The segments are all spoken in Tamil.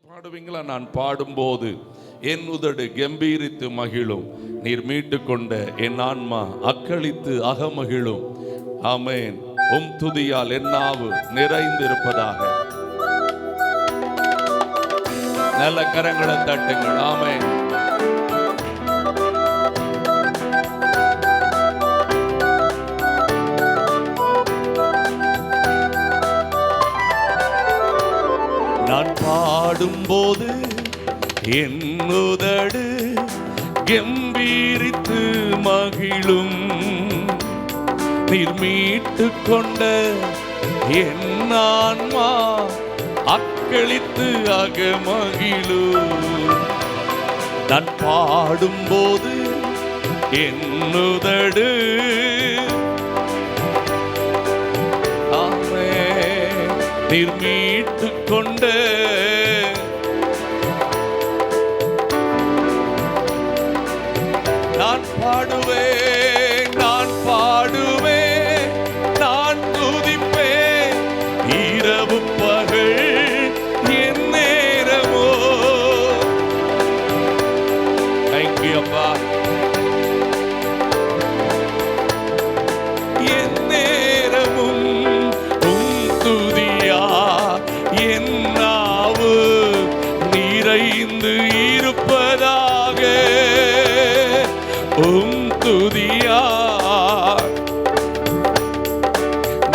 பாடுவீங்களா? நான் பாடும்போது என் உதடு கம்பீரித்து மகிழும், நீர் மீட்டு கொண்ட என் ஆன்மா அக்களித்து அகமகிழும். ஆமென். உம் துதியால் என் நாவு நிறைந்திருப்பதாக. நல்ல கரங்களை தட்டுங்கள். ஆமென். நான் பாடும்போது என் உதடு கம்பீரித்து மகிழும், நீர் மீட்டு கொண்ட என் ஆன்மா அக்களித்து அகமகிழும். நான் பாடும்போது என் உதடு நீர் மீட்டு கொண்ட நான் பாடுவேன், நான் பாடுவேன், நான் துதிப்பேன் இரவு பகல் என் நேரமோ. தேங்க்யூ அப்பா. என் நேரமும் உம் துதியா என் நாவு நிறைந்து இருப்பதாக. உம் துதியா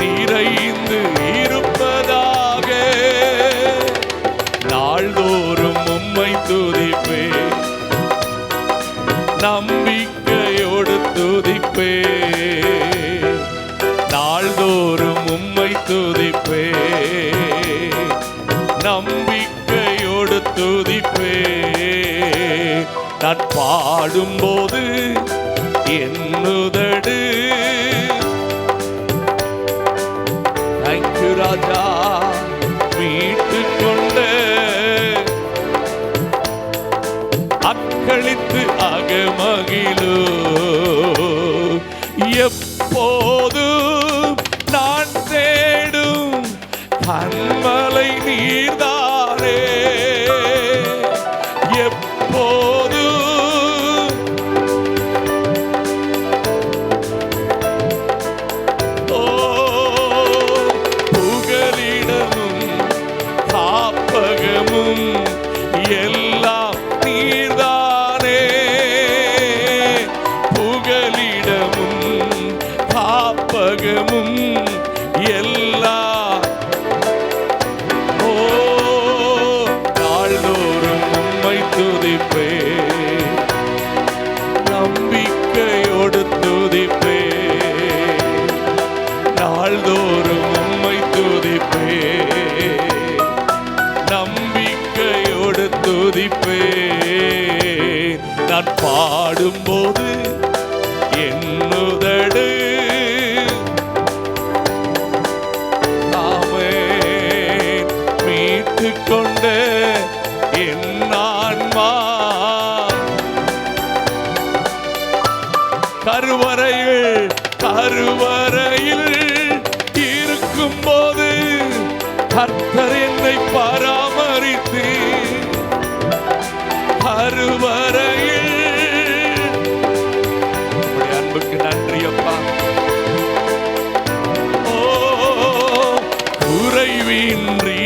நிறைந்து இருப்பதாக. நாள்தோறும் உம்மை துதிப்பேன், நம்பிக்கையோடு துதிப்பேன். நாள்தோறும் உம்மை துதிப்பேன், நம்பிக்கையோடு துதிப்பேன். நான் பாடும்போது என் உதடு தேங்க்யூ ராஜா மீட்டு கொண்ட அக்களித்து அகமகிழு. எப்போது நான் தேடும் கண்மலை நீர்தானே. எப்போது புகலிடமும் காப்பகமும் எல்லாம் நீர்தானே. புகலிடமும் காப்பகமும் எல்லாம் நாள்தோறும் உம்மை துதிப்பேன், நம்பிக்கையோடு துதிப்பேன். நாள்தோறும் உம்மை துதிப்பேன், நம்பிக்கையோடு துதிப்பேன். நான் பாடும்போது என் உதடு ஆமென் மீட்டு கொண்ட என் ஆன்மா. கருவறையில் இருக்கும்போது கர்த்தர் என்னை பராமரித்து. கருவறையில் அன்புக்கு நன்றி அப்பா. ஓ குறைவின்றி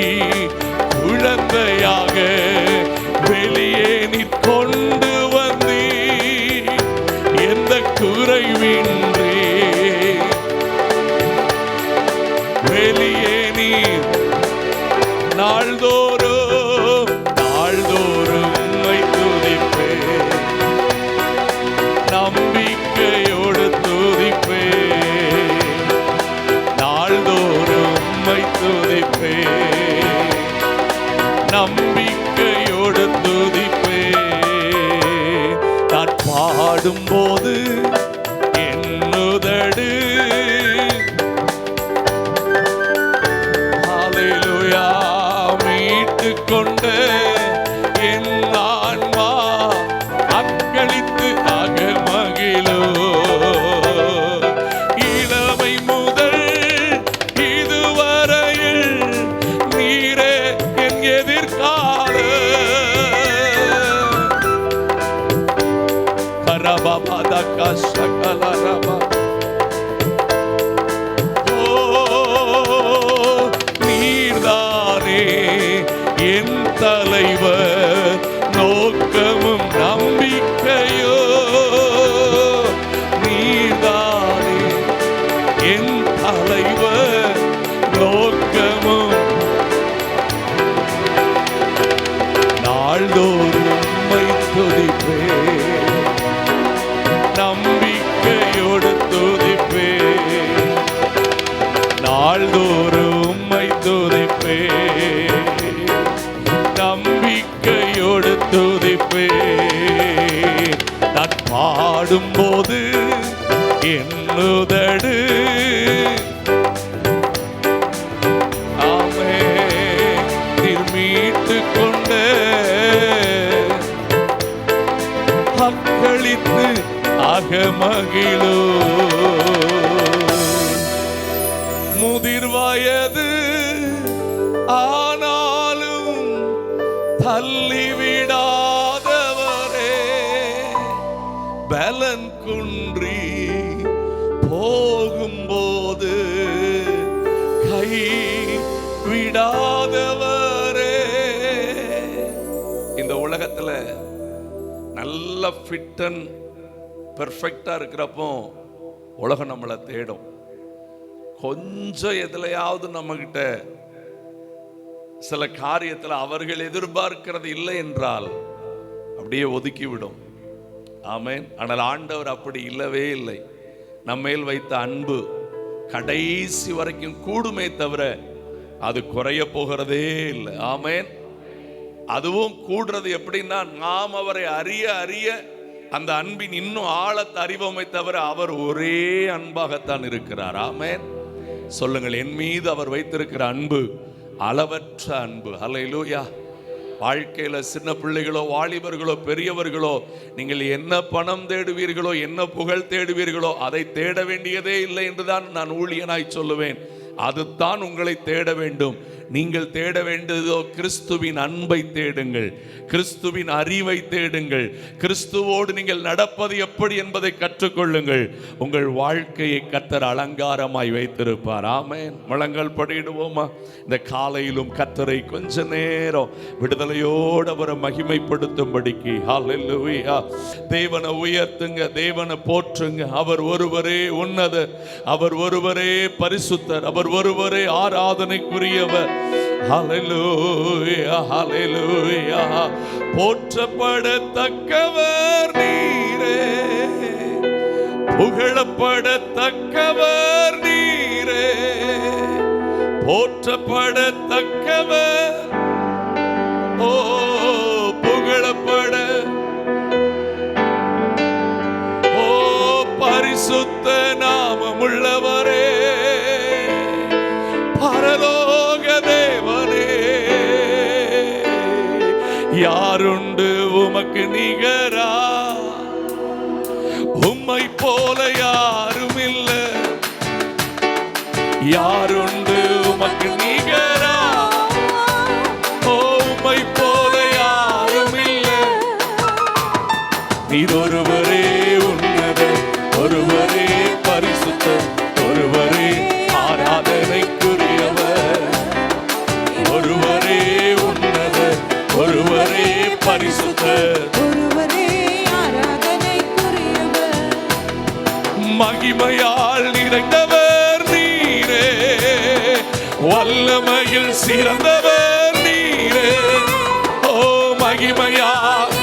குழந்தையாக வெளியே நீர் கொண்டு வந்தீ. எந்த குறைவின்றி வெளியே நீர் நாள்தோறும் நாள்தோறும் உம்மை துதிப்பேன், நம்பிக்கையோடு துதிப்பேன். நாள்தோறும் உம்மை துதிப்பேன், நம்பிக்கையோடு துதிப்பேன். நான் பாடும்போது என் உதடு ஹல்லேலூயா மீட்டு கொண்ட என் ஆன்மா அக்களித்து அகமகிழு. இளமை முதல் இதுவரையில் நீரே என் எதிர்காலம். நீர்தானே என் தலைவர், நோக்கமும் நம்பிக்கையோ. நீர்தானே என் தலைவர், நோக்கமும். நாள்தோறும் உம்மை துதிப்பேன், நம்பிக்கையோடு துதிப்பேன். நாள்தோறும் உம்மை துதிப்பேன், நம்பிக்கையோடு துதிப்பேன். நான் பாடும்போது என் உதடு மீட்டு கொண்ட அக்களித்து அகமகிழோ. முதிர் வயது ஆனாலும் தள்ளிவிடாதவரே, பலன் குன்றி போகும்போது கை விடாதவரே. இந்த உலகத்துல நல்ல ஃபிட் அண்ட் பெர்ஃபெக்டா இருக்கிறப்போ உலகம் நம்மளை தேடும். கொஞ்சம் எதுலையாவது நம்ம கிட்ட சில காரியத்தில் அவர்கள் எதிர்பார்க்கிறது இல்லை என்றால் அப்படியே ஒதுக்கிவிடும். ஆமென். ஆனால் ஆண்டவர் அப்படி இல்லவே இல்லை. நம்மேல் வைத்த அன்பு கடைசி வரைக்கும் கூடுமே தவிர அது குறைய போகிறதே இல்லை. ஆமென். அதுவும் கூடுறது எப்படின்னா, நாம் அவரை அறிய அறிய அந்த அன்பின் இன்னும் ஆழத்தை அறிவோமே தவிர அவர் ஒரே அன்பாகத்தான் இருக்கிறார். ஆமென். சொல்லுங்கள், என் மீது அவர் வைத்திருக்கிற அன்பு அளவற்ற அன்பு. ஹல்லேலூயா. வாழ்க்கையில சின்ன பிள்ளைகளோ வாலிபர்களோ பெரியவர்களோ, நீங்கள் என்ன பணம் தேடுவீர்களோ என்ன புகழ் தேடுவீர்களோ அதை தேட வேண்டியதே இல்லை என்றுதான் நான் ஊழியனாய் சொல்லுவேன். அதுதான் உங்களை தேட வேண்டும். நீங்கள் தேட வேண்டியதோ கிறிஸ்துவின் அன்பை தேடுங்கள், கிறிஸ்துவின் அறிவை தேடுங்கள், கிறிஸ்துவோடு நீங்கள் நடப்பது எப்படி என்பதை கற்றுக்கொள்ளுங்கள். உங்கள் வாழ்க்கையை கர்த்தர் அலங்காரமாய் வைத்திருப்பார். ஆமென். முழங்கால் படியிடுவோமா? இந்த காலையிலும் கர்த்தரை கொஞ்ச நேரம் விடுதலையோடு அவரை மகிமைப்படுத்தும்படிக்கு. ஹல்லேலூயா. தேவனை உயர்த்துங்க, தேவனை போற்றுங்க. அவர் ஒருவரே உன்னதர், அவர் ஒருவரே பரிசுத்தர், அவர் ஒருவரே ஆராதனைக்குரியவர். ஹல்லேலூயா, ஹல்லேலூயா. போற்றப்படத்தக்கவர் நீரே, புகழப்படத்தக்கவர் நீரே, போற்றப்படத்தக்கவர், ஓ புகழப்பட, ஓ பரிசுத்த நாமமுள்ளவரே, பரலோக தேவனே. யாருண்டு உமக்கு நிகரா? உம்மை போல யாரும் இல்ல. யாருண்டு உமக்கு நிகரா? ஓ உம்மை போல யாரும் இல்ல. நீர் ஒருவரே உன்னதர், ஒருவரே பரிசுத்தர், ஒருவரே ஆராதனைக்குரியவர், ஒருவரே உன்னதர், ஒருவரே பரிசுத்தர், ஒருவரே ஆராதனைக்குரியவர். மகிமையால் நிறைந்தவர் நீரே, வல்லமையில் சிறந்தவர் நீரே. ஓ மகிமையால்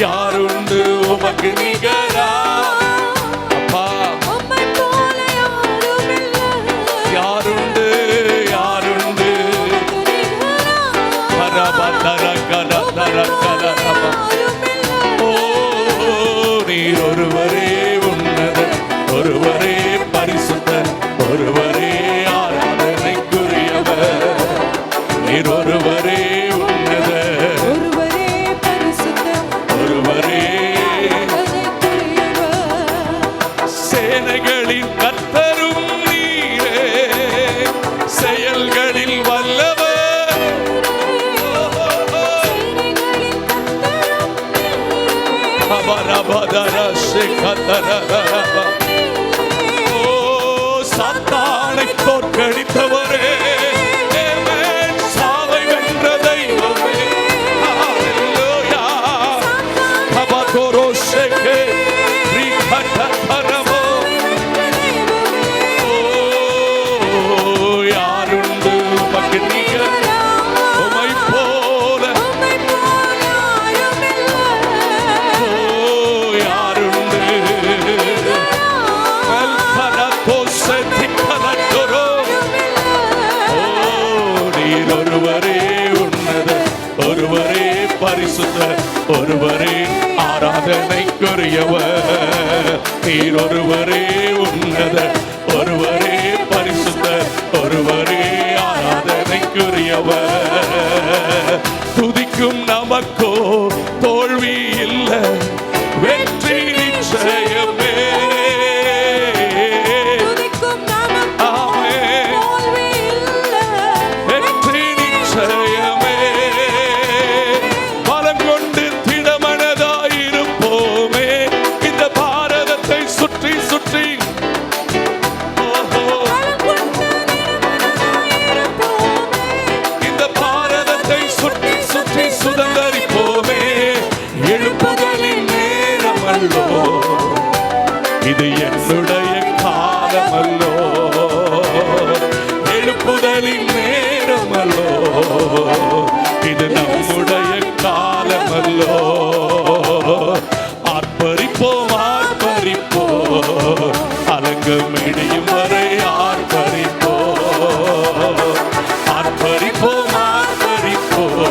யாருண்டு உமக்கு நிகரா? அப்பா யாருண்டு, யாருண்டு? ஓ நீர் ஒருவரே உன்னதர், ஒருவரே பரிசுத்தர், ஒருவரே சேனைகளின் கர்த்தரும் நீரே, செயல்களில் வல்லவர். சாத்தானை தோற்கடித்தவரே, சாவை வென்ற தெய்வமே. ஹல்லேலூயா. கபதோரோஷேகே ரிகதரமோ. யாருண்டு பக்கனிக உமை போல, யாருண்டு ஒருவரே உன்னத, ஒருவரே பரிசுத்த, ஒருவரே ஆராதனைக்குரியவர். நீர் ஒருவரே உன்னத, ஒருவரே பரிசுத்த, ஒருவரே ஆராதனைக்குரியவர். துதிக்கும் நமக்கோ தோல்வி இல்லை, வெற்றி நிச்சயமே. இது என்னுடைய காலமல்லோ, எழுப்புதலின் நேரமல்லோ, இது நம்முடைய காலமல்லோ. ஆர்ப்பரிப்போம் ஆர்ப்பரிப்போம், அலங்கம் இடியும் வரை ஆர்ப்பரிப்போம். ஆர்ப்பரிப்போம் ஆர்ப்பரிப்போம்,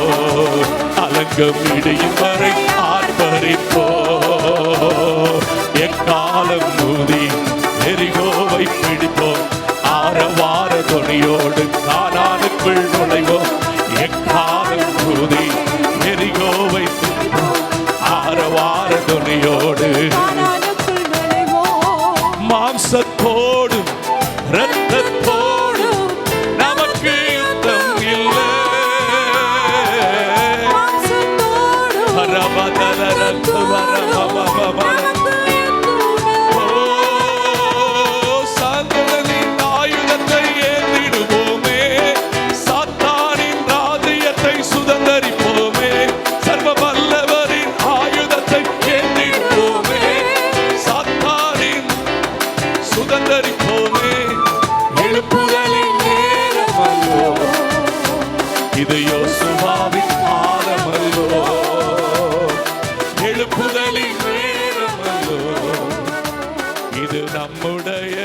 அலங்கம் இடியும் வரை ஆர்ப்பரிப்போம். எக்காலம் மூதி எரிகோவை பிடிப்போம், ஆரவார துணியோடு கானானுக்குள் நுழைவோம். எக்காலம் மூதி எரிகோவை பிடிப்போம், ஆரவார துணியோடு. மாம்சத்தோடும் இரத்தத்தோடும் நமக்கு யுத்தம் இல்லை. சாந்தனின் ஆயுதத்தை ஏந்திடுவோமே, சாத்தானின் ராஜ்யத்தை சுதந்தரிப்போமே. சர்வ வல்லவரின் ஆயுதத்தை ஏந்திடுவோமே, சாத்தானின் சுதந்தரிப்போமே. எழுப்புதலின் நேரமல்லோ, இது யோசுவாவின் காலமல்லோ. எழுப்புதலின் நேரமல்லோ, இது நம்முடைய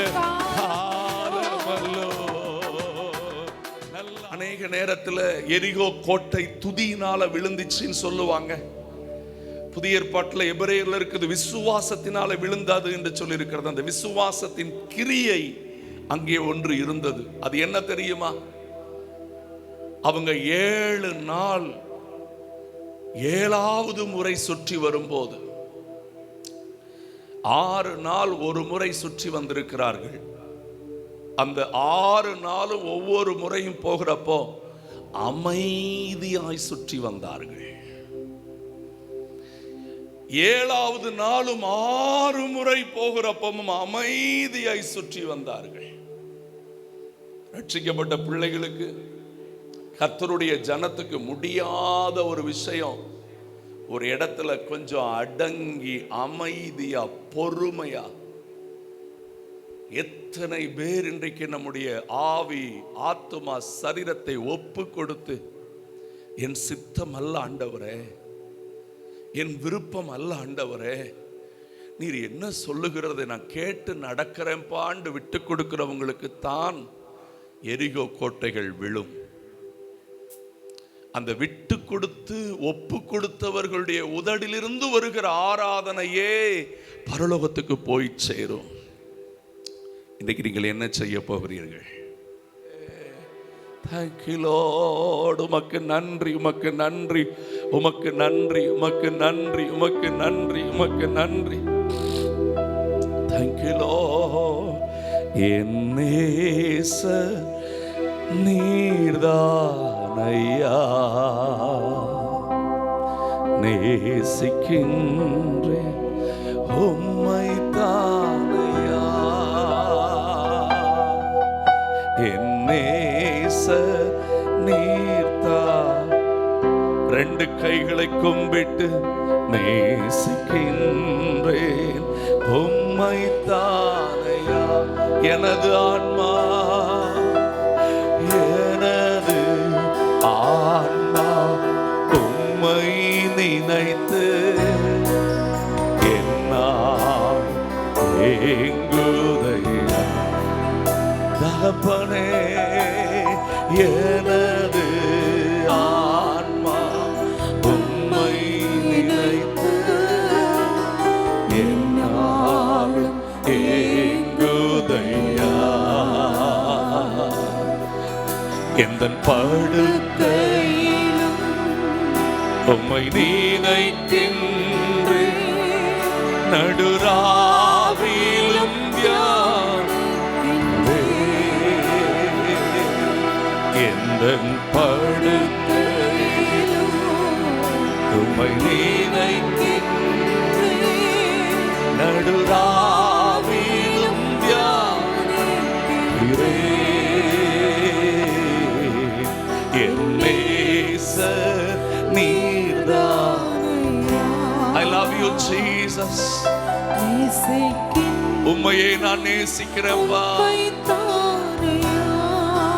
காலமல்லோ. அநேக நேரத்தில் எரிகோ கோட்டை துதியினால விழுந்துச்சுன்னு சொல்லுவாங்க. புதிய ஏற்பாட்டில் எபிரேயர்ல இருக்குது விசுவாசத்தினால விழுந்தது என்று சொல்லி இருக்கிறது. அந்த விசுவாசத்தின் கிரியை அங்கே ஒன்று இருந்தது. அது என்ன தெரியுமா? அவங்க 7 நாள் 7வது முறை சுற்றி வரும்போது 6 நாள் ஒரு முறை சுற்றி வந்திருக்கிறார்கள். அந்த 6 நாளும் ஒவ்வொரு முறையும் போகிறப்போ அமைதியாய் சுற்றி வந்தார்கள். 7வது நாளும் 6 முறை போகிறப்பவும் அமைதியாய் சுற்றி வந்தார்கள். ரட்சிக்கப்பட்ட பிள்ளைகளுக்கு, கர்த்தருடைய ஜனத்துக்கு முடியாத ஒரு விஷயம், ஒரு இடத்துல கொஞ்சம் அடங்கி அமைதியா பொறுமையா. எத்தனை பேர் இன்றைக்கு நம்முடைய ஆவி ஆத்துமா சரீரத்தை ஒப்பு கொடுத்து, என் சித்தம் அல்ல ஆண்டவரே, என் விருப்பம் அல்ல ஆண்டவரே, நீர் என்ன சொல்லுகிறதை நான் கேட்டு நடக்கிறேன் பாண்டு விட்டு கொடுக்கிறவங்களுக்கு தான் எரிகோ கோட்டைகள் விழும். அந்த விட்டு கொடுத்து ஒப்பு கொடுத்தவர்களுடைய உதடிலிருந்து வருகிற ஆராதனையே பரலோகத்துக்கு போய் சேரும். இன்றைக்கு நீங்கள் என்ன செய்ய போகிறீர்கள்? Thank you Lord. உமக்கு நன்றி, உமக்கு நன்றி, உமக்கு நன்றி, உமக்கு நன்றி, உமக்கு நன்றி, உமக்கு நன்றி. Thank you, Lord. என் நேசர் நீர்தானையா, நேசிக்கின்றேன் உம்மை தானையா. என் நேசர் நீர்தா, ரெண்டு கைகளை கும்பிட்டு நேசிக்கின்றேன் உம்மை தானையா. எனது ஆன்மா, எனது ஆன்மா உம்மை நினைத்து என்னால் ஏங்குதையா. தகப்பனே, எனது ஆன்மா உம்மை நினைத்து என்னால் ஏங்குதையா. எந்தன் படுக்கையிலும் உம்மை நினைக்கின்றேன், நடுராவிலும் எந்தன் படுக்கையிலும் உம்மை நினைக்கின்றேன், நடுராவிலும் என் நேசர் நீர்தானையா. I love you, Jesus. உம்மையே நான் நேசிக்கிறேன்பா.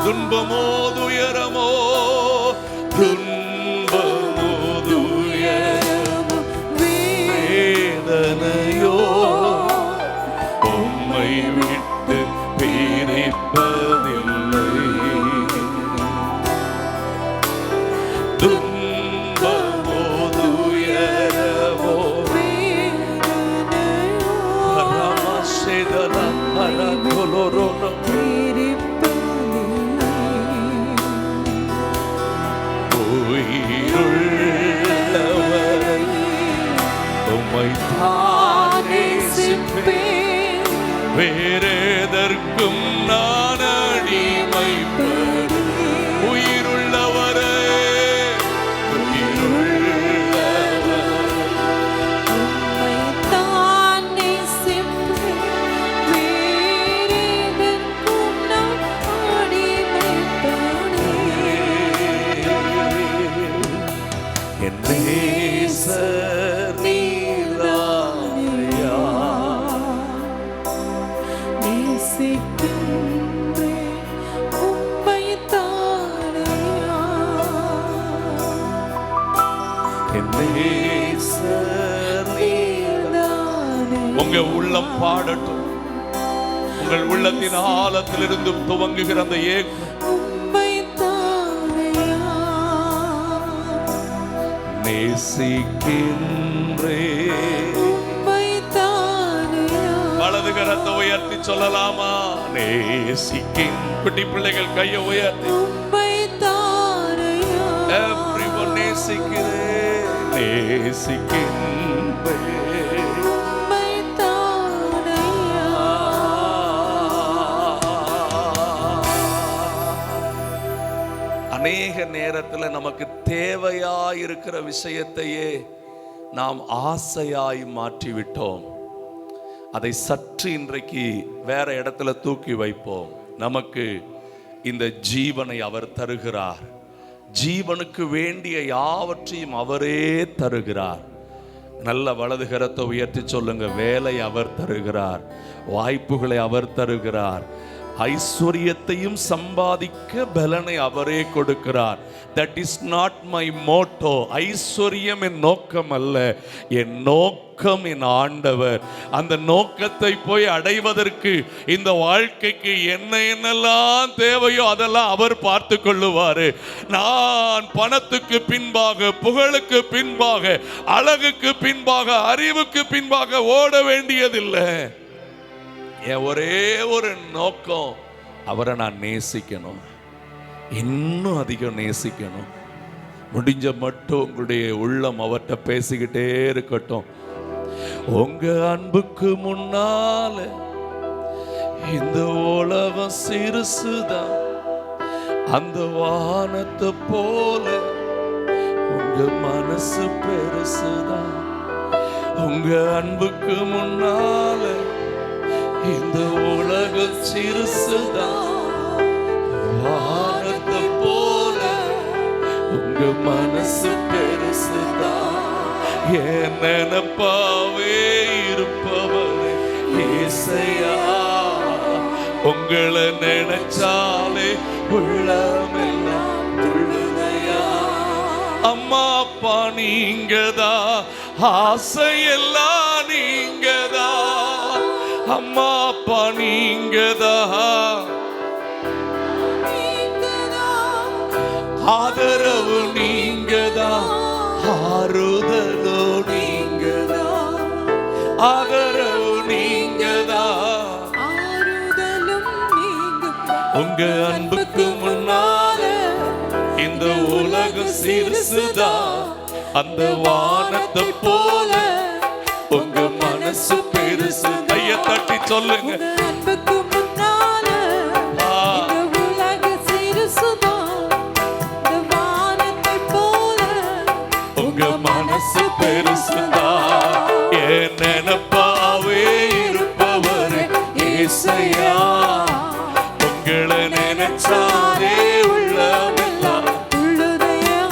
துன்பமோ துயரமோ, துன்பமோ துயரமோ, வேதனையோ உம்மை விட்டு பிரிப்பதில்லை. துன்பமோ துயரமோ, பரமசேதனா பரதொலோரோனோ, உயிருள்ளவரை உம்மை நேசிப்பேன், வேறெதற்கும் நான் அடிமைப்பேன். உயிருள்ளவரே, உயிருள்ளவரை உம்மை தான் நேசிப்பேன், வேறெதற்கும் நான் அடிமைப்பேன். என் நேசர் நீர்தானையா, நேசிக்கின்றேன் உம்மை தானையா. என் நேசர் நீர்தானே. உங்க உள்ளம் பாடட்டும். உங்கள் உள்ளத்தின் ஆழத்திலிருந்து துவங்குகிற அந்த ஏக்கம், உம்மை தானையா. நேசிக்கின்றேன். உம்மை தானையா. வலது கரத்தை உயர்த்தி சொல்லலாமா? நேசிக்கின் குட்டி பிள்ளைகள் கையை உயர்த்தி, உம்மை தானையா. everyone நேசிக்கிறேன், நேசிக்கின்றேன். உம்மை தானையா. அநேக நேரத்துல நமக்கு தேவையாய் இருக்கிற விஷயத்தையே நாம் ஆசையாய் மாற்றிவிட்டோம். அதை சற்று இன்றைக்கு வேற இடத்துல தூக்கி வைப்போம். நமக்கு இந்த ஜீவனை அவர் தருகிறார். ஜீவனுக்கு வேண்டிய யாவற்றையும் அவரே தருகிறார். நல்ல வலது கரத்தை உயர்த்தி சொல்லுங்க. வேலை அவர் தருகிறார், வாய்ப்புகளை அவர் தருகிறார், ஐஸ்வர்யத்தையும் சம்பாதிக்க பலனை அவரே கொடுக்கிறார். That is not my motto. ஐஸ்வர்யம் என் நோக்கம் அல்ல, என் நோக்கம் என் ஆண்டவர். அந்த நோக்கத்தை போய் அடைவதற்கு இந்த வாழ்க்கைக்கு என்னெல்லாம் தேவையோ அதெல்லாம் அவர் பார்த்து கொள்ளுவாரு. நான் பணத்துக்கு பின்பாக, புகழுக்கு பின்பாக, அழகுக்கு பின்பாக, அறிவுக்கு பின்பாக ஓட வேண்டியதில்லை. என் ஒரே ஒரு நோக்கம், அவரை நான் நேசிக்கணும், இன்னும் அதிகம் நேசிக்கணும். முடிஞ்ச மட்டும் உங்களுடைய உள்ளம் அவர்கிட்ட பேசிக்கிட்டே இருக்கட்டும். உங்க அன்புக்கு முன்னால இந்த உலகம் சிறுசுதான், அந்த வானத்தை போல உங்க மனசு பெருசுதான். உங்க அன்புக்கு முன்னால இந்த உலகம் சிறுசுதான், வானத்தை போல உங்க மனசு பெருசுதான். என் நினைப்பாவே இருப்பவரே ஏசையா, உங்களை நினைச்சாலே உள்ளமெல்லாம் துள்ளுதையா. அம்மா அப்பா நீங்கதா, ஆசையெல்லாம் நீங்கதா. அம்மா அப்பா நீங்கதா, ஆதரவு நீங்கதா, ஆறுதலோ நீங்கதா, ஆதரவு நீங்கதா, உங்க அன்புக்கு முன்னால இந்த உலகம் சிறுசுதான், அந்த வானத்தை போல உங்க மனசு பெருசு. கையை தட்டி சொல்லுங்க. அன்புக்கு முன்னால இந்த உலகம் சிறுசுதான், இந்த வானத்தை போல உங்க மனசு பெருசுதான். என் நினைப்பாவே இருப்பவரே ஏசையா, உங்களை நினைச்சாலே உள்ளமெல்லாம் துள்ளுதையா.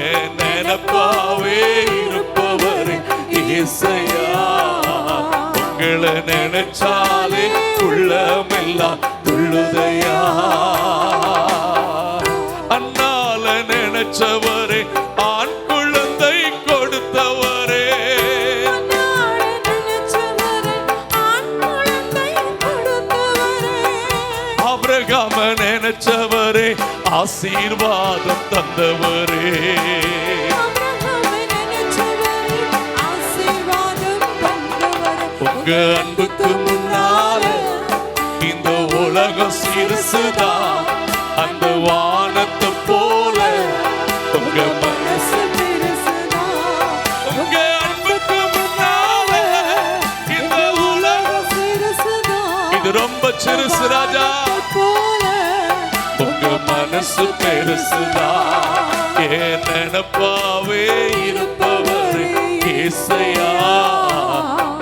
என் நினைப்பாவே இருப்பவரே ஏசையா, உங்களை நினைச்சாலே உள்ளமெல்லாம் துள்ளுதையா. அண்ணால நினைச்சவரே, ஆண் குழந்தை கொடுத்தவரே, ஆபிரகாம நினைச்சவரே, ஆசீர்வாதம் தந்தவரே, உங்க அன்புக்கு முன்னால இந்த உலகம் சிறுசுதான், அந்த வானத்தை போல உங்க மனசு பெருசுதான். உங்க அன்புக்கு முன்னால இந்த உலகம் சிறுசுதான், இது ரொம்ப சிறுசு ராஜா. உங்க மனசு பெருசுதான். என் நினைப்பாவே இருப்பவரே ஏசையா,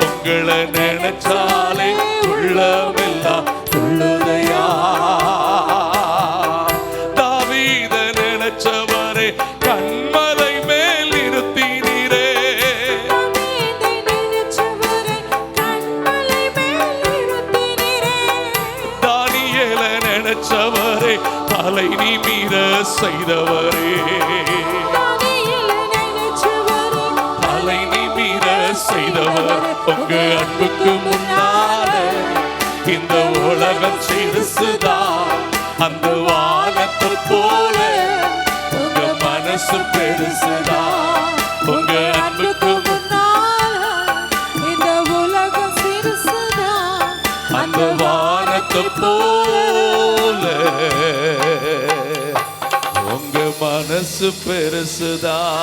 உங்களை நினைச்சாலே உள்ளமெல்லாம் துள்ளுதையா. தாவீத நினைச்சவரே, கண்மலை மேல் நிறுத்தினீரே, தானியேல நினைச்சவரே, தலை நிமிர செய்தவரே, தலை நிமிர செய்தவர். உங்க அன்புக்கு முன்னால இந்த உலகம் சிறுசுதான், அந்த வானத்தை போல உங்க மனசு பெருசுதான். உங்க அன்புக்கு முன்னால இந்த உலகம் சிறுசுதான், அந்த வானத்தை போல உங்க மனசு பெருசுதான்.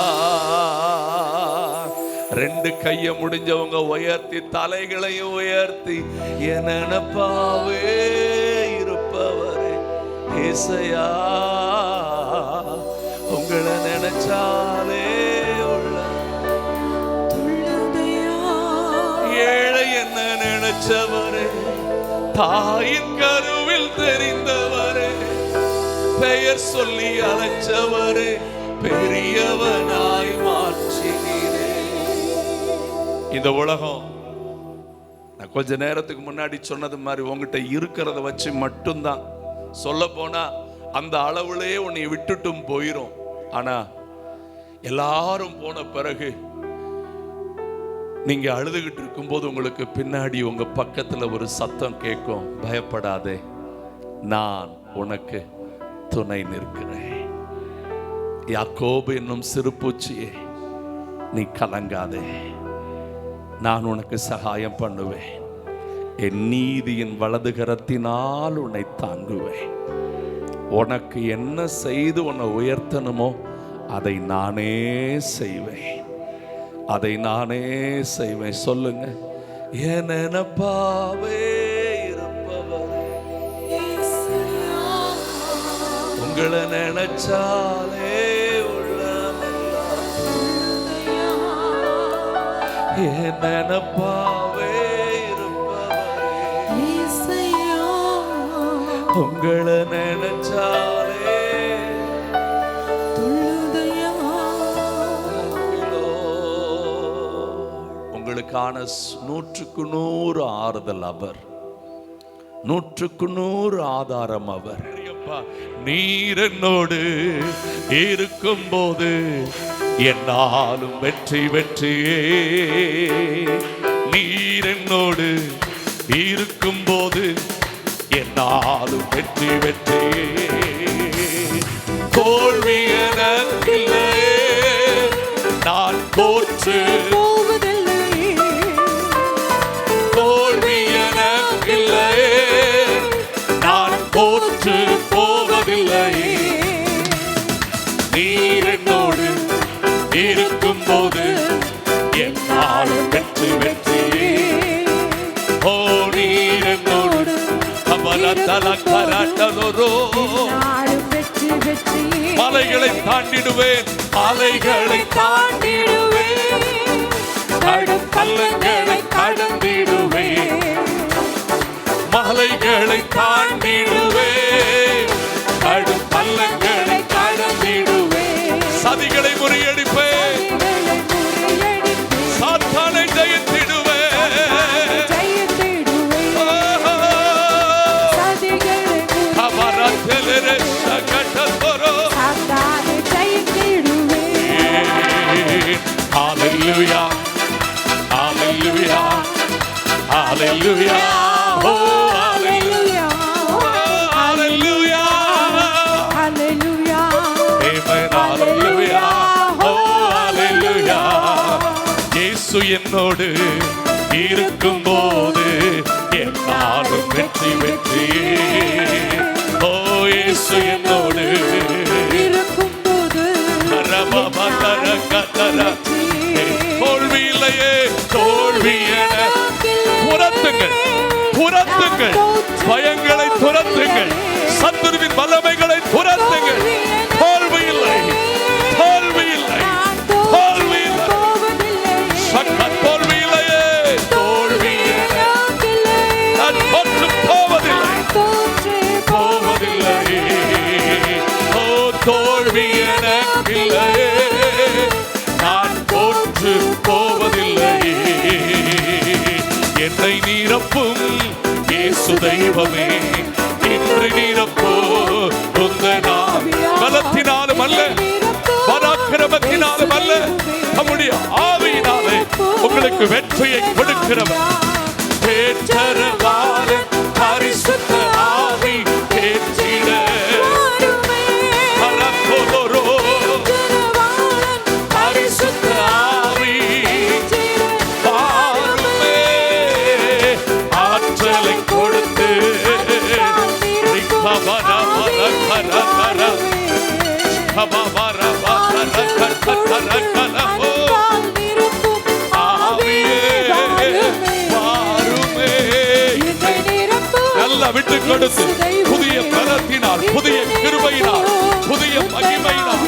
ரெண்டு கைய முடிஞ்சவங்க உயர்த்தி, தலைகளையும் உயர்த்தி, என் நினைப்பாவே இருப்பவரே ஏசையா, உங்களை நினைச்சாலே உள்ள துள்ளுதையா. ஏழை என்ன நினைச்சவரே, தாயின் கருவில் தெரிந்தவரே, பெயர் சொல்லி அழைச்சவரே, பெரியவனாய் மாற்றினீரே. இந்த உலகம் நான் கொஞ்ச நேரத்துக்கு முன்னாடி சொன்னது மாதிரி உங்ககிட்ட இருக்கிறத வச்சு மட்டும்தான். சொல்ல போனா அந்த அளவுலயே உன்னை விட்டுட்டும் போயிரும். ஆனா எல்லாரும் போன பிறகு நீங்க அழுதுகிட்டு இருக்கும்போது உங்களுக்கு பின்னாடி உங்க பக்கத்துல ஒரு சத்தம் கேட்கும், பயப்படாதே, நான் உனக்கு துணை நிற்கிறேன். யாக்கோபு என்னும் சிறுபூச்சியே, நீ கலங்காதே, நான் உனக்கு சகாயம் பண்ணுவேன், என் நீதியின் வலது கரத்தினால் உன்னை தாங்குவேன். உனக்கு என்ன செய்து உன்னை உயர்த்தணுமோ அதை நானே செய்வேன். அதை நானே செய்வேன். சொல்லுங்க. என் நினைப்பாவே இருப்பவரே, உங்களை நினைச்சாலே உள்ளமெல்லாம் என் நினைப்பாவே இருப்பவரே, உங்களை நினைச்சாலே உங்களுக்கான 100க்கு 100 ஆறுதல் அவர், 100க்கு 100 ஆதாரம் அவர். நீர் என்னோடு இருக்கும்போது என்னாலும் வெற்றி வெற்றியே. நீர் என்னோடு இருக்கும்போது என்னாலும் வெற்றி வெற்றியே. தோல்வி எனக்கில்லை, நான் தோற்று நீர் என்னோடு இருக்கும்போது என்னாலும் வெற்றி வெற்றி. ஓ நீர் என்னோடு மலைகளை தாண்டிடுவேன், மலைகளை தாண்டிடுவேன், கடும் பள்ளங்களை கடந்திடுவேன், மலைகளை தாண்டிடுவேன், கடும் பள்ளங்களை கடந்திடுவேன், சதிகளை முறியடிப்பேன், சாத்தானை ஜெயித்திடுவேன். Hallelujah, hallelujah, hallelujah, oh hallelujah, hallelujah, hallelujah, amen, hallelujah, oh hallelujah. இயேசு என்னோடு இருக்கும்போது என்னாலும் வெற்றி வெற்றி. ஓ இயேசு என்னோடு இருக்கும்போது தோல்வி இல்லையே, தோல்வி என துரத்துங்கள், துரத்துங்கள், பயங்களை துரத்துங்கள், சத்துருவின் வல்லமைகளை துரத்துங்கள். தோல்வி இல்லை, தோல்வி இல்லை, தோல்வி இல்லை, சக்க தோல்வி இல்லையே, தோல்வி நான் தோற்று போவதில்லை, போவதில்லை. ஓ தோல்வி எனக்கில்லையே, நான் தோற்று போவதில்லை. என்னை நிரப்பும் இயேசு தெய்வமே, இன்று நிரப்போ உந்தன் பலத்தினாலும் அல்ல, பராக்கிரமத்தினாலும் அல்ல, நம்முடைய ஆவியினாலே உங்களுக்கு வெற்றியை கொடுக்கிறவர். பேற்றரவான பரிசுத்த ஆவி பேற்றிட பரக்கோரோ பரிசுத்த ஆவி பாருமே, ஆற்றலை கொடுத்து நல்லா விட்டு கொடுத்து புதிய பலத்தினால், புதிய கிருபையினால், புதிய மகிமையினால்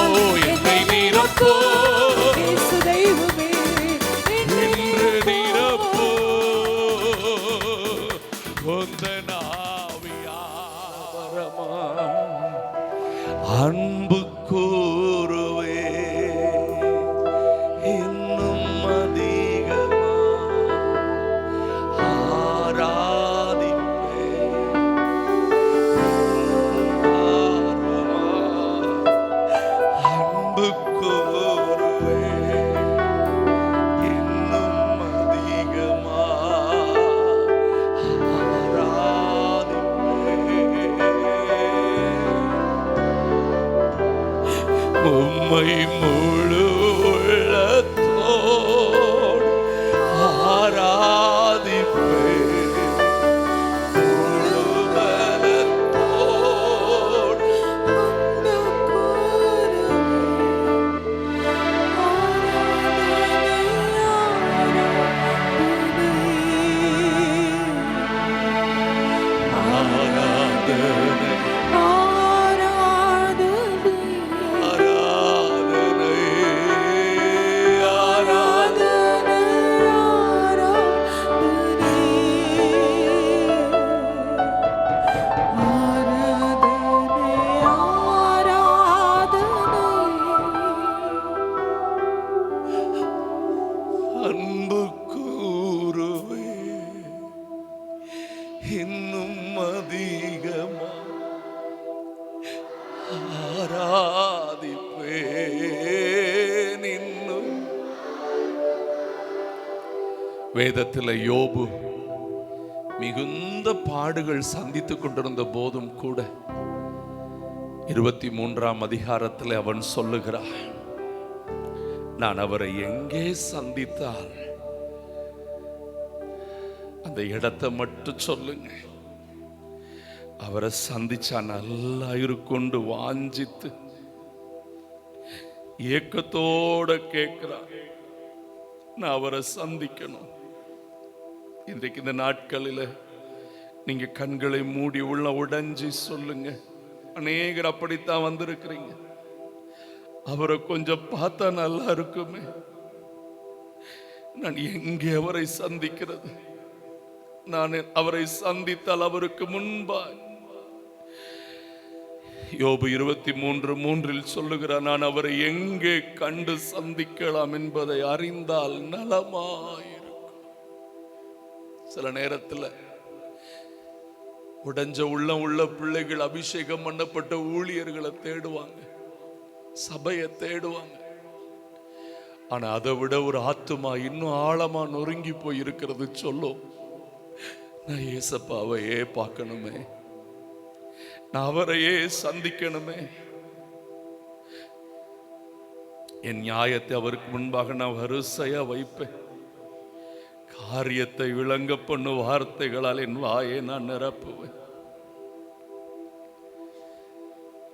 ஓ என்னை நிரப்போ, இன்று நிரப்போ உந்தன் ஆவியாரமா. அன்பு கூறுவே இன்னும் அதிகமா, ஆராதிப்பே அன்பு கூறுவே இன்னும் அதிகமா, உம்மை முழு உள்ளத்தோடு ஆராதிப்பேன், முழு பலத்தோடு வேதத்தில் யோபு மிகுந்த பாடுகள் சந்தித்துக் கொண்டிருந்த போதும் கூட 23ஆம் அதிகாரத்தில் அவன் சொல்லுகிறான், நான் அவரை எங்கே சந்தித்தால் அந்த இடத்தை மட்டும் சொல்லுங்க, அவரை சந்திச்சா நல்லா இருக்கும்னு வாஞ்சித்து ஏக்கத்தோட கேட்கிறான், நான் அவரை சந்திக்கணும். இன்றைக்கு இந்த நாட்களில் நீங்க கண்களை மூடி உள்ள உடைஞ்சி சொல்லுங்க. அநேகர் அப்படித்தான் வந்திருக்கிறீங்க, அவரை கொஞ்சம் பார்த்தா நல்லா இருக்குமே, நான் எங்கே அவரை சந்திக்கிறது, நான் அவரை சந்தித்தால் அவருக்கு முன்பாய். யோபு 23:3 சொல்லுகிறார், நான் அவரை எங்கே கண்டு சந்திக்கலாம் என்பதை அறிந்தால் நலமாயிருக்கும். சில நேரத்தில் உடைஞ்ச உள்ளம் உள்ள பிள்ளைகள் அபிஷேகம் பண்ணப்பட்ட ஊழியர்களை தேடுவாங்க, சபையை தேடுவாங்க. ஆனா அதை விட ஒரு ஆத்துமா இன்னும் ஆழமா நொறுங்கி போய் இருக்கிறது சொல்லும், நான் ஏசப்பாவையே பார்க்கணுமே, நான் அவரையே சந்திக்கணுமே, என் நியாயத்தை அவருக்கு முன்பாக நான் வரிசையா வைப்பேன், காரியத்தை விளங்க பண்ணு வார்த்தைகளால் என் வாயை நான் நிரப்புவேன்.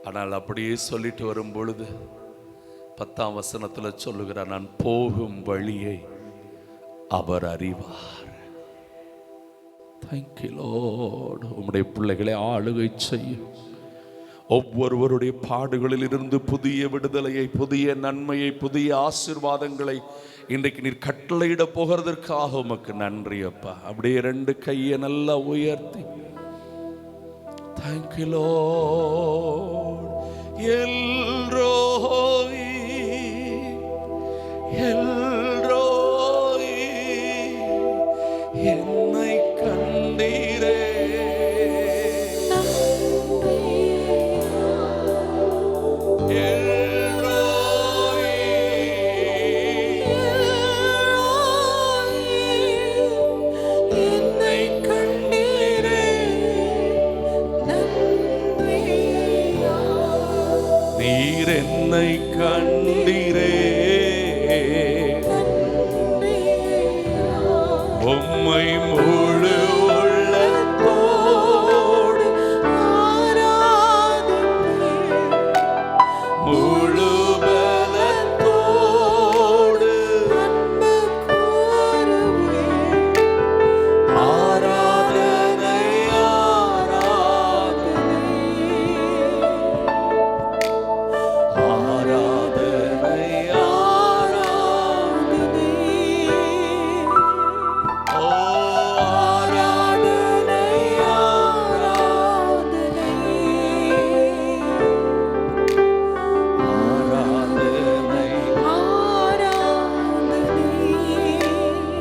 ஆனால் அப்படியே சொல்லிட்டு வரும் பொழுது 10ஆம் வசனத்துல சொல்லுகிறார், நான் போகும் வழியை அவர் அறிவார். Thank you Lord. உம்முடைய பிள்ளைகளை ஆளுகை செய்யும். ஒவ்வொருவருடைய பாடுகளில் இருந்து புதிய விடுதலையை, புதிய நன்மையை, புதிய ஆசீர்வாதங்களை இன்றைக்கு நீர் கட்டளையிட போகிறதற்காக உமக்கு நன்றி அப்பா. அப்படியே 2 கையை நல்லா உயர்த்தி தேங்க்யூ லார்ட். எல்ரோய் எல்ரோய் என்னை கண்டீரே, நீர் என்னை கண்டீரே, உம்மை முழு உள்ளத்தோடு முழு பலத்தோடு ஆராதனை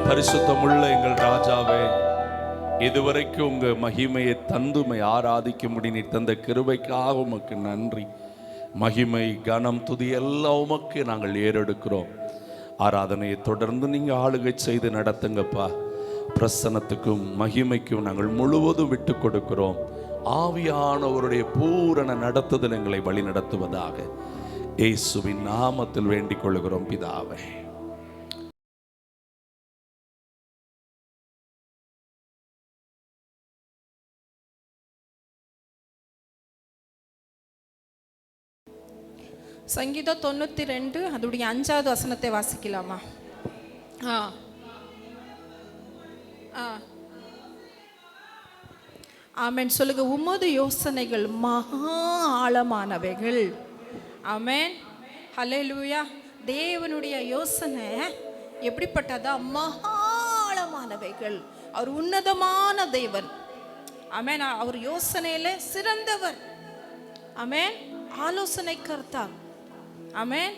பரிசுத்தமுள்ள எங்கள் ராஜாவே, இதுவரைக்கும் உங்க மகிமையை தந்துமை ஆராதிக்கும்படி நீ தந்த கிருபைக்காக உமக்கு நன்றி. மகிமை, கனம், துதி எல்லாம் உமக்கு நாங்கள் ஏறெடுக்கிறோம். ஆராதனையை தொடர்ந்து நீங்க ஆளுகை செய்து நடத்துங்கப்பா. பிரசன்னத்துக்கும் மகிமைக்கும் நாங்கள் முழுவதும் விட்டு கொடுக்கிறோம். ஆவியானவருடைய பூரண நடத்துதல் எங்களை வழி நடத்துவதாக இயேசுவின் நாமத்தில் வேண்டிக் கொள்கிறோம் பிதாவே. சங்கீதம் 92 அதோடைய 5வது வசனத்தை வாசிக்கலாமா? ஆமென் சொல்லுங்க. உமது யோசனைகள் மகா ஆழமானவைகள். ஆமென், ஹல்லேலூயா. தேவனுடைய யோசனை எப்படிப்பட்டதா? மகா ஆழமானவைகள். அவர் உன்னதமான தேவன். ஆமென். அவர் யோசனையில சிறந்தவர். ஆமென். ஆலோசனை கர்த்தா. ஆமென்.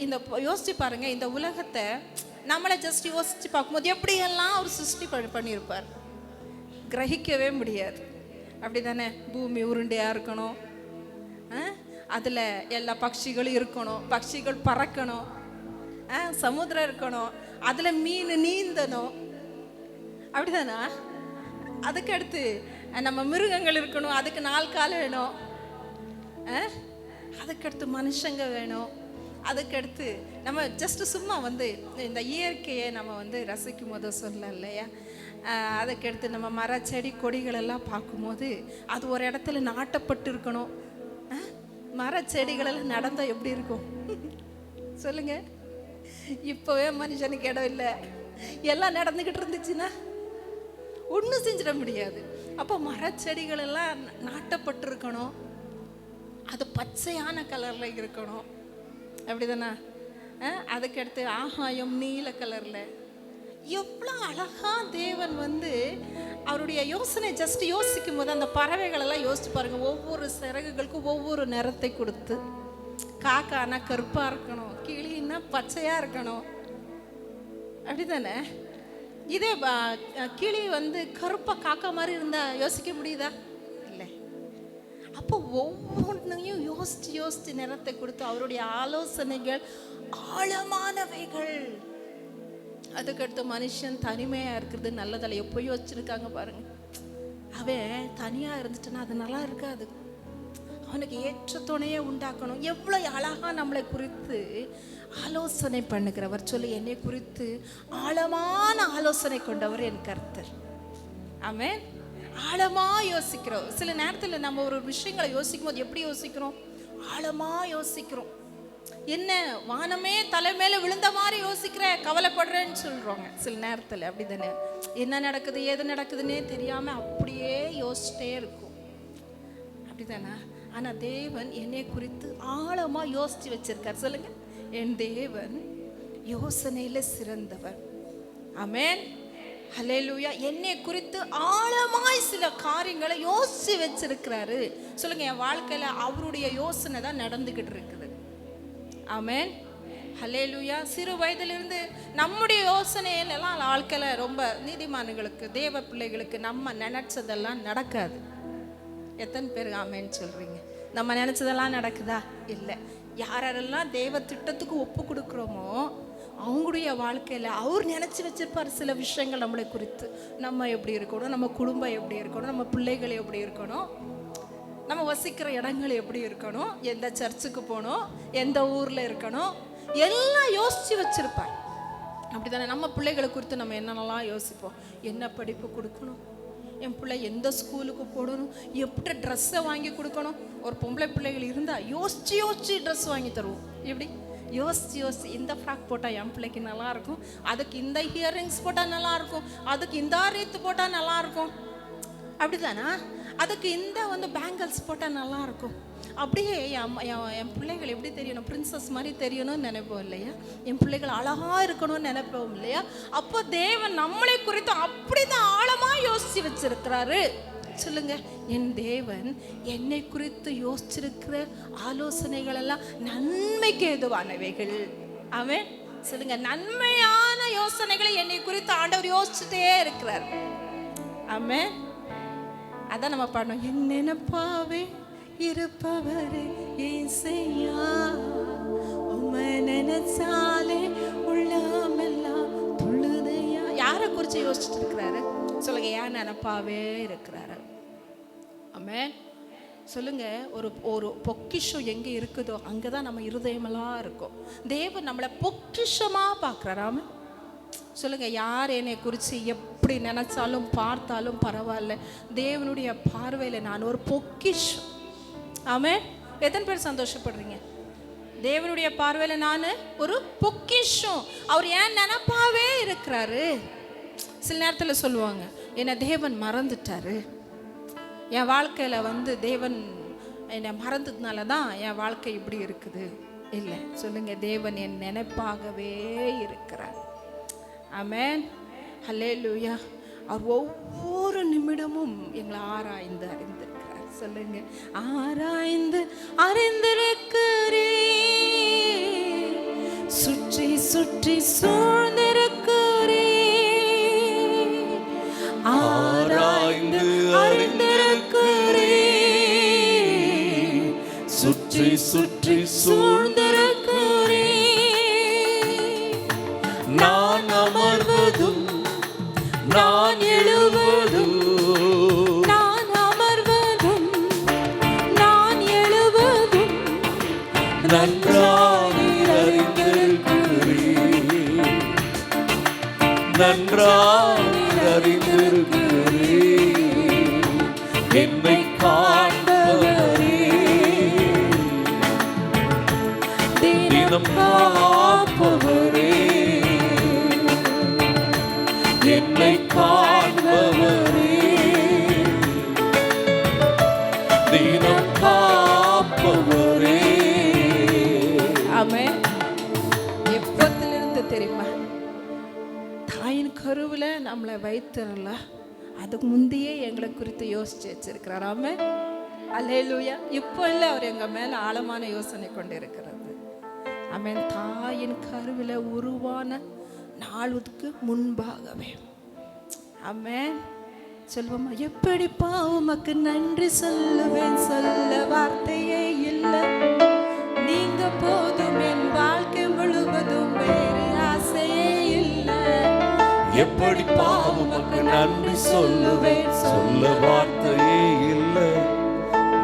இந்த யோசிச்சு பாருங்க, இந்த உலகத்தை நம்மளை ஜஸ்ட் யோசிச்சு பார்க்கும்போது எப்படியெல்லாம் அவர் சிருஷ்டி பண்ணியிருப்பார், கிரகிக்கவே முடியாது. அப்படி தானே? பூமி உருண்டையாக இருக்கணும், அதில் எல்லா பட்சிகளும் இருக்கணும், பட்சிகள் பறக்கணும், சமுத்திரம் இருக்கணும், அதில் மீன் நீந்தணும், அப்படிதானா? அதுக்கு அடுத்து நம்ம மிருகங்கள் இருக்கணும், அதுக்கு 4 கால் வேணும். அதுக்கடுத்து மனுஷங்க வேணும். அதுக்கடுத்து நம்ம ஜஸ்ட் சும்மா வந்து இந்த இயற்கையை நம்ம வந்து ரசிக்கும் போது சொல்ல இல்லையா? அதுக்கடுத்து நம்ம மர செடி கொடிகள் எல்லாம் பார்க்கும்போது அது ஒரு இடத்துல நாட்டப்பட்டு இருக்கணும். மர செடிகளெல்லாம் நடந்தால் எப்படி இருக்கும் சொல்லுங்க? இப்போவே மனுஷனுக்கு இடம் இல்லை. எல்லாம் நடந்துக்கிட்டு இருந்துச்சுன்னா ஒன்றும் செஞ்சிட முடியாது. அப்போ மரச்செடிகள் எல்லாம் நாட்டப்பட்டிருக்கணும், அது பச்சையான கலரில் இருக்கணும். அப்படிதானே? அதுக்கடுத்து ஆகாயம் நீல கலரில். எவ்வளோ அழகா தேவன் வந்து அவருடைய யோசனை ஜஸ்ட் யோசிக்கும் போது அந்த பறவைகளெல்லாம் யோசிச்சு பாருங்க. ஒவ்வொரு சிறகுகளுக்கும் ஒவ்வொரு நிறத்தை கொடுத்து, காக்கானா கருப்பாக இருக்கணும், கிளின்னா பச்சையாக இருக்கணும். அப்படிதானே? இதே கிளி வந்து கருப்பாக காக்கா மாதிரி இருந்தால் யோசிக்க முடியுதா? இல்லை. அப்போ ஒவ்வொன்றையும் யோசிச்சு யோசிச்சு நிறத்தை கொடுத்து அவருடைய ஆலோசனைகள் ஆழமானவைகள். அதுக்கடுத்து மனுஷன் தனிமையாக இருக்கிறது நல்லதில்லை. எப்போ யோசிச்சிருக்காங்க பாருங்க. அவன் தனியாக இருந்துட்டுன்னா அது நல்லா இருக்காது. அவனுக்கு ஏற்ற துணையை உண்டாக்கணும். எவ்வளோ அழகாக நம்மளை குறித்து ஆலோசனை பண்ணுகிறவர் சொல்லி, என்னை குறித்து ஆழமான ஆலோசனை கொண்டவர் என் கர்த்தர். ஆமென். ஆழமாக யோசிக்கிறோம். சில நேரத்தில் நம்ம ஒரு விஷயங்களை யோசிக்கும் போது எப்படி யோசிக்கிறோம்? ஆழமாக யோசிக்கிறோம். என்ன வானமே தலை மேலே விழுந்த மாதிரி யோசிக்கிற, கவலைப்படுறேன்னு சொல்கிறோங்க சில நேரத்தில். அப்படி தானே? என்ன நடக்குது ஏது நடக்குதுன்னே தெரியாமல் அப்படியே யோசிச்சிட்டே இருக்கும். அப்படி தானே? ஆனால் தேவன் என்னை குறித்து ஆழமாக யோசித்து வச்சிருக்கார். சொல்லுங்க, என் தேவன் யோசனையில் சிறந்தவர். ஆமென். ஹல்லேலூயா. என்னை குறித்து ஆழமாய் சில காரியங்களை யோசித்து வச்சிருக்கிறாரு. சொல்லுங்க, என் வாழ்க்கையில் அவருடைய யோசனை தான் நடந்துக்கிட்டு இருக்குது. ஆமென். ஹல்லேலூயா. சிறு வயதிலிருந்து நம்முடைய யோசனையிலெல்லாம் வாழ்க்கையில் ரொம்ப நீதிமான்களுக்கு, தேவ பிள்ளைகளுக்கு நம்ம நினைச்சதெல்லாம் நடக்காது. எத்தனை பேர் ஆமென்னு சொல்கிறீங்க? நம்ம நினச்சதெல்லாம் நடக்குதா? இல்லை. யாரெல்லாம் தேவ திட்டத்துக்கு ஒப்பு கொடுக்குறோமோ அவங்களுடைய வாழ்க்கையில் அவர் நினச்சி வச்சிருப்பார் சில விஷயங்கள் நம்மளை குறித்து. நம்ம எப்படி இருக்கணும், நம்ம குடும்பம் எப்படி இருக்கணும், நம்ம பிள்ளைகள் எப்படி இருக்கணும், நம்ம வசிக்கிற இடங்கள் எப்படி இருக்கணும், எந்த சர்ச்சுக்கு போகணும், எந்த ஊரில் இருக்கணும், எல்லாம் யோசித்து வச்சுருப்பார். அப்படி தானே? நம்ம பிள்ளைகளை குறித்து நம்ம என்னென்னலாம் யோசிப்போம். என்ன படிப்பு கொடுக்கணும், என் பிள்ளை எந்த ஸ்கூலுக்கு போடணும், எப்படி ட்ரெஸ்ஸை வாங்கி கொடுக்கணும். ஒரு பொம்பளை பிள்ளைகள் இருந்தால் யோசித்து யோசித்து ட்ரெஸ் வாங்கி தருவோம். எப்படி யோசித்து யோசித்து, இந்த ஃப்ராக் போட்டால் என் பிள்ளைக்கு நல்லாயிருக்கும், அதுக்கு இந்த இயரிங்ஸ் போட்டால் நல்லாயிருக்கும், அதுக்கு இந்த ரீத்து போட்டால் நல்லாயிருக்கும். அப்படி தானே? அதுக்கு இந்த வந்து பேங்கிள்ஸ் போட்டால் நல்லாயிருக்கும். அப்படியே என் பிள்ளைகள் எப்படி தெரியணும், பிரின்சஸ் மாதிரி தெரியணும்னு நினைப்போம் இல்லையா? என் பிள்ளைகள் அழகாக இருக்கணும்னு நினைப்போம் இல்லையா? அப்போ தேவன் நம்மளை குறித்து அப்படி தான் ஆழமாக யோசித்து வச்சிருக்கிறாரு. சொல்லுங்க, என் தேவன் என்னை குறித்து யோசிச்சிருக்கிற ஆலோசனைகள் எல்லாம் நன்மைக்கு ஏதுவானவைகள். அவன் சொல்லுங்க, நன்மையான யோசனைகளை என்னை குறித்து ஆண்டவர் யோசிச்சுட்டே இருக்கிறார். ஆமென். அதான் நம்ம பாடணும், என் நினைப்பாவே இருப்பவரே ஏசையா, உம்மை நினைச்சாலே உள்ளமெல்லாம் துள்ளுதையா. யாரை குறித்து யோசிச்சுட்டு இருக்கிறாரு? சொல்லுங்க, ஏன் நினைப்பாவே இருக்கிறாரு. ஆமென். சொல்லுங்க, ஒரு பொக்கிஷம் எங்கே இருக்குதோ அங்கே தான் நம்ம இருதயமெல்லாம் இருக்கும். தேவன் நம்மளை பொக்கிஷமாக பார்க்குறாரு. ஆமென். சொல்லுங்க, யார் என்னை குறித்து எப்படி நினைச்சாலும் பார்த்தாலும் பரவாயில்ல, தேவனுடைய பார்வையில் நான் ஒரு பொக்கிஷம். ஆமென். எத்தனை பேர் சந்தோஷப்படுறீங்க? தேவனுடைய பார்வையில் நான் ஒரு பொக்கிஷம். அவர் ஏன் நினைப்பாவே இருக்கிறாரு. சில நேரத்தில் சொல்லுவாங்க, என்னை தேவன் மறந்துட்டாரு, என் வாழ்க்கையில் வந்து தேவன் என்னை மறந்ததுனால தான் என் வாழ்க்கை இப்படி இருக்குது. இல்லை, சொல்லுங்க, தேவன் என் நினைப்பாகவே இருக்கிறார். ஆமென். ஹல்லேலூயா. அவர் ஒவ்வொரு நிமிடமும் எங்களை ஆராய்ந்து அறிந்திருக்கிறார். சொல்லுங்க, ஆராய்ந்து அறிந்திருக்கிறே, சுற்றி சுற்றி சூழ்ந்திருக்கிறே, ஆராய்ந்து அறிந்திருக்கிறே, சுற்றி சுற்றி சூழ்ந்திருக்கிறே, நான் அமர்வதும் நான் எழுவதும் நான் அமர்வதும் நான் எழுவதும் நன்றாய் அறிந்திருக்கிறீர், நன்றாய் அறிந்திருக்கிறீர். என்னை காண்பவரே, தினம் காப்பவரே, என்னை காண்பவரே, தினம் காப்பவரே. ஆமென். எப்பத்திலிருந்து தெரியுமா? தாயின் கருவில் நம்மளை வைத்திரல, அதுக்கு முந்தையே எங்களை குறித்து யோசிச்சு வச்சிருக்கிறார். ஆமென். அல்லேலூயா. இப்போ இல்லை, அவர் எங்கள் மேலே ஆழமான யோசனை கொண்டு இருக்கிறது. ஆமென். தாயின் கருவில் உருவான நாளுக்கு முன்பாகவே. ஆமென். சொல்வோமா? எப்படிப்பா உமக்கு நன்றி சொல்லுவேன், சொல்ல வார்த்தையே இல்லை. நீங்க போதும், என் வாழ்க்கை முழுவதும் வேறு ஆசையே இல்லை. எப்படி பாவமக்கு நன்றி சொல்லுவேன், சொல்ல வார்த்தையே இல்லை.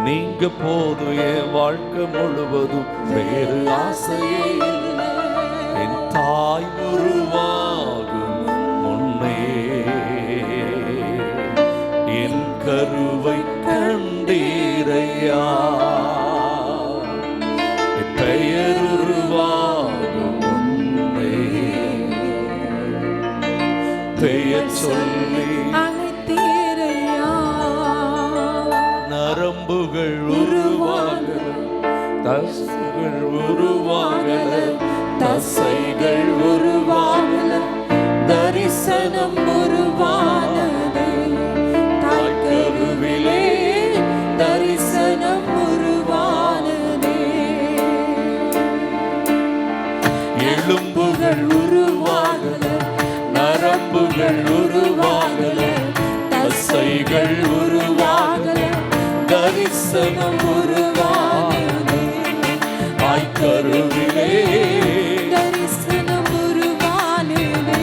நீங்க போதும், என் வாழ்க்கை முழுவதும் வேறு ஆசையே இல்லை. என் தாய் உருவாகும் முன்னே என் கருவை கண்டீரையா. என் பெயர் உருவாகும் முன்னே பெயர் சொல்லி அழைத்தீரையா. நரம்புகள் உருவாகல, தசைகள் உருவாகல, தசைகள் உருவாகல, தரிசனம் உருவானது. தாய்க்கருவிலே தரிசனம் உருவானது. எலும்புகள் உருவாகல, நரம்புகள் உருவாகல, தசைகள் உருவாகல, தரிசனம் உருவானது. தாய்க்கருவிலே தரிசனம் உருவானது.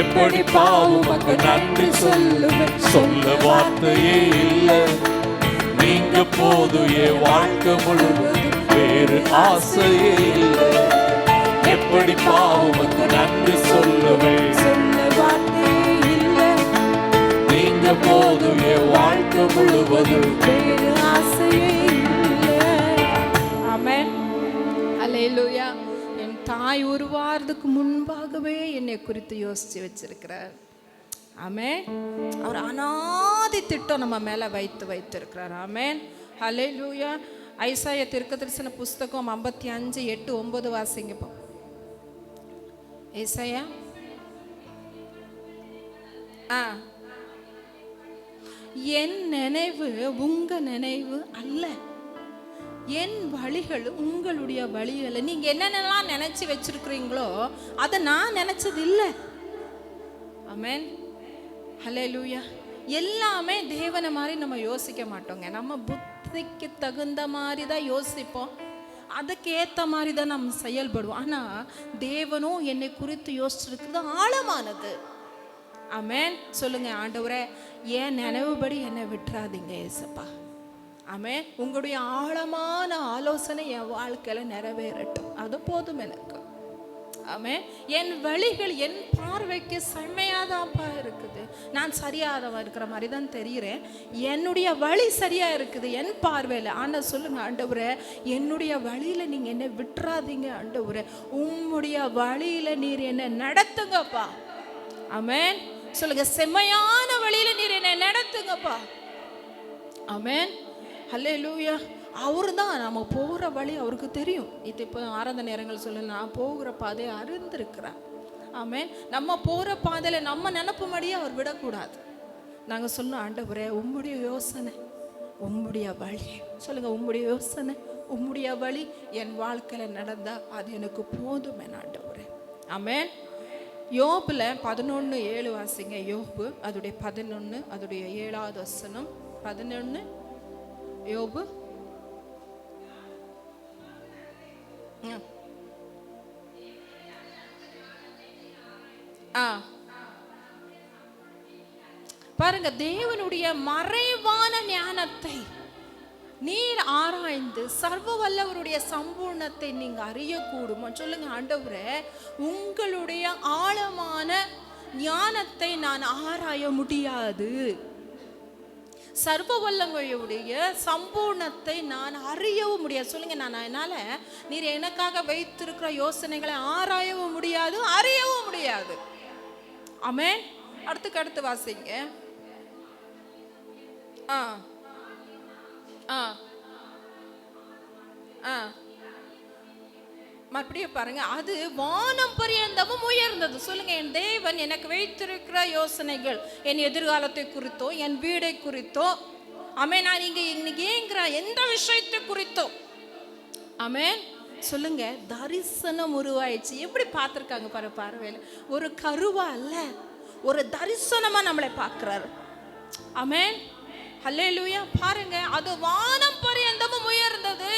எப்படி பாவமக்கு நன்றி சொல்லுவேன், சொல்ல வார்த்தையே இல்லை. நீங்க போதும், என் வாழ்க்கை முழுவதும் வேறு ஆசையே இல்லை. எப்படி பாவமக்கு நன்றி சொல்லுவேன், சொல்ல வார்த்தையே இல்லை. நீங்க போதும், என் வாழ்க்கை முழுவதும் வேறு ஆசையே இல்லை. ஆமென். அல்லேலூயா. என் தாய் உருவாகிறதுக்கு முன்பாகவே என்னை குறித்து யோசிச்சு வச்சிருக்கிறார். ஆமென். அவர் அநாதி திட்டம் நம்ம மேலே வைத்திருக்கிறார். ஆமென். அல்லேலூயா. ஐசாயா தீர்க்கதரிசன புஸ்தகம் 55:8-9 வாசிங்கப்போ. ஏசாயா என் நினைவு உங்க நினைவு அல்ல, என் வழிகள் உங்களுடைய வழிகள். நீங்க என்னென்னலாம் நினைச்சு வச்சிருக்கிறீங்களோ அதை நான் நினைச்சது இல்லை. ஆமென். ஹல்லேலூயா. எல்லாமே தேவனை மாதிரி நம்ம யோசிக்க மாட்டோங்க. நம்ம புத்திக்கு தகுந்த மாதிரி தான் யோசிப்போம், அதுக்கு ஏற்ற மாதிரி தான் நம்ம செயல்படுவோம். ஆனால் தேவனும் என்னை குறித்து யோசிச்சிருக்கிறது ஆழமானது. ஆமென். சொல்லுங்க, ஆண்டவரே என் நினைவுபடி என்னை விட்டுறாதீங்க ஏசப்பா. ஆமென். உங்களுடைய ஆழமான ஆலோசனை என் வாழ்க்கையில் நிறைவேறட்டும், அது போதும் எனக்கு. ஆமென். என் வழிகள் என் பார்வைக்கு செம்மையாதான்ப்பா இருக்குது. நான் சரியாதவன் இருக்கிற மாதிரி தான் தெரிகிறேன், என்னுடைய வழி சரியா இருக்குது என் பார்வையில். ஆனால் சொல்லுங்க ஆண்டவரே, என்னுடைய வழியில் நீங்கள் என்னை விட்டுறாதீங்க ஆண்டவரே, உம்முடைய வழியில் நீர் என்னை நடத்துங்கப்பா. ஆமென். சொல்லுங்க, செம்மையான வழியில் நீர் என்னை நடத்துங்கப்பா. ஆமென். ஹல்லேலூயா. அவரு தான் நம்ம போகிற வழி அவருக்கு தெரியும். இது இப்போ ஆரம்ப நேரங்கள் சொல்ல, நான் போகிற பாதையை அறிந்திருக்கிறார். ஆமென். நம்ம போகிற பாதையில் நம்ம நினப்பும்படியே அவர் விடக்கூடாது. நாங்கள் சொல்லணும், ஆண்டவரே உம்முடைய யோசனை உம்முடைய வழி. சொல்லுங்க, உம்முடைய யோசனை உம்முடைய வழி என் வாழ்க்கையில் நடந்தால் அது எனக்கு போதும் என் ஆண்டவரே. ஆமென். யோபில் 11:7 வாசிங்க. யோபு அதோடைய 11 அதோடைய 7வது வசனம். 11 யோபு. பாருங்க, தேவனுடைய மறைவான ஞானத்தை நீர் ஆராய்ந்து சர்வ வல்லவருடைய சம்பூர்ணத்தை நீங்க அறியக்கூடுமா? சொல்லுங்க, ஆண்டவரே, உங்களுடைய ஆழமான ஞானத்தை நான் ஆராய முடியாது, சர்வ வல்லமையுடைய சம்பூர்ணத்தை நான் அறியவும் முடியாது. சொல்லுங்க, நான் என்னால நீர் எனக்காக வைத்திருக்கிற யோசனைகளை ஆராயவும் முடியாது, அறியவும் முடியாது. ஆமென். அடுத்து வாசிங்க. மறுபடியும் பாருங்க, அது வானம் பரியந்தமும் உயர்ந்தது. சொல்லுங்க, என் தேவன் எனக்கு வைத்திருக்கிற யோசனைகள் என் எதிர்காலத்தை குறித்தோ, என் வீடை குறித்தோ, ஆமென், நான் இங்க இன்னைக்கு ஏங்குற எந்த விஷயத்தை குறித்தோ, ஆமென், சொல்லுங்க, தரிசனம் உருவாயிடுச்சு. எப்படி பார்த்துருக்காங்க பாரு, பார்வையில் ஒரு கருவா அல்ல, ஒரு தரிசனமா நம்மளை பார்க்கிறாரு. ஆமென், ஹல்லேலூயா. பாருங்க, அது வானம் பரியந்தமும் உயர்ந்தது.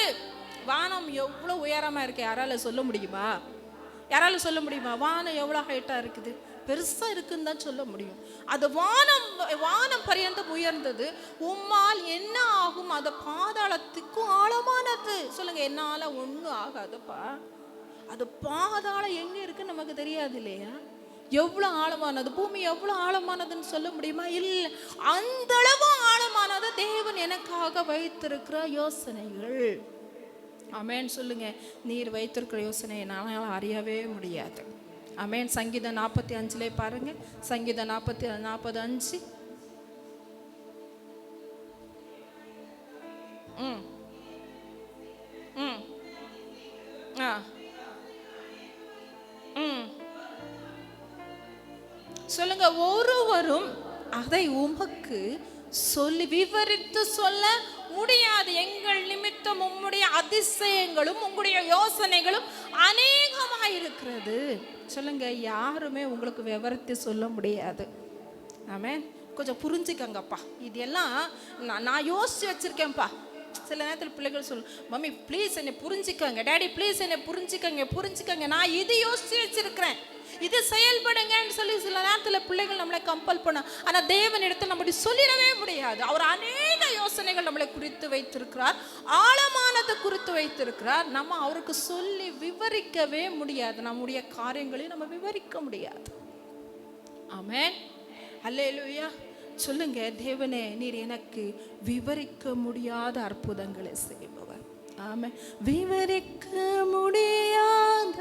வானம் எவ்வளவு உயரமா இருக்கு, யாரால சொல்ல முடியுமா? யாரால சொல்ல முடியுமா? வானம் எவ்வளவு ஹைட்டா இருக்குது, பெருசா இருக்குன்னு தான் சொல்ல முடியும். அது வானம் பரியந்தம் உயர்ந்தது. உம்மால் என்ன ஆகும்? அது பாதாளத்துக்கும் ஆழமானது. சொல்லுங்க, என்னால ஒண்ணும் ஆகாதுப்பா. அது பாதாளம் எங்க இருக்குன்னு நமக்கு தெரியாது இல்லையா? எவ்வளவு ஆழமானது, பூமி எவ்வளவு ஆழமானதுன்னு சொல்ல முடியுமா? இல்லை, அந்த அளவு ஆழமானது தேவன் எனக்காக வைத்திருக்கிற யோசனைகள். ஆமென். சொல்லுங்க, நீர் வைத்திருக்கிற யோசனை என்னால் அறியவே முடியாது. ஆமென். சங்கீதம் 45 பாருங்க, சங்கீதம் 45. சொல்லுங்க, ஒருவரும் அதை உமக்கு சொல்லி விவரித்து சொல்ல முடியாது. எங்கள் நிமித்தம் உம்முடைய அதிசயங்களும் உங்களுடைய யோசனைகளும் அநேகமாயிருக்கிறது. சொல்லுங்க, யாருமே உங்களுக்கு விவரித்து சொல்ல முடியாது. ஆமென். கொஞ்சம் புரிஞ்சுக்கங்கப்பா, இதெல்லாம் நான் யோசிச்சு வச்சிருக்கேன்ப்பா. சில நேரத்தில் பிள்ளைகள் சொல்லும், மம்மி ப்ளீஸ் என்னை புரிஞ்சுக்கங்க, டேடி ப்ளீஸ் என்னை புரிஞ்சுக்கங்க, நான் இது யோசிச்சு வச்சிருக்கிறேன், இது செயல்படுங்கன்னு சொல்லி சில நேரத்தில் பிள்ளைகள் நம்மளை கம்பல் பண்ண. ஆனால் தேவன் இடத்துல நம்ம சொல்லிடவே முடியாது. அவர் அநேக யோசனைகள் நம்மளை குறித்து வைத்திருக்கிறார், ஆழமானது குறித்து வைத்திருக்கிறார். நம்ம அவருக்கு சொல்லி விவரிக்கவே முடியாது, நம்முடைய காரியங்களையும் நம்ம விவரிக்க முடியாது. ஆமென், அல்லேலூயா. சொல்லுங்க, தேவனே, நீர் எனக்கு விவரிக்க முடியாத அற்புதங்களை செய்பவர். ஆமென். விவரிக்க முடியாத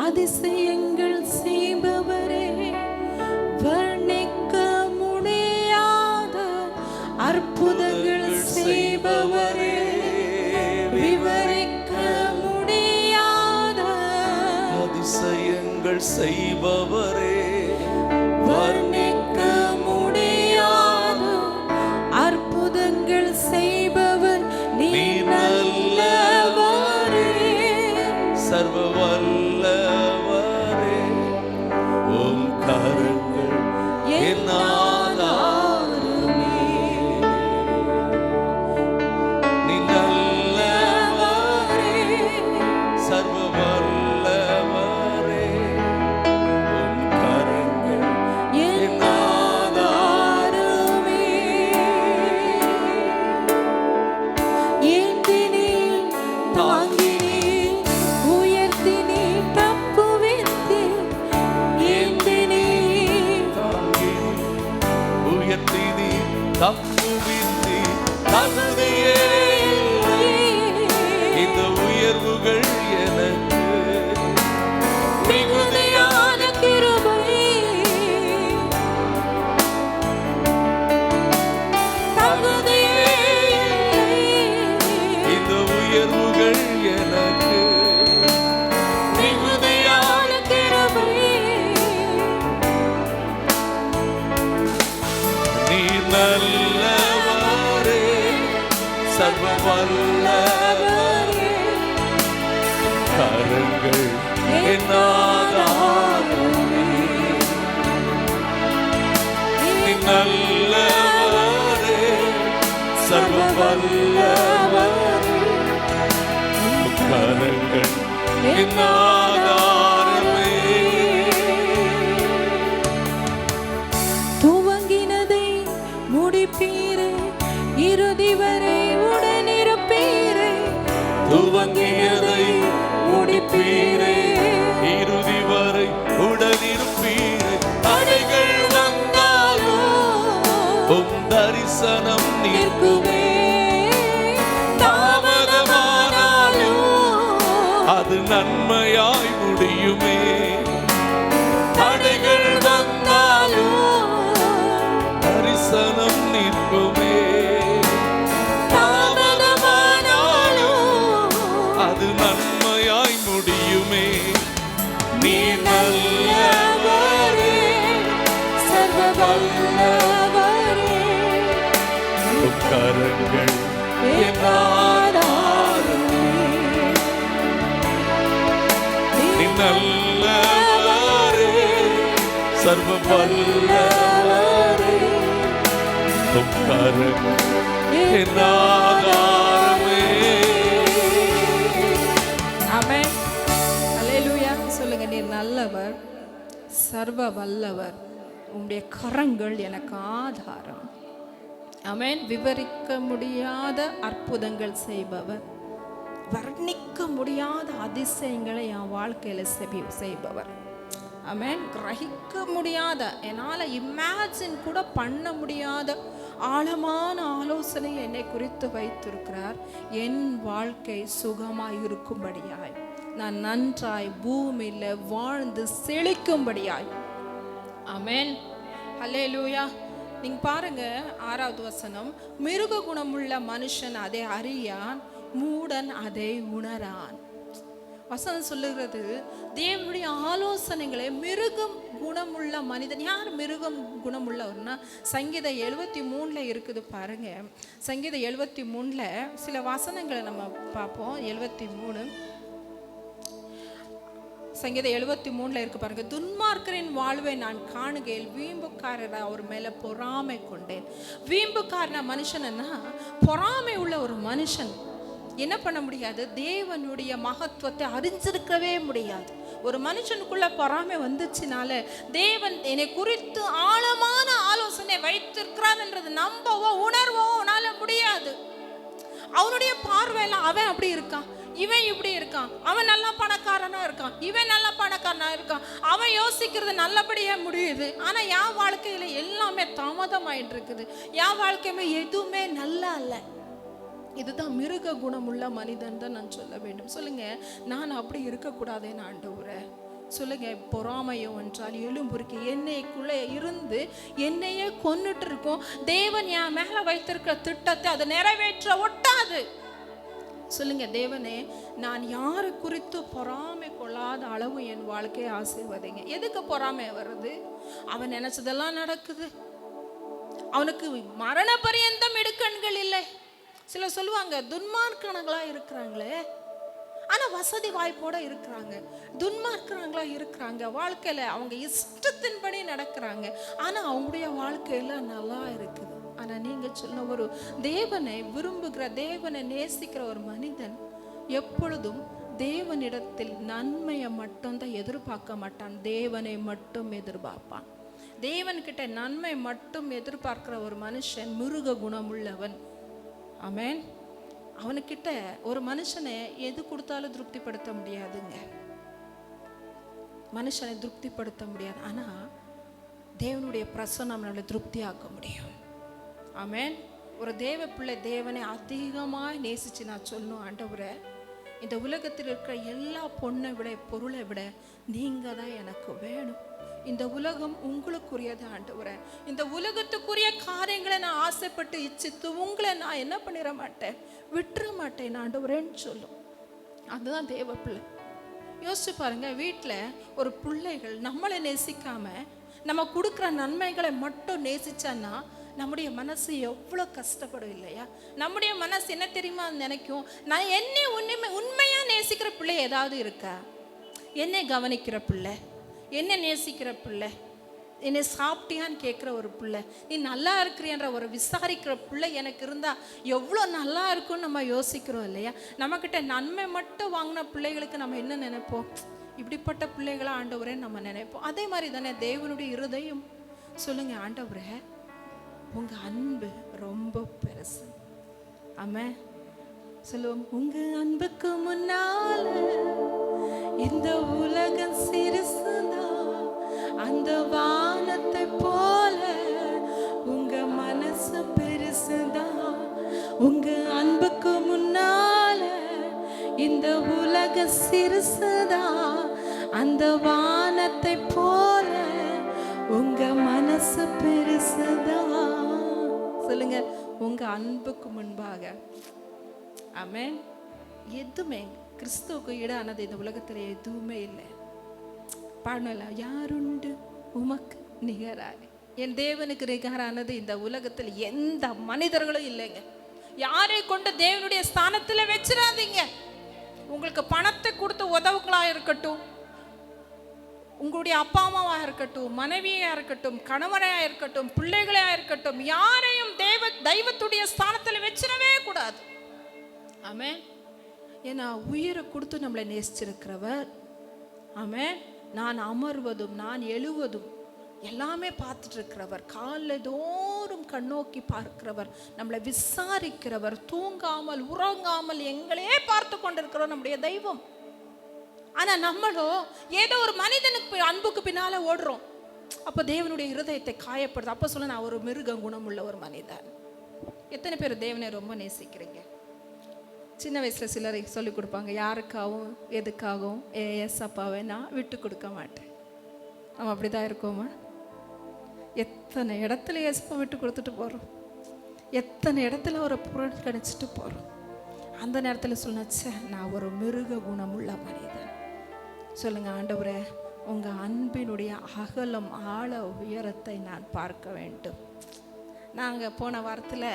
அதிசயங்கள் செய்பவரே, வர்ணிக்க முடியாத அற்புதங்கள் செய்பவரே, விவரிக்க முடியாத அதிசயங்கள் செய்பவரே, வர்ணிக்க முடியாத அற்புதங்கள் செய்பவர் நீர் நல்லவரே, சர்வ வல்லவரே, உம் கரங்கள் என் ஆதாரமே. நீ நல்லவரே, சர்வ வல்லவரே, உம் கரங்கள் என் ஆதாரமே. ஏந்தினீர், தாங்கினீர், உயர்த்தினீர், தப்புவித்தீர். ஏந்தினீர், உயர்த்தினீர், தப்புவித்தீர். தகுதியே இந்த உயர்வுகள் எனக்கு மிகுதியான கிருபை. தகுதியே இந்த உயர்வுகள் எனக்கு மிகுதியான கிருபை. நீ நல்லவரே, சர்வ வல்லவரே, கரங்கள் என் ஆதாரமே. நீ நல்லவரே, சர்வ வல்லவரே, கரங்கள் என் ஆதாரமே. துவங்கினதை நன்மையாய் முடியுமே. தடைகள் வந்தாலும் தரிசனம் நிற்குமே. தாமதமானாலும் அது நன்மையாய் முடியுமே. நீ நல்லவரே, சர்வ வல்லவரே, உம் கரங்கள் என் ஆதாரமே. நீ நல்லவரே, சர்வ வல்லவரே, உம் கரங்கள் என் ஆதாரமே. ஆமென். அல்லேலூயா. சொல்லுங்க, நீர் நல்லவர், சர்வ வல்லவர், உம்முடைய கரங்கள் எனக்கு ஆதாரம். ஆமென். விவரிக்க முடியாத அற்புதங்கள் செய்பவர், வர்ணிக்க முடியாத அதிசயங்களை என் வாழ்க்கையில செய்பவர். ஆமென். கிரகிக்க முடியாத, என்னால் இமேஜின் கூட பண்ண முடியாத ஆழமான ஆலோசனை என்னை குறித்து வைத்திருக்கிறார். என் வாழ்க்கை சுகமாய் இருக்கும்படியாய், நான் நன்றாய் பூமியில் வாழ்ந்து செழிக்கும்படியாய். ஆமென். அல்லேலூயா. நீங்க பாருங்க, 6வது வசனம், மிருக குணமுள்ள மனுஷன் அதை அறியான், மூடன் அதை உணரான். வசனம் சொல்லுகிறது, தேவனுடைய ஆலோசனைகளை மிருகம் குணமுள்ள மனிதன். யார் மிருகம் குணமுள்ளவர்னா, சங்கீதம் 73 இருக்குது பாருங்க. சங்கீதம் 73 சில வசனங்களை நம்ம பார்ப்போம். 73 சங்கீதம் 73 இருக்கு பாருங்க. துன்மார்க்கரின் வாழ்வை நான் காணுகையில் வீம்புக்காரரை அவர் மேல பொறாமை கொண்டேன். வீம்புக்காரன மனுஷன்னா, பொறாமை உள்ள ஒரு மனுஷன் என்ன பண்ண முடியாது? தேவனுடைய மகத்துவத்தை அறிஞ்சிருக்கவே முடியாது. ஒரு மனுஷனுக்குள்ள பொறாமை வந்துச்சுனால, தேவன் என்னை குறித்து ஆழமான ஆலோசனை வைத்திருக்கிறார் என்றது நம்பவோ உணர்வோ உன்னால முடியாது. அவனுடைய பார்வையில அவன் அப்படி இருக்கான், இவன் இப்படி இருக்கான், அவன் நல்லா பணக்காரனா இருக்கான், இவன் நல்லா பணக்காரனா இருக்கான், அவன் யோசிக்கிறது நல்லபடியா முடியுது. ஆனா என் வாழ்க்கையில எல்லாமே தாமதமாயிட்டு இருக்குது, என் வாழ்க்கையுமே எதுவுமே நல்லா இல்லை. இதுதான் மிருக குணமுள்ள மனிதன் தான் நான் சொல்ல வேண்டும். சொல்லுங்க, நான் அப்படி இருக்கக்கூடாதேன்னு ஆண்டவரே. சொல்லுங்க, பொறாமையோ என்றால் எலும்புருக்கு என்னைக்குள்ளே இருந்து என்னையே கொன்னுட்டு இருக்கும். தேவன் என் மேல வைத்திருக்கிற திட்டத்தை அதை நிறைவேற்ற ஒட்டாது. சொல்லுங்க, தேவனே, நான் யாரு குறித்து பொறாமை கொள்ளாத அளவு என் வாழ்க்கையை ஆசீர்வதிங்க. எதுக்கு பொறாமை வருது? அவன் நினைச்சதெல்லாம் நடக்குது, அவனுக்கு மரண பரியந்தம் இடுக்கண்கள் இல்லை. சில சொல்லுவாங்க, துன்மார்க்கனங்களா இருக்கிறாங்களே, ஆனா வசதி வாய்ப்போட இருக்கிறாங்க, துன்மார்க்கனங்களா இருக்கிறாங்க, வாழ்க்கையில அவங்க இஷ்டத்தின்படி நடக்கிறாங்க, ஆனா அவங்களுடைய வாழ்க்கையில நல்லா இருக்குது. ஆனா நீங்க சொன்ன ஒரு தேவனை விரும்புகிற, தேவனை நேசிக்கிற ஒரு மனிதன் எப்பொழுதும் தேவனிடத்தில் நன்மையை மட்டும்தான் எதிர்பார்க்க மாட்டான், தேவனை மட்டும் எதிர்பார்ப்பான். தேவன்கிட்ட நன்மை மட்டும் எதிர்பார்க்கிற ஒரு மனுஷன் மிருக குணமுள்ளவன். ஆமென். அவனுக்கிட்ட ஒரு மனுஷனை எது கொடுத்தாலும் திருப்திப்படுத்த முடியாதுங்க, மனுஷனை திருப்திப்படுத்த முடியாது. ஆனா தேவனுடைய பிரசன்னம் நம்மளை திருப்தியாக்க முடியும். ஆமென். ஒரு தேவ பிள்ளை தேவனை அதிகமாக நேசிச்சு நான் சொல்லணும், ஆண்டவரே, இந்த உலகத்தில் இருக்கிற எல்லா பொண்ணை விட பொருளை விட நீங்க தான் எனக்கு வேணும். இந்த உலகம் உங்களுக்குரியது ஆண்டவரே. இந்த உலகத்துக்குரிய காரியங்களை நான் ஆசைப்பட்டு இச்சித்து உங்களை நான் என்ன பண்ணிட மாட்டேன், விட்டுற மாட்டேன் ஆண்டவரேன்னு சொல்லும். அதுதான் தேவ பிள்ளை. யோசிச்சு பாருங்க, வீட்டில் ஒரு பிள்ளைகள் நம்மளை நேசிக்காம நம்ம கொடுக்குற நன்மைகளை மட்டும் நேசிச்சான்னா நம்முடைய மனசு எவ்வளோ கஷ்டப்படும் இல்லையா? நம்முடைய மனசு என்ன தெரியுமா நினைக்கும், நான் என்னை உண்மையா நேசிக்கிற பிள்ளை ஏதாவது இருக்கா, என்னை கவனிக்கிற பிள்ளை, என்னை நேசிக்கிற பிள்ளை, என்னை சாப்பிட்டியான்னு கேட்குற ஒரு பிள்ளை, நீ நல்லா இருக்கிறியன்ற ஒரு விசாரிக்கிற பிள்ளை எனக்கு இருந்தால் எவ்வளோ நல்லா இருக்கும்னு நம்ம யோசிக்கிறோம் இல்லையா? நம்மக்கிட்ட நன்மை மட்டும் வாங்கின பிள்ளைகளுக்கு நம்ம என்ன நினைப்போம், இப்படிப்பட்ட பிள்ளைகளை ஆண்டவரே நம்ம நினைப்போம். அதே மாதிரி தானே தேவனுடைய இருதயம். சொல்லுங்க, ஆண்டவரே உங்க அன்பு ரொம்ப பெருசு. ஆமென். சொல்லுவோம், உங்க அன்புக்கு முன்னால இந்த உலகம் சிறுசுதான், அந்த வானத்தை போல உங்க மனசு பெருசுதான். உங்க அன்புக்கு முன்னால இந்த உலக உலகம் சிறுசுதான், அந்த வானத்தை போல உங்க மனசு பெருசுதான். சொல்லுங்க, உங்க அன்புக்கு முன்பாக. ஆமென். எதுவுமே கிறிஸ்துவுக்கு ஈடானது இந்த உலகத்துல எதுவுமே இல்லை. பாடல, யாருண்டு உமக்கு நிகராக. என் தேவனுக்கு நிகரானது இந்த உலகத்தில் எந்த மனிதர்களும் இல்லைங்க. யாரை கொண்டு தேவனுடைய ஸ்தானத்தில் வச்சிடாதீங்க. உங்களுக்கு பணத்தை கொடுத்து உதவுகளா இருக்கட்டும், உங்களுடைய அப்பா அம்மாவா இருக்கட்டும், மனைவியா இருக்கட்டும், கணவனையா இருக்கட்டும், பிள்ளைகளையா இருக்கட்டும், யாரையும் தெய்வத்துடைய ஸ்தானத்தில் வச்சிடவே கூடாது. ஆமென். ஏன்னா உயிரை கொடுத்து நம்மளை நேசிச்சிருக்கிறவர். ஆமென். நான் அமர்வதும் நான் எழுவதும் எல்லாமே பார்த்துட்டு இருக்கிறவர், காலை தோறும் கண்ணோக்கி பார்க்கிறவர், நம்மளை விசாரிக்கிறவர், தூங்காமல் உறங்காமல் எங்களே பார்த்து கொண்டிருக்கிறோம் நம்முடைய தெய்வம். ஆனா நம்மளோ ஏதோ ஒரு மனிதனுக்கு அன்புக்கு பின்னால ஓடுறோம். அப்போ தேவனுடைய இருதயத்தை காயப்படுது. அப்போ சொல்ல, நான் ஒரு மிருக குணம் உள்ள ஒரு மனிதன். எத்தனை பேர் தேவனை ரொம்ப நேசிக்கிறீங்க? சின்ன வயசுல சிலரை சொல்லி கொடுப்பாங்க, யாருக்காகவும் எதுக்காகவும் எஸ் அப்பாவை நான் விட்டு கொடுக்க மாட்டேன். நம்ம அப்படிதான் இருக்கோமா? எத்தனை இடத்துல ஏசப்பா விட்டு கொடுத்துட்டு போறோம், எத்தனை இடத்துல ஒரு புறக்கணிச்சுட்டு போறோம். அந்த நேரத்தில் சொன்னாச்சே, நான் ஒரு மிருக குணம் உள்ள மனிதன். சொல்லுங்க, ஆண்டவரே உங்க அன்பினுடைய அகலம் ஆழ உயரத்தை நான் பார்க்க வேண்டும். நாங்கள் போன வாரத்தில்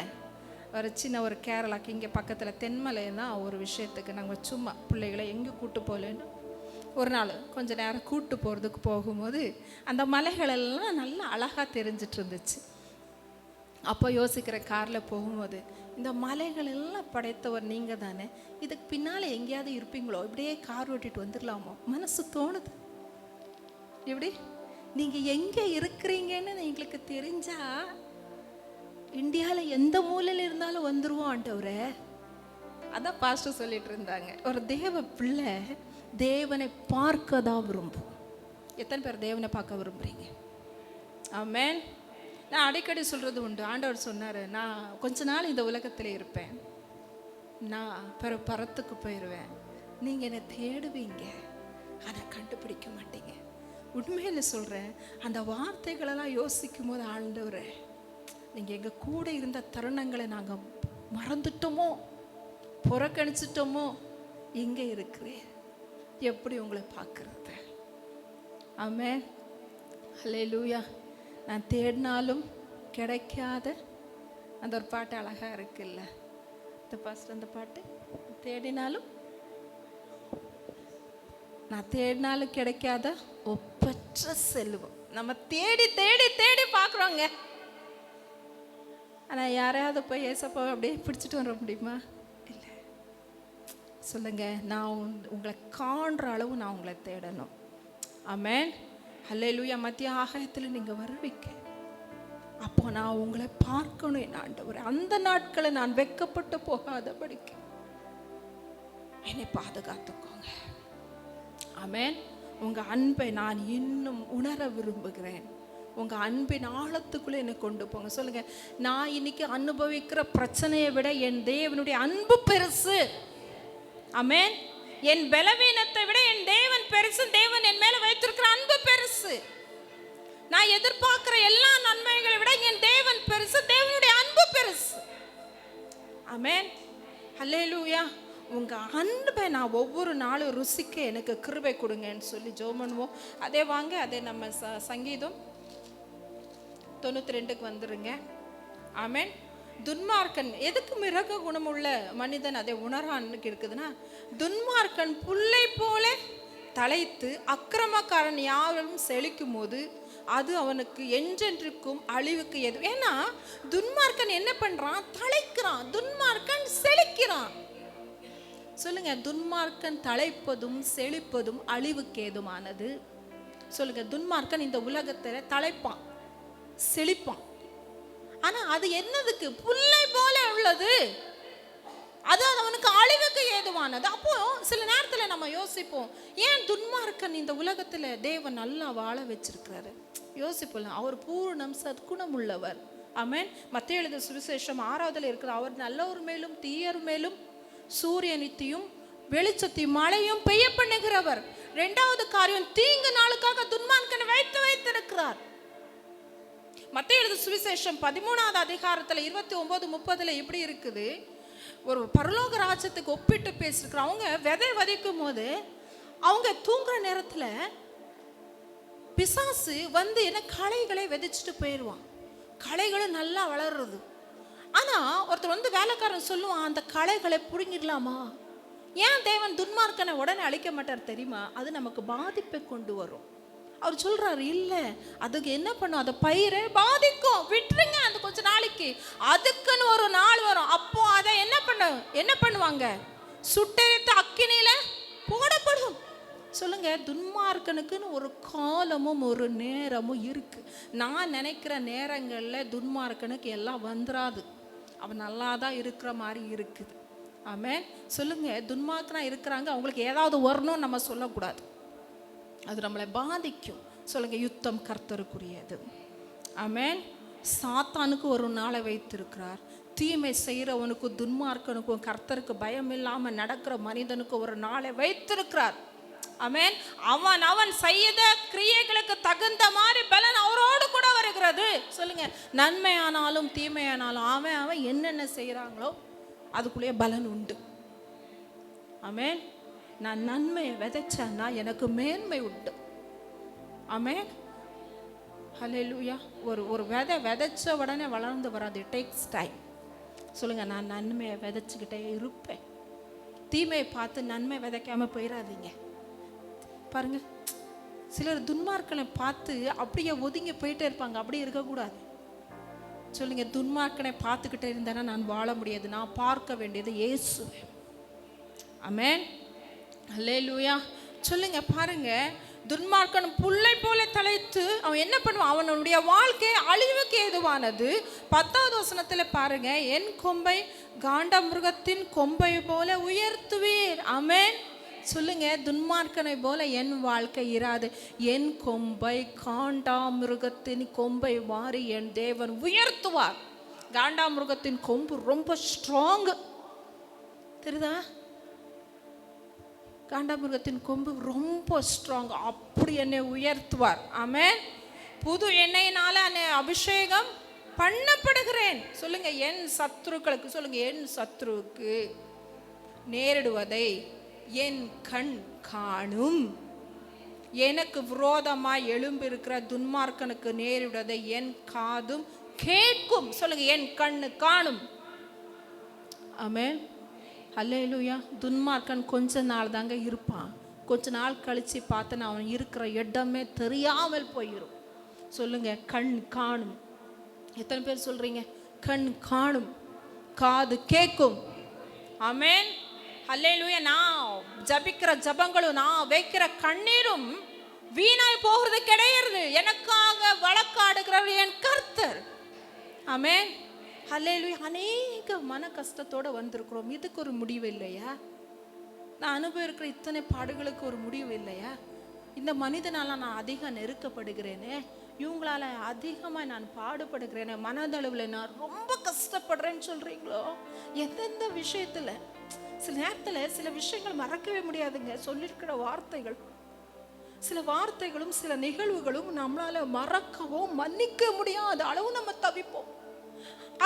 ஒரு சின்ன ஒரு கேரளாக்கு இங்கே பக்கத்தில் தென்மலைன்னா ஒரு விஷயத்துக்கு நாங்கள் சும்மா பிள்ளைகளை எங்கே கூட்டு போகலன்னு ஒரு நாள் கொஞ்ச நேரம் கூட்டு போகிறதுக்கு போகும்போது அந்த மலைகளெல்லாம் நல்லா அழகாக தெரிஞ்சிட்டு இருந்துச்சு. அப்போ யோசிக்கிற காரில் போகும்போது, இந்த மலைகள் எல்லாம் படைத்தவர் நீங்கள் தானே, இதுக்கு பின்னால் எங்கேயாவது இருப்பீங்களோ, இப்படியே கார் ஓட்டிட்டு வந்துடலாமோ மனசு தோணுது. இப்படி நீங்கள் எங்கே இருக்கிறீங்கன்னு எங்களுக்கு தெரிஞ்சா இந்தியாவில் எந்த மூலையில் இருந்தாலும் வந்துருவோம் ஆண்டவரே. அதான் பாஸ்டர் சொல்லிட்டு இருந்தாங்க, ஒரு தேவ பிள்ளை தேவனை பார்க்க தான் விரும்பும். எத்தனை பேர் தேவனை பார்க்க விரும்புகிறீங்க? ஆமென். நான் அடிக்கடி சொல்கிறது உண்டு. ஆண்டவர் சொன்னார், நான் கொஞ்ச நாள் இந்த உலகத்தில் இருப்பேன், நான் பரத்துக்கு போயிடுவேன், நீங்கள் என்னை தேடுவீங்க, ஆனால் கண்டுபிடிக்க மாட்டீங்க. உண்மையில் சொல்கிறேன், அந்த வார்த்தைகளெல்லாம் யோசிக்கும் போது, ஆண்டவரே நீங்கள் எங்கள் கூட இருந்த தருணங்களை நாங்கள் மறந்துட்டோமோ, புறக்கணிச்சிட்டோமோ, எங்கே இருக்கிறேன், எப்படி உங்களை பார்க்கறது? ஆமென். ஹல்லேலூயா. நான் தேடினாலும் கிடைக்காத அந்த ஒரு பாட்டு அழகாக இருக்குல்ல, இந்த ஃபர்ஸ்ட் அந்த பாட்டு, தேடினாலும் நான் தேடினாலும் கிடைக்காத ஒப்பற்ற செல்வம். நம்ம தேடி தேடி தேடி பார்க்குறோங்க. ஆனால் யாரையாவது போய் ஏசப்பாவை அப்படியே பிடிச்சிட்டு வர முடியுமா? இல்லை. சொல்லுங்க, நான் உங்களை காண்ற அளவு நான் உங்களை தேடணும். ஆமென். ஹல்லேலூயா. மத்திய ஆகாயத்தில் நீங்கள் வருவீங்க, அப்போ நான் உங்களை பார்க்கணும் என் ஆண்டவரே. அந்த நாட்களை நான் வெட்கப்பட்டு போகாதபடிக்கு என்னை பாதுகாத்துக்கோங்க. ஆமென். உங்கள் அன்பை நான் இன்னும் உணர விரும்புகிறேன். உங்கள் அன்பின் ஆழத்துக்குள்ளே என்னை கொண்டு போங்க. சொல்லுங்க, நான் இன்னைக்கு அனுபவிக்கிற பிரச்சனையை விட என் தேவனுடைய அன்பு பெருசு. ஆமென். என் பலவீனத்தை விட என் தேவன் பெருசு. தேவன் என் மேல வைத்திருக்கிற அன்பு பெருசு. நான் எதிர்பார்க்கிற எல்லா நன்மைகளை விட என் தேவன் பெருசு, தேவனுடைய அன்பு பெருசு. ஆமென். ஹல்லேலூயா. உங்க அன்பை நான் ஒவ்வொரு நாளும் ருசிக்க எனக்கு கிருபை கொடுங்கன்னு சொல்லி ஜெபம் பண்ணுவோம். அதே வாங்க, அதே நம்ம சங்கீதம் 92க்கு வந்துருங்க. ஆமென். துன்மார்க்கன் எதுக்கு மிருக குணமுள்ள மனிதன் அதை உணரான்னு இருக்குதுன்னா, துன்மார்க்கன் புல்லை போல தலைத்து அக்கிரமக்காரன் யாரும் செழிக்கும் போது அது அவனுக்கு என்றென்றுக்கும் அழிவுக்கு எது. ஏன்னா துன்மார்க்கன் என்ன பண்றான்? தலைக்கிறான். துன்மார்க்கன் செழிக்கிறான். சொல்லுங்க, துன்மார்க்கன் தலைப்பதும் செழிப்பதும் அழிவுக்கு ஏதுமானது. சொல்லுங்க, துன்மார்க்கன் இந்த உலகத்துல தலைப்பான், செழிப்பான். ஆனா அது என்னதுக்கு? புல்லை போல உள்ளது, அது அவனுக்கு அழிவுக்கு ஏதுவானது. அப்போ சில நேரத்துல நம்ம யோசிப்போம், ஏன் துன்மார்க்கன் இந்த உலகத்துல தேவன் நல்லா வாழ வச்சிருக்கிறாரு? யோசிப்போம். அவர் பூர்ணம் சத்குணம் உள்ளவர். ஆமென். மத்தேயு எழுதின சுவிசேஷம் 6வதுல இருக்கிற, அவர் நல்லவர் மேலும் தீயர் மேலும் சூரியனித்தையும் வெளிச்சத்தையும் மழையும் பெய்ய பண்ணுகிறவர். இரண்டாவது காரியம், தீங்கு நாளுக்காக துன்மார்க்கனை வைத்திருக்கிறார். மத்தேயு எழுதின சுவிசேஷம் 13வது அதிகாரத்துல 29-30 இப்படி இருக்குது. ஒரு பரலோக ராஜ்யத்துக்கு ஒப்பிட்டு பேசிருக்கிற அவங்க விதை விதைக்கும் போது அவங்க தூங்குற நேரத்துல பிசாசு வந்து என்ன களைகளை விதைச்சிட்டு போயிடுவான். களைகளும் நல்லா வளருது. ஆனா ஒருத்தர் வந்து வேலைக்காரன் சொல்லுவான், அந்த களைகளை புடுங்கிடலாமா? ஏன் தேவன் துன்மார்க்கனை உடனே அழிக்க மாட்டார் தெரியுமா? அது நமக்கு பாதிப்பை கொண்டு வரும். அவர் சொல்றாரு, இல்ல அதுக்கு என்ன பண்ணும், அதை பயிரை பாதிக்கும், விட்டுருங்க அது கொஞ்ச நாளைக்கு. அதுக்குன்னு ஒரு நாள் வரும், அப்போ அதை என்ன பண்ணுவாங்க, சுட்டெரித்து அக்கினியில போடப்படும். சொல்லுங்க, துன்மார்க்கனுக்குன்னு ஒரு காலமும் ஒரு நேரமும் இருக்கு. நான் நினைக்கிற நேரங்கள்ல துன்மார்க்கனுக்கு எல்லாம் வந்துராது. அவன் நல்லா தான் இருக்கிற மாதிரி இருக்குது. ஆமென். சொல்லுங்க, துன்மார்க்கனா இருக்கிறாங்க, அவங்களுக்கு ஏதாவது வரணும்னு நம்ம சொல்லக்கூடாது. அது நம்மளை பாதிக்கும். சொல்லுங்க, யுத்தம் கர்த்தருக்குரியது. ஆமென். சாத்தானுக்கு ஒரு நாளை வைத்திருக்கிறார். தீமை செய்கிறவனுக்கு துன்மார்க்கனுக்கும் கர்த்தருக்கு பயம் இல்லாமல் நடக்கிற மனிதனுக்கு ஒரு நாளை வைத்திருக்கிறார். ஆமென். அவன் செய்த கிரியைகளுக்கு தகுந்த மாதிரி பலன் அவரோடு கூட வருகிறது. சொல்லுங்க, நன்மையானாலும் தீமையானாலும் அவன் என்னென்ன செய்கிறாங்களோ அதுக்குள்ளேயே பலன் உண்டு. ஆமென். நான் நன்மையை விதைச்சேன்னா எனக்கு மேன்மை உண்டு. ஆமென். ஹல்லேலூயா. ஒரு விதை விதைச்ச உடனே வளர்ந்து வராது, இட் டேக்ஸ் டைம். சொல்லுங்க, நான் நன்மையை விதைச்சிக்கிட்டே இருப்பேன். தீமையை பார்த்து நன்மை விதைக்காம போயிடாதீங்க. பாருங்க, சிலர் துன்மார்க்கனை பார்த்து அப்படியே ஒதுங்கி போயிட்டே இருப்பாங்க. அப்படி இருக்கக்கூடாது. சொல்லுங்க, துன்மார்க்கனை பார்த்துக்கிட்டே இருந்தேன்னா நான் வாழ முடியாது. நான் பார்க்க வேண்டியது இயேசுவே. ஆமென். ஹல்லேலூயா. சொல்லுங்க, பாருங்க, துன்மார்க்கன் புல்லை போல தலைத்து அவன் என்ன பண்ணுவான், அவனுடைய வாழ்க்கை அழிவுக்கு ஏதுவானது. 10வது வசனத்தில் பாருங்க, என் கொம்பை காண்டமிருகத்தின் கொம்பை போல உயர்த்துவீர். ஆமென். சொல்லுங்க, துன்மார்க்கனை போல என் வாழ்க்கை இராது. என் கொம்பை காண்டாமிருகத்தின் கொம்பை மாறி என் தேவன் உயர்த்துவார். காண்டாமிருகத்தின் கொம்பு ரொம்ப ஸ்ட்ராங், தெரியுதா? காண்டாமிருகத்தின் கொம்பு ரொம்ப ஸ்ட்ராங். அப்படி என்னை உயர்த்துவார். ஆமென். புது எண்ணெயினால அபிஷேகம் பண்ணப்படுகிறேன். சொல்லுங்க, என் சத்துருக்களுக்கு, சொல்லுங்க, என் சத்துருவுக்கு நேரிடுவதை என் கண் காணும். எனக்கு விரோதமாய் எழும்பி இருக்கிற துன்மார்க்கனுக்கு நேரிடுவதை என் காதும் கேட்கும். சொல்லுங்க, என் கண்ணு காணும். ஆமென். ஹல்லேலூயா. துன்மார்க்கன் கொஞ்ச நாள் தாங்க இருப்பான். கொஞ்ச நாள் கழிச்சு பார்த்தனா அவன் இருக்கிற இடமே தெரியாமல் போயிடும். சொல்லுங்க, கண் காணும். எத்தனை பேர் சொல்றீங்க கண் காணும், காது கேட்கும்? ஆமென். ஹல்லேலூயா. நான் ஜபிக்கிற ஜபங்களும் நான் வைக்கிற கண்ணீரும் வீணாய் போகிறது கிடையாது. எனக்காக வழக்காடுகிறவர் என் கர்த்தர். ஆமென். ஹல்லேலூயா. அநேக மன கஷ்டத்தோட வந்திருக்கிறோம். இதுக்கு ஒரு முடிவு இல்லையா? நான் அனுபவிக்கிற இத்தனை பாடுகளுக்கு ஒரு முடிவு இல்லையா? இந்த மனிதனால நான் அதிகம் நெருக்கப்படுகிறேனே, இவங்களால அதிகமாக நான் பாடுபடுகிறேனே, மனதளவில் நான் ரொம்ப கஷ்டப்படுறேன்னு சொல்றீங்களோ? எந்தெந்த விஷயத்துல? சில நேரத்தில் சில விஷயங்கள் மறக்கவே முடியாதுங்க. சொல்லியிருக்கிற வார்த்தைகள், சில வார்த்தைகளும் சில நிகழ்வுகளும் நம்மளால மறக்கவோ மன்னிக்க முடியாத அளவு நம்ம தவிப்போம்.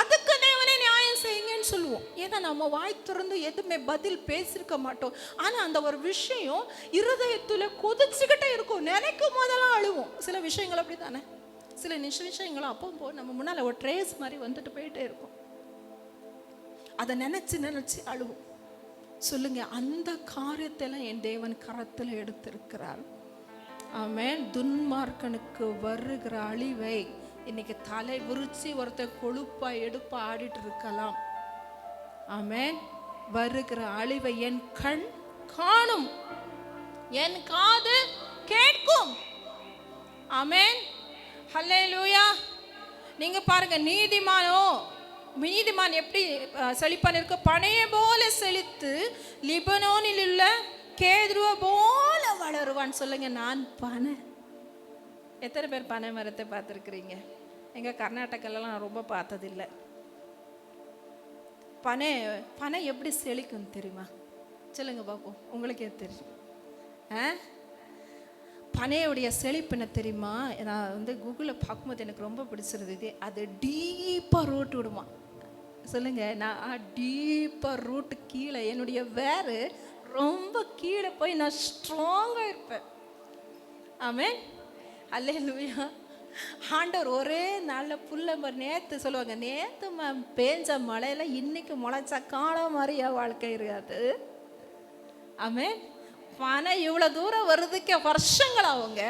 அதுக்கு தேவனே நியாயம் செய்யுங்கன்னு சொல்லுவோம். ஏன்னா நம்ம வாய் திறந்து எதுவுமே பதில் பேசியிருக்க மாட்டோம். ஆனா அந்த ஒரு விஷயம் இருதயத்துல கொதிச்சுக்கிட்டே இருக்கும். நினைக்கும் போதெல்லாம் அழுவோம். சில விஷயங்கள் அப்படி தானே, சில விஷயங்களும் அப்போ நம்ம முன்னால ஒரு ட்ரேஸ் மாதிரி வந்துட்டு போயிட்டே இருக்கும். அதை நினைச்சு அழுவோம். சொல்லுங்க, அந்த காரியத்தெல்லாம் என் தேவன் கரத்தில் எடுத்திருக்கிறார். ஆமென். துன்மார்க்கனுக்கு வருகிற அழிவை இன்னைக்கு தலை விரிச்சு ஒருத்தர் கொழுப்பா எடுப்பா ஆடிட்டு இருக்கலாம். ஆமென். வருகிற அழிவை என் கண் காணும், என் காது கேட்கும். ஆமென். ஹல்லேலூயா. நீங்க பாருங்க, நீதிமான் எப்படி செழிப்பான் இருக்க, பனைய போல செழித்து லிபனோனில் உள்ள கேதுருவ போல வளருவான். சொல்லுங்க, நான் பனை. எத்தனை பேர் பனை மரத்தை பார்த்துருக்குறீங்க? எங்க கர்நாடகாலாம் நான் ரொம்ப பார்த்ததில்லை. பனை எப்படி செழிக்கும் தெரியுமா? சொல்லுங்க பார்ப்போம், உங்களுக்கே தெரியும். பனையுடைய செழிப்பு என்ன தெரியுமா? நான் வந்து கூகுளில் பார்க்கும்போது எனக்கு ரொம்ப பிடிச்சிருந்தது. அது டீப்பாக ரூட் விடுமா. சொல்லுங்க, நான் டீப்பாக ரூட்டு கீழே, என்னுடைய வேறு ரொம்ப கீழே போய் நான் ஸ்ட்ராங்காக இருப்பேன். ஆமென், அல்லேலூயா. ஆண்டவர் ஒரே நாளில் புல்ல மாதிரி நேற்று சொல்லுவாங்க, நேற்று பேஞ்ச மழையில் இன்னைக்கு முளைச்சா காலம் மாதிரியா வாழ்க்கை இருக்காது. ஆமென். பனை இவ்வளோ தூரம் வர்றதுக்கே வருஷங்கள் ஆகுங்க,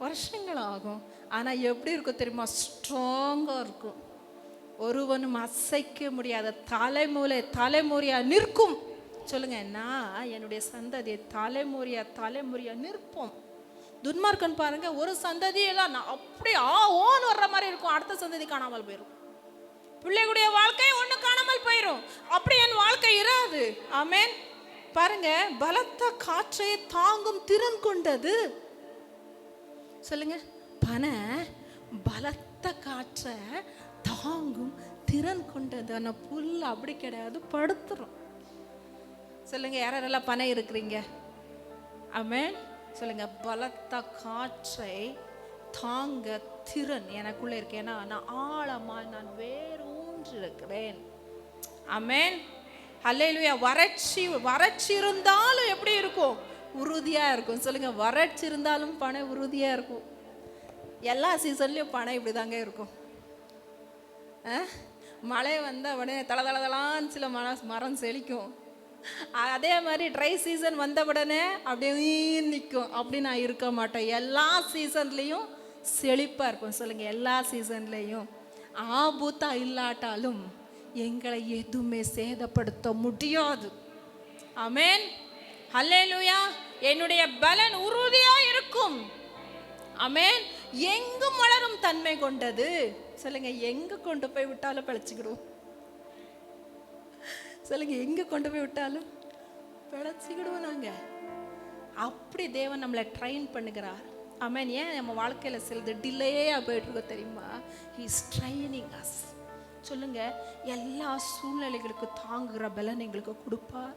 வருஷங்கள் ஆகும். ஆனால் எப்படி இருக்கும் தெரியுமா? ஸ்ட்ராங்காக இருக்கும். ஒருவனும் அசைக்க முடியாத தலைமுறையாக நிற்கும். சொல்லுங்க, நான் என்னுடைய சந்ததியை தலைமுறையாக நிற்போம். துன்மார்க்கன் பாருங்க, ஒரு சந்ததியெல்லாம் நான் அப்படி ஓன்னு வர்ற மாதிரி இருக்கும், அடுத்த சந்ததி காணாமல் போயிடும். பிள்ளைகளுடைய வாழ்க்கை ஒன்று காணாமல் போயிடும். அப்படி என் வாழ்க்கை இராது. ஆமென். பாருங்க, பலத்த காற்றை தாங்கும் திறன் கொண்டது. சொல்லுங்க, பனை பலத்த காற்றை தாங்கும் திறன் கொண்டது. ஆனால் புல் அப்படி கிடையாது, படுத்துரும். சொல்லுங்க, யாரெல்லாம் பனை இருக்கிறீங்க? ஆமென். சொல்லுங்க, பலத்த காற்றை தாங்க திறன் எனக்குள்ள இருக்கு. ஏன்னா நான் ஆழமா நான் வேரூன்றி இருக்கிறேன். ஆமென், அல்லேலூயா. வறட்சி இருந்தாலும் எப்படி இருக்கும்? உறுதியா இருக்கும். சொல்லுங்க, வறட்சி இருந்தாலும் பனை உறுதியா இருக்கும். எல்லா சீசன்லயும் பனை இப்படிதாங்க இருக்கும். மழை வந்த உடனே தளதளதலான்னு சில மரம் செழிக்கும். அதே மாதிரி ட்ரை சீசன் வந்த உடனே அப்படியே நிற்கும். அப்படி நான் இருக்க மாட்டேன். எல்லா சீசன்லேயும் செழிப்பாக இருக்கும். சொல்லுங்க, எல்லா சீசன்லேயும் ஆபத்தா இல்லாட்டாலும் எங்களை எதுவுமே சேதப்படுத்த முடியாது. ஆமென், அல்லேலூயா. என்னுடைய பலன் உறுதியா இருக்கும். ஆமென். எங்கும் வளரும் தன்மை கொண்டது. சொல்லுங்க, எங்க கொண்டு போய் விட்டாலும் பிழைச்சிக்கிடுவோம். சொல்லுங்க, எங்க கொண்டு போய் விட்டாலும் பிழைச்சிக்கிடுவோம் நாங்க. அப்படி தேவன் நம்மளை ட்ரைன் பண்ணுகிறார். ஆமென். ஏன் நம்ம வாழ்க்கையில சிலது டிலேயா போயிட்டு இருக்கோம் தெரியுமா? He is training us. சொல்லுங்க, எல்லா சூழ்நிலைகளுக்கு தாங்குகிற பலன் எங்களுக்கு கொடுப்பார்.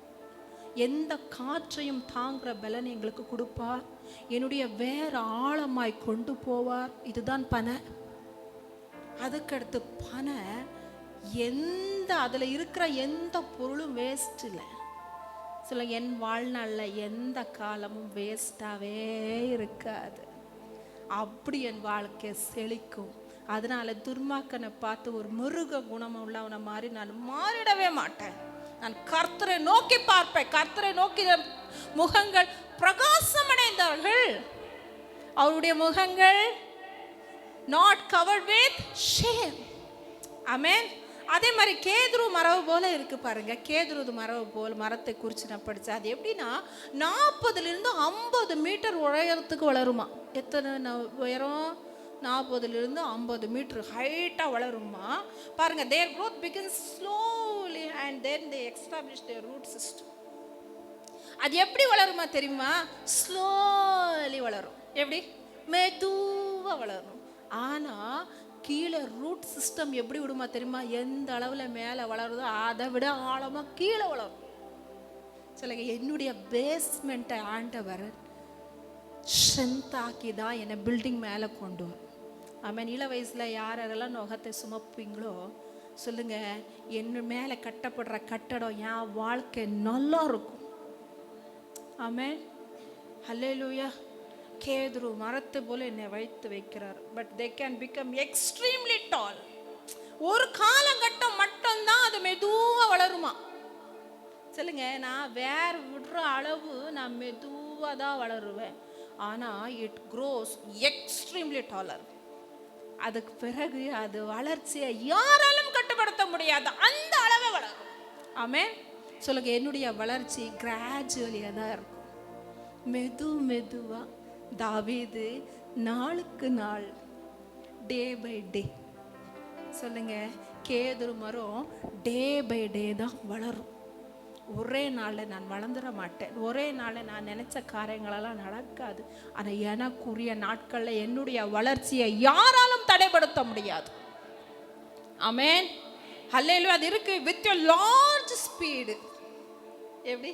எந்த காற்றையும் தாங்குகிற பலன் எங்களுக்கு கொடுப்பார். என்னுடைய வேற ஆழமாய் கொண்டு போவார். இதுதான் பனை. அதுக்கடுத்து பனை அதில் இருக்கிற எந்த பொருளும் வேஸ்ட் இல்லை. சொல்லுங்க, என் வாழ்நாளில் எந்த காலமும் வேஸ்டாகவே இருக்காது. அப்படி என் வாழ்க்கை செழிக்கும். அதனால துர்மாக்கனை பார்த்து ஒரு மிருக குணம் உள்ளவனை மாதிரி நான் மாறிடவே மாட்டேன். நான் கர்த்தரை நோக்கி பார்ப்பேன். கர்த்தரை நோக்கி முகங்கள் பிரகாசமடைந்தார்கள். அவருடைய முகங்கள் not covered with shame. ஆமென். அதே மாதிரி கேதுரு மரவு போல இருக்கு பாருங்க. கேதுரு மரவு போல் மரத்தை குறித்து நான் படித்தேன். அது எப்படின்னா 40 to 50 மீட்டர் உயரத்துக்கு வளருமா. எத்தனை உயரம்? 40 to 50 மீட்டர் ஹைட்டாக வளருமா. பாருங்க, their growth begins slowly and then they establish their root system. அது எப்படி வளருமா தெரியுமா? ஸ்லோலி வளரும். எப்படி? மெதுவாக வளரும். ஆனால் கீழே ரூட் சிஸ்டம் எப்படி விடுமா தெரியுமா? எந்த அளவில் மேலே வளருதோ அதை விட ஆழமாக கீழே வளரும். சொல்லுங்க, என்னுடைய பேஸ்மெண்ட்டை ஆண்டவர் ஸ்ட்ரென்த்தாக்கி தான் என்னை பில்டிங் மேலே கொண்டு வரும். ஆமாம். இள வயசில் யாரெல்லாம் நுகத்தை சுமப்பீங்களோ சொல்லுங்க, என் மேலே கட்டப்படுற கட்டடம் என் வாழ்க்கை நல்லா இருக்கும். ஆமென், அல்லேலூயா. கேதுரு மரத்தை போல என்னை வைத்து வைக்கிறார். But they can become extremely tall. ஒரு காலகட்டம் மட்டும்தான் அது மெதுவாக வளருமா. சொல்லுங்க, நான் வேற விடுற அளவு நான் மெதுவாக தான் வளருவேன். ஆனால் இட் க்ரோஸ் எக்ஸ்ட்ரீம்லி டாலர். அதுக்கு பிறகு அது வளர்ச்சியை யாராலும் கட்டுப்படுத்த முடியாது, அந்த அளவை வளரும். ஆமென். சொல்லுங்க, என்னுடைய வளர்ச்சி கிராஜுவலியாக தான் இருக்கும், மெதுவாக. தாவீது நாளுக்கு நாள், டே பை டே. சொல்லுங்க, கேதுரு மரம் டே பை டே தான் வளரும். ஒரே நாளில் நான் வளர்ந்துட மாட்டேன். ஒரே நாளில் நான் நினச்ச காரியங்களெல்லாம் நடக்காது. ஆனால் எனக்குரிய நாட்களில் என்னுடைய வளர்ச்சியை யாராலும் தடைப்படுத்த முடியாது. ஆமென், அல்லேலூயா. அது இருக்கு வித் எ லார்ஜ் ஸ்பீடு. எப்படி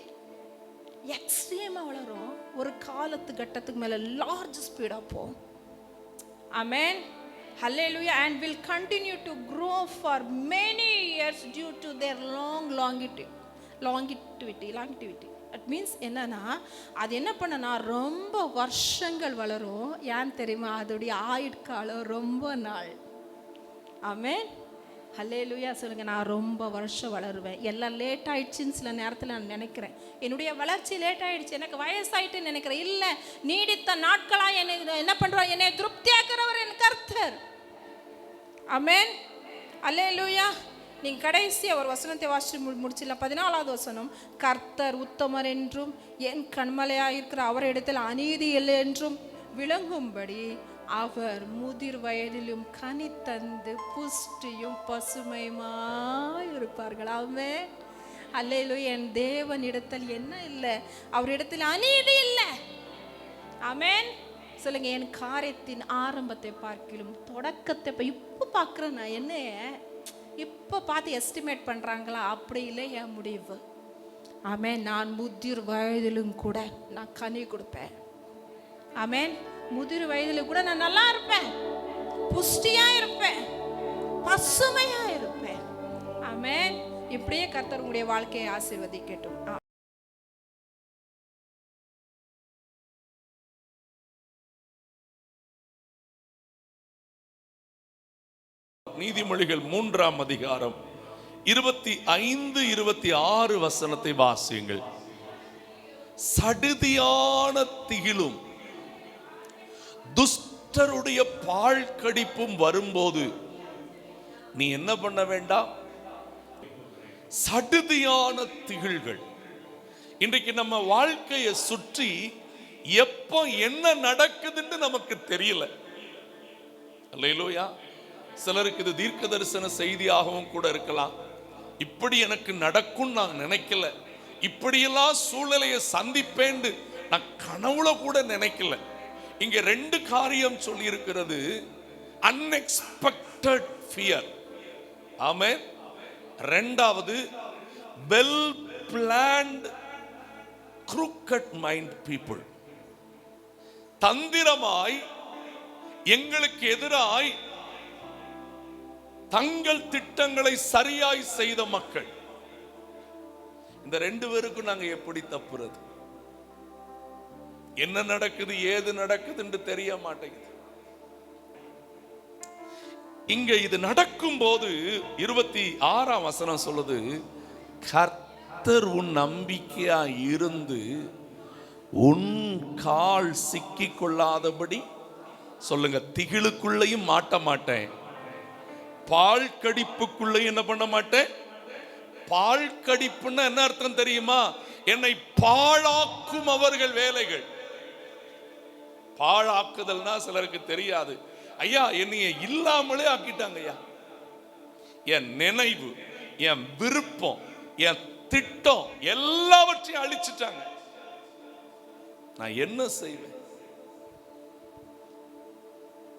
எக்ஸ்ட்ரீமா வளரும், ஒரு காலத்து கட்டத்துக்கு மேல லார்ஜ் ஸ்பீடா போகும். ஆமென், hallelujah, and will continue to grow for many years due to their longevity. It means என்னன்னா, அது என்ன பண்ணனா ரொம்ப வருஷங்கள் வளரும். ஏன் தெரியுமா? அதோடைய ஆயுட்காலம் ரொம்ப நாள். ஆமென், ஹல்லேலூயா சொல்லுங்க. நான் ரொம்ப வருஷம் வளருவேன். எல்லாம் லேட் ஆயிடுச்சுன்னு சில நேரத்தில் நான் நினைக்கிறேன். என்னுடைய வளர்ச்சி லேட் ஆயிடுச்சு, எனக்கு வயசாயிட்டுன்னு நினைக்கிறேன். இல்லை, நீடித்த நாட்களாக என்னை என்ன பண்ணுறார்? என்னை திருப்தியாக்குறவர் என் கர்த்தர். ஆமென், ஹல்லேலூயா. நீங்கள் கடைசியாக ஒரு வசனத்தை வாசித்து முடிச்சிடலாம். 14வது வசனம், கர்த்தர் உத்தமர் என்றும் என் கண்மலையாக இருக்கிற அவரிடத்தில் அநீதி இல்லை என்றும் விளங்கும்படி அவர் முதிர் வயதிலும் கனி தந்து புஷ்டியும் பசுமையுமாய் இருப்பார்கள். ஆமென், அல்லேலூயா. என் தேவனிடத்தில் என்ன இல்லை? அவரிடத்தில் அநீதி இல்லை. ஆமென் சொல்லுங்க. என் காரியத்தின் ஆரம்பத்தை பார்க்கிலும் தொடக்கத்தை இப்போ பார்க்குறேன். நான் என்ன இப்போ பார்த்து எஸ்டிமேட் பண்ணுறாங்களா? அப்படி இல்லை என் முடிவு. ஆமென், நான் முதிர் வயதிலும் கூட நான் கனி கொடுப்பேன். ஆமென், முதிர் வயதில் கூட நான் நல்லா இருப்பேன், புஷ்டியா இருப்பேன், பசுமையா இருப்பேன். ஆமென். இப்படியே கர்த்தர் உங்களுடைய வாழ்க்கையை ஆசீர்வதிக்கட்டும். நீதிமொழிகள் 3ஆம் அதிகாரம் 25, 26 வசனத்தை வாசியுங்கள். சடுதியான திகிலும் துஷ்டருடைய பால் கடிப்பும் வரும்போது நீ என்ன பண்ண வேண்டாம்? சடுதியான திகில்கள். இன்றைக்கு நம்ம வாழ்க்கையை சுற்றி எப்போ என்ன நடக்குதுன்னு நமக்கு தெரியல. அல்லேலூயா. சிலருக்கு இது தீர்க்க தரிசன செய்தியாகவும் கூட இருக்கலாம். இப்படி எனக்கு நடக்கும் நான் நினைக்கல, இப்படியெல்லாம் சூழ்நிலையை சந்திப்பேன் நான் கனவுல கூட நினைக்கல. இங்க 2 காரியம் சொல்லி இருக்கிறது. Unexpected fear. ஆமென். 2வது well planned crooked mind people. தந்திரமாய் எங்களுக்கு எதிராய் தங்கள் திட்டங்களை சரியாய் செய்த மக்கள். இந்த 2 பேருக்கும் நாங்க எப்படி தப்புறது? என்ன நடக்குது, ஏது நடக்குதுன்னு தெரிய மாட்டேங்குது. இங்க இது நடக்கும் போது 26ஆம் வசனம் சொல்லுது, கர்த்தர் உன் நம்பிக்கையா இருந்து உன் கால் சிக்கிக் கொள்ளாதபடி சொல்லுங்க. திகிலுக்குள்ளையும் மாட்ட மாட்டேன், பால் கடிப்புக்குள்ள என்ன பண்ண மாட்டேன். பால் கடிப்புன்னா என்ன அர்த்தம் தெரியுமா? என்னை பாழாக்கும் அவர்கள் வேலைகள். பாழாக்குதல்னா சிலருக்கு தெரியாது. ஐயா, என்னைய இல்லாமலே ஆக்கிட்டாங்க ஐயா. என் நினைவு, என் விருப்பம், என் திட்டம் எல்லாவற்றையும் அழிச்சிட்டாங்க. நான் என்ன செய்வேன்?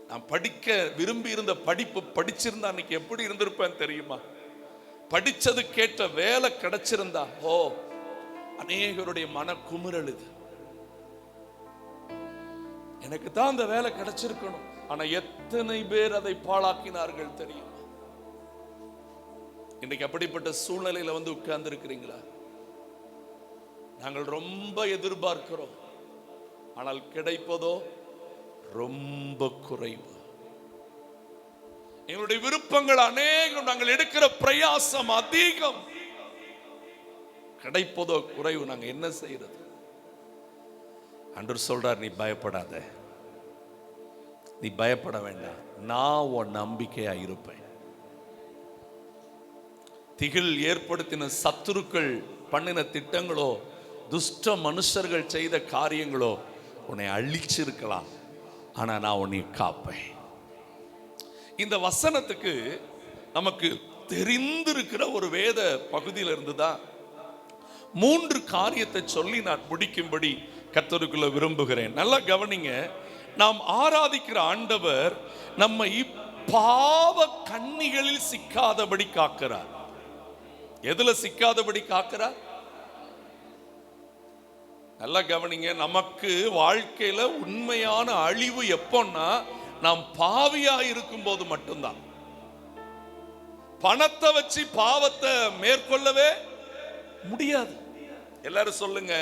நான் படிக்க விரும்பி இருந்த படிப்பு படிச்சிருந்தா அன்னைக்கு எப்படி இருந்திருப்பேன் தெரியுமா? படிச்சது கேட்ட வேலை கிடைச்சிருந்தா, ஓ, அநேகருடைய மன குமுறல் இது. எனக்கு தான் அந்த வேலை கிடைச்சிருக்கணும். ஆனா எத்தனை பேர் அதை பாழாக்கினார்கள் தெரியுமா? இன்றைக்கு அப்படிப்பட்ட சூழ்நிலையில வந்து உட்கார்ந்து இருக்கிறீங்களா? நாங்கள் ரொம்ப எதிர்பார்க்கிறோம், ஆனால் கிடைப்பதோ ரொம்ப குறைவு. எங்களுடைய விருப்பங்கள் அநேகம், நாங்கள் எடுக்கிற பிரயாசம் அதிகம், கிடைப்பதோ குறைவு. நாங்க என்ன செய்யறது? ஆண்டவர் சொல்றார், நீ பயப்படாத, நீ பயப்பட வேண்டாம், நான் உன் நம்பிக்கையா இருப்பேன். திகில் ஏற்படுத்தின சத்துருக்கள் பண்ணின திட்டங்களோ, துஷ்ட மனுஷர்கள் செய்த காரியங்களோ உன்னை அழிச்சிருக்கலாம், ஆனா நான் உன்னை காப்பேன். இந்த வசனத்துக்கு நமக்கு தெரிந்திருக்கிற ஒரு வேத பகுதியில் இருந்துதான் 3 காரியத்தை சொல்லி நான் முடிக்கும்படி கர்த்தருக்குள்ள விரும்புகிறேன். நல்லா கவனிங்க. நாம் ஆராதிக்கிற ஆண்டவர் நம்மை பாவ கண்ணிகளில் சிக்காதபடி காக்கிறார். எதுல சிக்காதபடி காக்கிறார்? நல்லா கவனிங்க. நமக்கு வாழ்க்கையில உண்மையான அழிவு எப்போன்னா நாம் பாவியா இருக்கும் போது மட்டும்தான். பணத்தை வச்சு பாவத்தை மேற்கொள்ளவே முடியாது. எல்லாரும் சொல்லுங்க,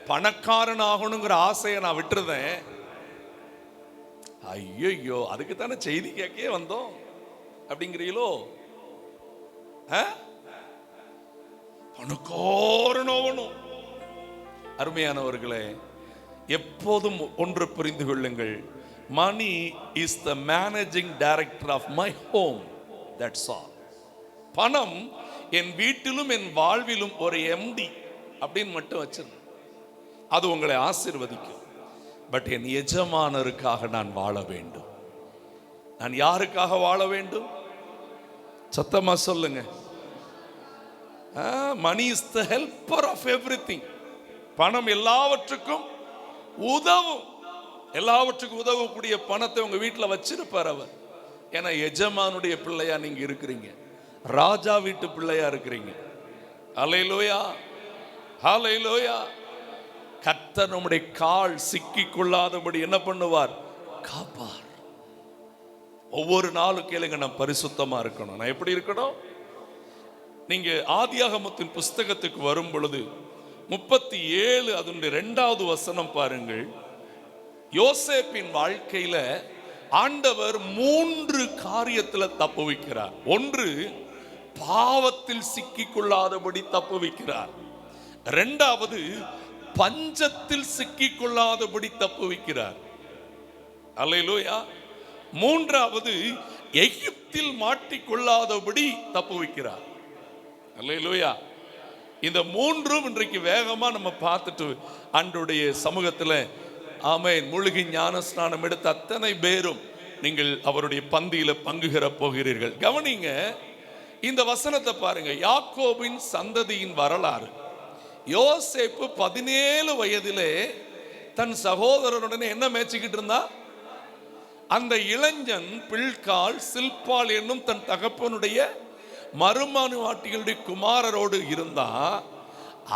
பணக்காரன் ஆகணுங்கிற ஆசையை நான் விட்டுருந்தேன். ஐயோ, அதுக்கு தானே செய்தி கேட்கவே வந்தோம் அப்படிங்கிறீங்களோ? பணக்காரன் ஆகணும். அருமையானவர்களே, எப்போதும் ஒன்று புரிந்து கொள்ளுங்கள், money is the managing director of my home. That's all. பணம் என் வீட்டிலும் என் வாழ்விலும் ஒரு எம்டி அப்படின்னு மட்டும் வச்சிருந்தேன். அது உங்களை ஆசீர்வதிக்கும். பட் என் எஜமானருக்காக நான் வாழ வேண்டும். நான் யாருக்காக வாழ வேண்டும்? சத்தமா சொல்லுங்க. Money is the helper of everything. பணம் எல்லாவற்றுக்கும் உதவும். எல்லாவற்றுக்கும் உதவக்கூடிய பணத்தை உங்க வீட்டில் வச்சிருப்பார் அவர். ஏன்னா எஜமானுடைய பிள்ளையா நீங்க இருக்கிறீங்க, ராஜா வீட்டு பிள்ளையா இருக்கிறீங்க. ஹல்லேலூயா, ஹல்லேலூயா. கர்த்தர் நம்முடைய கால் சிக்கிக் கொள்ளாதபடி என்ன பண்ணுவார்? காப்பார். ஒவ்வொரு நாளும் கேளுங்க, நான் பரிசுத்தமா இருக்கணும். நான் எப்படி இருக்கணும்? நீங்க ஆதியாகமத்தின் புஸ்தகத்துக்கு வரும் பொழுது 37 அதனுடைய 2வது வசனம் பாருங்கள். யோசேப்பின் வாழ்க்கையில ஆண்டவர் 3 காரியத்துல தப்புவிக்கிறார். ஒன்று, பாவத்தில் சிக்கிக் கொள்ளாதபடி தப்புவிக்கிறார். 2வது, பஞ்சத்தில் சிக்கிக் கொள்ளாதபடி தப்புவிக்கிறார். அல்லேலூயா. 3வது, எகிப்தில் மாட்டிக்கொள்ளாதபடி தப்புவிக்கிறார். அல்லேலூயா. இந்த 3ம் இன்றைக்கு வேகமா நம்ம பார்த்துட்டு ஆண்டவருடைய சமூகத்தில் ஆமென் முழுகி ஞான ஸ்நானம் எடுத்த அத்தனை பேரும் நீங்கள் அவருடைய பந்தியில பங்குகிற போகிறீர்கள். கவனிங்க, இந்த வசனத்தை பாருங்க. யாக்கோபின் சந்ததியின் வரலாறு. யோசேப்பு 17 வயதிலே தன் சகோதரனுடனே என்ன மேய்ச்சிக்கிட்டு இருந்தா? அந்த இளைஞன் பில்கால் சில்பால் என்னும் தன் தகப்பனுடைய மறுமனைவாட்டிகளுடைய குமாரரோடு இருந்தா,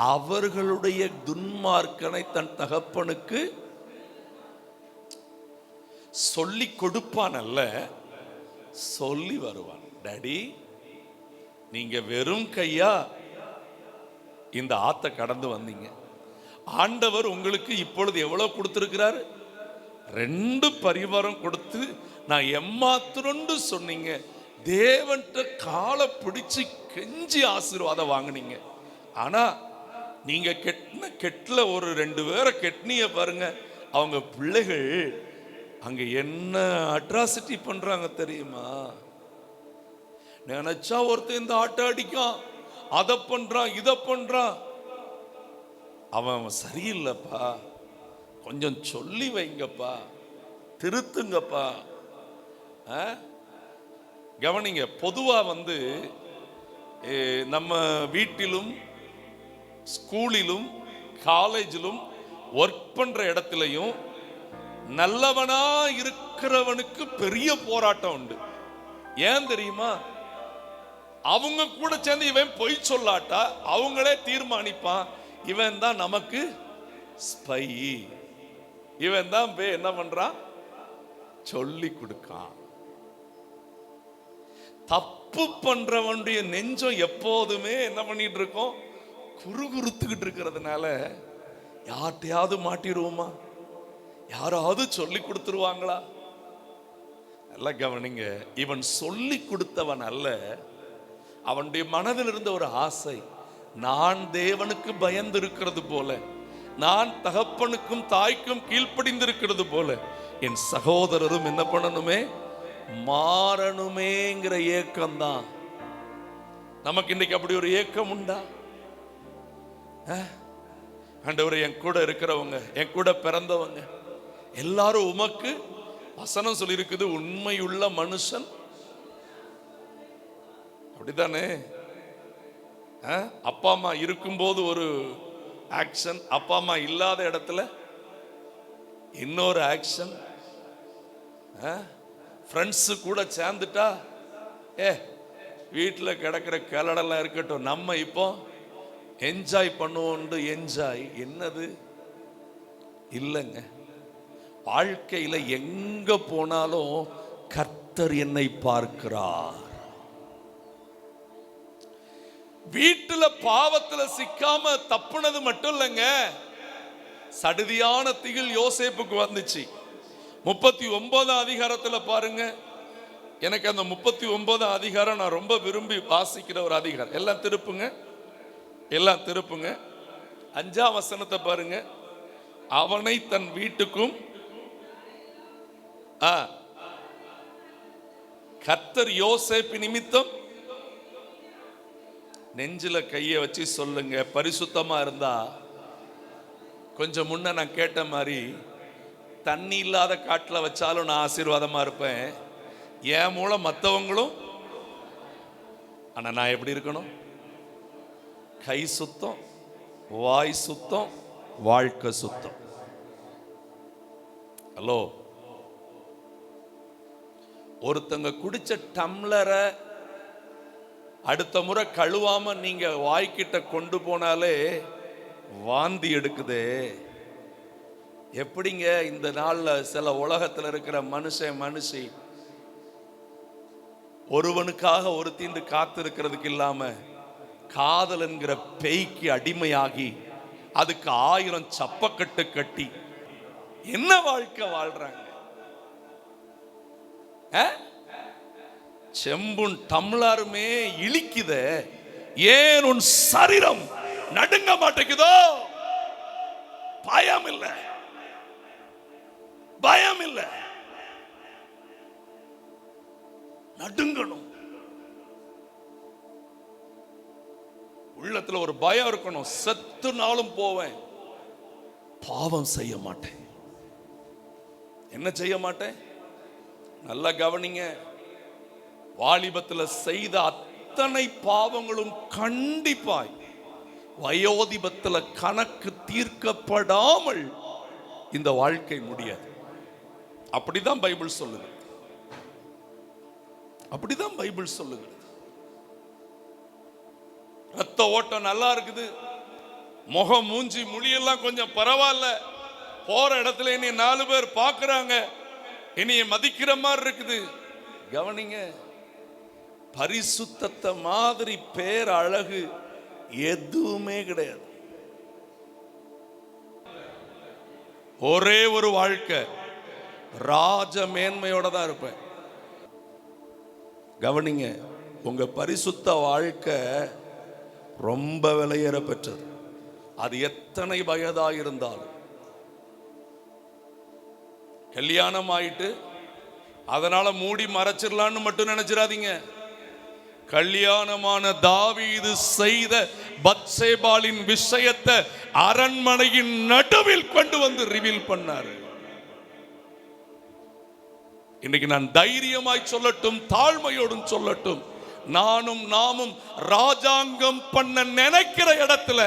அவர்களுடைய துன்மார்க்கனை தன் தகப்பனுக்கு சொல்லி கொடுப்பான் அல்ல, சொல்லி வருவான். டாடி, நீங்க வெறும் கையா இந்த ஆத்த கடந்து வந்தீங்க. ஆண்டவர் உங்களுக்கு இப்பொழுது எவ்வளவு கொடுத்திருக்கிறார்? 2 பரிவாரம் கொடுத்து நான் எம்மாத்திரண்டு சொன்னீங்க. தேவன்கிட்ட காலை பிடிச்சு கெஞ்சி ஆசீர்வாதம் வாங்கினீங்க. ஆனா நீங்க கெட்டில ஒரு 2 பேரை கெட்னிய பாருங்க. அவங்க பிள்ளைகள் அங்க என்ன அட்ராசிட்டி பண்றாங்க தெரியுமா? நினைச்சா ஒருத்தன் இந்த ஆட்டை அடிக்கான், அதை பண்றான், இதை பண்றான். அவன் சரியில்லைப்பா, கொஞ்சம் சொல்லி வைங்கப்பா, திருத்துங்கப்பா. கவனிங்க, பொதுவா நம்ம வீட்டிலும் ஸ்கூலிலும் காலேஜிலும் ஒர்க் பண்ற இடத்துலையும் நல்லவனா இருக்கிறவனுக்கு பெரிய போராட்டம் உண்டு. ஏன் தெரியுமா? அவங்க கூட சேர்ந்து இவன் பொய் சொல்லாட்டா அவங்களே தீர்மானிப்பான், இவன் தான் நமக்கு ஸ்பை, இவன் தான் என்ன பண்றான், சொல்லி கொடுக்கான். தப்பு பண்றவனுடைய நெஞ்சம் எப்போதுமே என்ன பண்ணிட்டு இருக்கோம்? குறுகுறுத்துக்கிட்டு இருக்கிறதுனால யார்ட்டையாவது மாட்டிடுவோமா? யாராவது சொல்லி கொடுத்துருவாங்களா? நல்லா கவனிங்க, இவன் சொல்லி கொடுத்தவன் அல்ல. அவனுடைய மனதில் இருந்த ஒரு ஆசை, நான் தேவனுக்கு பயந்து இருக்கிறது போல, நான் தகப்பனுக்கும் தாய்க்கும் கீழ்ப்படிந்திருக்கிறது போல என் சகோதரரும் என்ன பண்ணணுமே, மாறணுமேங்கிற ஏக்கம்தான். நமக்கு இன்னைக்கு அப்படி ஒரு ஏக்கம் உண்டா? ஆண்டவரே, என் கூட இருக்கிறவங்க, என் கூட பிறந்தவங்க எல்லாரும் உமக்கு, வசனம் சொல்லி இருக்குது, உண்மையுள்ள மனுஷன். அப்படித்தானே? அப்பா அம்மா இருக்கும்போது ஒரு ஆக்ஷன், அப்பா அம்மா இல்லாத இடத்துல இன்னொரு ஆக்ஷன். ஃப்ரெண்ட்ஸு கூட சேர்ந்துட்டா வீட்டில் கிடக்கிற கிளடெல்லாம் இருக்கட்டும், நம்ம இப்போ என்ஜாய் பண்ணுவோம். என்ஜாய் என்னது? இல்லைங்க. வாழ்க்கையில எங்க போனாலும் கர்த்தர் என்னை பார்க்கிறார். வீட்டுல பாவத்துல சிக்காம தப்புனது மட்டும் இல்லைங்க, சடுதியான திகில் யோசேப்புக்கு வந்துச்சு. 39 அதிகாரத்துல பாருங்க. எனக்கு அந்த 39 அதிகாரம் நான் ரொம்ப விரும்பி வாசிக்கிற ஒரு அதிகாரம். எல்லாம் திருப்புங்க, எல்லாம் திருப்புங்க. 5ஆம் வசனத்தை பாருங்க. அவனை தன் வீட்டுக்கும் கர்த்தர் யோசேப்பு நிமித்தம், நெஞ்சில கையை வச்சு சொல்லுங்க, பரிசுத்தமா இருந்தா கொஞ்சம் முன்ன நான் கேட்ட மாதிரி தண்ணி இல்லாத காட்டில் வச்சாலும் நான் ஆசீர்வாதமா இருப்பேன். என் மூலம் மற்றவங்களும். ஆனா நான் எப்படி இருக்கணும்? கை சுத்தம், வாய் சுத்தம், வாழ்க்கை சுத்தம். ஹலோ, ஒருத்தங்க குடிச்ச டம்ளரை அடுத்த முறை கழுவாம நீங்க வாய்க்கிட்ட கொண்டு போனாலே வாந்தி எடுக்குதே. எப்படிங்க இந்த நாள்ல சில உலகத்துல இருக்கிற மனுஷி ஒருவனுக்காக ஒரு தீண்டு காத்து இருக்கிறதுக்கு இல்லாம காதல் என்கிற பேய்க்கு அடிமையாகி அதுக்கு 1000 சப்பக்கட்டு கட்டி என்ன வாழ்க்கை வாழ்றாங்க? செம்புன் டம்ளருமே இழிக்குத, ஏன் உன் சரீரம் நடுங்க மாட்டேங்குதோ? பயம் இல்லை, பயம் இல்லை, நடுங்கணும். உள்ளத்துல ஒரு பயம் இருக்கணும். செத்து நாளும் போவேன், பாவம் செய்ய மாட்டேன். என்ன செய்ய மாட்டேன்? நல்லா கவனிங்க. வாலிபத்தில் செய்த அத்தனை பாவங்களும் கண்டிப்பாய் வயோதிபத்தில் கணக்கு தீர்க்கப்படாமல் இந்த வாழ்க்கை முடியாது. அப்படிதான் பைபிள் சொல்லுது, அப்படிதான் பைபிள் சொல்லுகிறது. ரத்த ஓட்டம் நல்லா இருக்குது, முகம் மூஞ்சி முடியெல்லாம் கொஞ்சம் பரவாயில்ல, போற இடத்துல இனி 4 பேர் பார்க்கறாங்க, இனிய மதிக்கிற மாதிரி இருக்குது. கவனிங்க, பரிசுத்தத்தை மாதிரி பேர் அழகு எதுவுமே கிடையாது. ஒரே ஒரு வாழ்க்கை ராஜ மேன்மையோட தான் இருப்பேன். கவனிங்க, உங்க பரிசுத்த வாழ்க்கை ரொம்ப விலையேற பெற்றது. அது எத்தனை வயதா இருந்தாலும். கல்யாணம் ஆயிட்டு அதனால மூடி மறைச்சிடலான்னு மட்டும் நினைச்சிடாதீங்க. கல்யாணமான தாவீது செய்த பத்சேபாளின் விஷயத்தை அரண்மனையின் நடுவில் கொண்டு வந்து ரிவீல் பண்ணாரு. இன்னைக்கு நான் தைரியமாய் சொல்லட்டும், தாழ்மையோடும் சொல்லட்டும், நாமும் ராஜாங்கம் பண்ண நினைக்கிற இடத்துல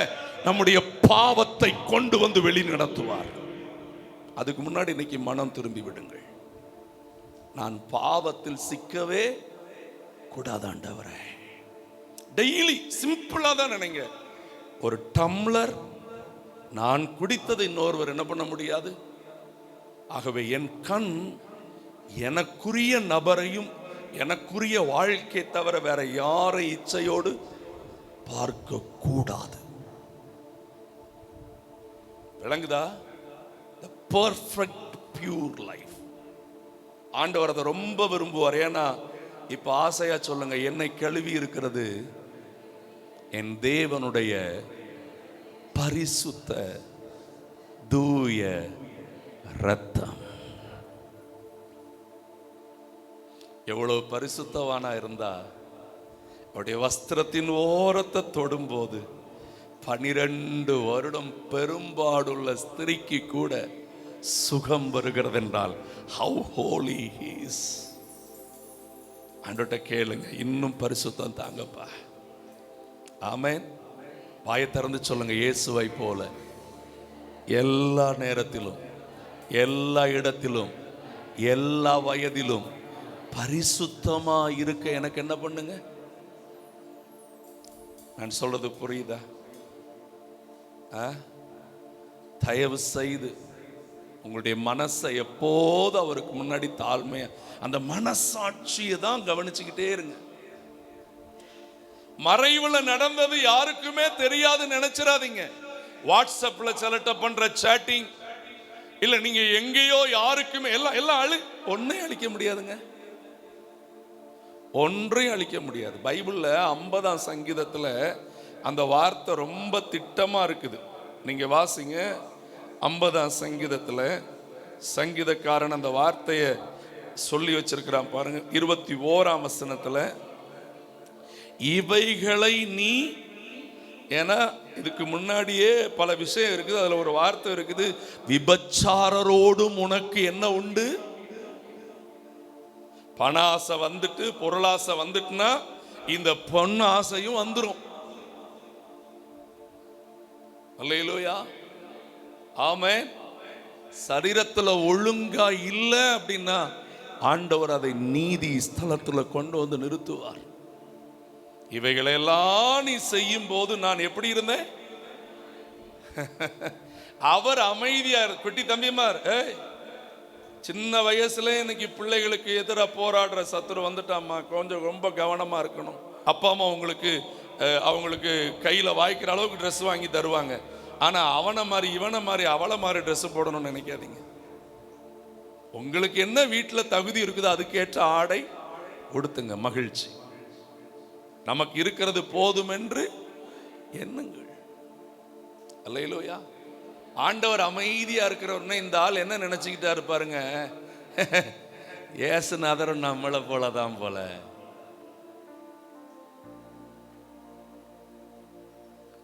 நம்முடைய பாவத்தை கொண்டு வந்து வெளி நடத்துவார். அதுக்கு முன்னாடி இன்னைக்கு மனம் திரும்பி விடுங்கள். நான் பாவத்தில் சிக்கவே கூடாது ஆண்டவரே. டெய்லி சிம்பிளா தான் நினைங்க. ஒரு டம்ளர் நான் குடித்ததை இன்னொருவர் என்ன பண்ண முடியாது. ஆகவே என் கண் எனக்குரிய நபரையும் எனக்குரிய வாழ்க்கை தவிர வேற யாரை இச்சையோடு பார்க்க கூடாது. விளங்குதா? The perfect pure life. ஆண்டவர் அதை ரொம்ப விரும்புவார். ஏன்னா இப்ப ஆசையா சொல்லுங்க, என்னை கழுவி இருக்கிறது என் தேவனுடைய பரிசுத்த தூய இரத்தம். எவ்வளவு பரிசுத்தவானா இருந்தா அவருடைய வஸ்திரத்தின் ஓரத்தை தொடும்போது 12 வருடம் பெரும்பாடுள்ள ஸ்திரீக்கு கூட சுகம் வருகிறது என்றால் how holy he is. ஆண்டவர்ட்ட கேளுங்க, இன்னும் பரிசுத்தம் தாங்கப்பா. ஆமென். வாயை திறந்து சொல்லுங்க, இயேசுவை போல எல்லா நேரத்திலும் எல்லா இடத்திலும் எல்லா வயதிலும் பரிசுத்தமா இருக்க எனக்கு என்ன பண்ணுங்க? நான் சொல்றது புரியுதா? தயவு செய்து உங்களுடைய மனசை எப்போது அவருக்கு முன்னாடி தாழ்மையா, அந்த மனசாட்சியை தான் கவனிச்சுக்கிட்டே இருங்க. மறைவுல நடந்தது யாருக்குமே தெரியாது நினைச்சிடாதீங்க. வாட்ஸ்அப்ல செலக்ட் பண்ற சேட்டிங் இல்ல, நீங்க எங்கேயோ யாருக்குமே எல்லாம் ஒன்னே அழிக்க முடியாதுங்க, ஒன்றையும் அழிக்க முடியாது. பைபிள்ல 50ஆம் சங்கீதத்துல அந்த வார்த்தை ரொம்ப திட்டமா இருக்குது. நீங்க வாசிங்க 50ஆம் சங்கீதத்துல சங்கீதக்காரன் அந்த வார்த்தையை சொல்லி வச்சிருக்கிறான் பாருங்க. 21ஆம் வசனத்துல இவைகளை நீ, ஏன்னா இதுக்கு முன்னாடியே பல விஷயம் இருக்குது, அதுல ஒரு வார்த்தை இருக்குது, விபச்சாரரோடும் உனக்கு என்ன உண்டு. பண ஆசை வந்துட்டு பொருளாசை வந்துட்டுனா இந்த பொண்ணு ஆசையும் வந்துடும். அல்லேலூயா, ஆமென். சரீரத்துல ஒழுங்கா இல்லை அப்படின்னா ஆண்டவர் அதை நீதி ஸ்தலத்துல கொண்டு வந்து நிறுத்துவார். இவைகளெல்லாம் நீ செய்யும் போது நான் எப்படி இருந்தேன்? அவர் அமைதியா. குட்டி தம்பிமார், சின்ன வயசுல இன்னைக்கு பிள்ளைகளுக்கு எதிராக போராடுற சத்துரு வந்துட்டாமா, கொஞ்சம் ரொம்ப கவனமா இருக்கணும். அப்பா அம்மா அவங்களுக்கு கையில வாய்க்கிற அளவுக்கு ட்ரெஸ் வாங்கி தருவாங்க. ஆனா அவனை மாதிரி இவனை மாதிரி அவளை மாதிரி ட்ரெஸ் போடணும்னு நினைக்காதீங்க. உங்களுக்கு என்ன வீட்டில் தகுதி இருக்குதோ அதுக்கேற்ற ஆடை உடுத்துங்க. மகிழ்ச்சி, நமக்கு இருக்கிறது போதும் என்று எண்ணுங்கள். அல்லேலூயா. ஆண்டவர் அமைதியா இருக்கிறவர்னா இந்த ஆள் என்ன நினைச்சுக்கிட்டா இருப்பாருங்க, ஏசுநாதரும் நம்மளை போலதான் போல.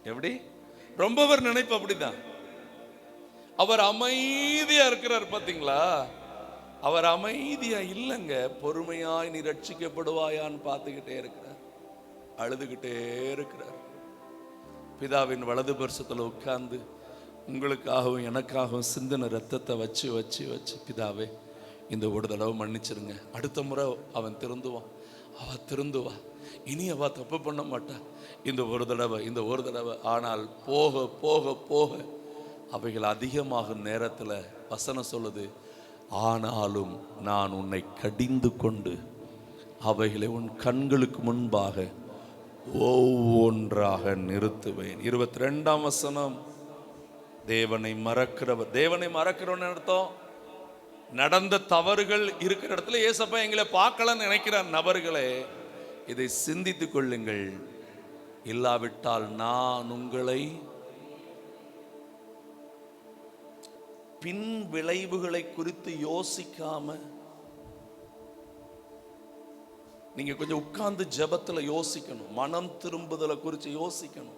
எப்படி ரொம்ப பேர் நினைப்பு அப்படிதான். அவர் அமைதியா இருக்கிறார் பாத்தீங்களா? அவர் அமைதியா இல்லைங்க, பொறுமையாய் நீ ரட்சிக்கப்படுவாயான்னு பார்த்துக்கிட்டே இருக்கிறார், அழுதுகிட்டே இருக்கிறார். பிதாவின் வலது பரிசத்துல உட்கார்ந்து உங்களுக்காகவும் எனக்காகவும் சிந்தின ரத்தத்தை வச்சு வச்சு வச்சு, பிதாவே இந்த ஒரு தடவை மன்னிச்சிருங்க, அடுத்த முறை அவன் திருந்துவான், அவ திருந்துவா, இனி அவ தப்பு பண்ண மாட்டா, இந்த ஒரு தடவை. ஆனால் போக போக போக அவைகள் அதிகமாகும் நேரத்தில் வசனம் சொல்லுது, ஆனாலும் நான் உன்னை கடிந்து கொண்டு அவைகளை உன் கண்களுக்கு முன்பாக ஒவ்வொன்றாக நிறுத்துவேன். 22ஆம் வசனம், தேவனை மறக்கிறவன் அர்த்தம் நடந்த தவறுகள் இருக்கிற இடத்துல ஏசப்பா எங்களை பார்க்கலன்னு நினைக்கிற நபர்களே, இதை சிந்தித்துக் கொள்ளுங்கள். இல்லாவிட்டால் நான் உங்களை பின் விளைவுகளை குறித்து யோசிக்காம, நீங்க கொஞ்சம் உட்கார்ந்து ஜெபத்துல யோசிக்கணும், மனம் திரும்புதலை குறித்து யோசிக்கணும்.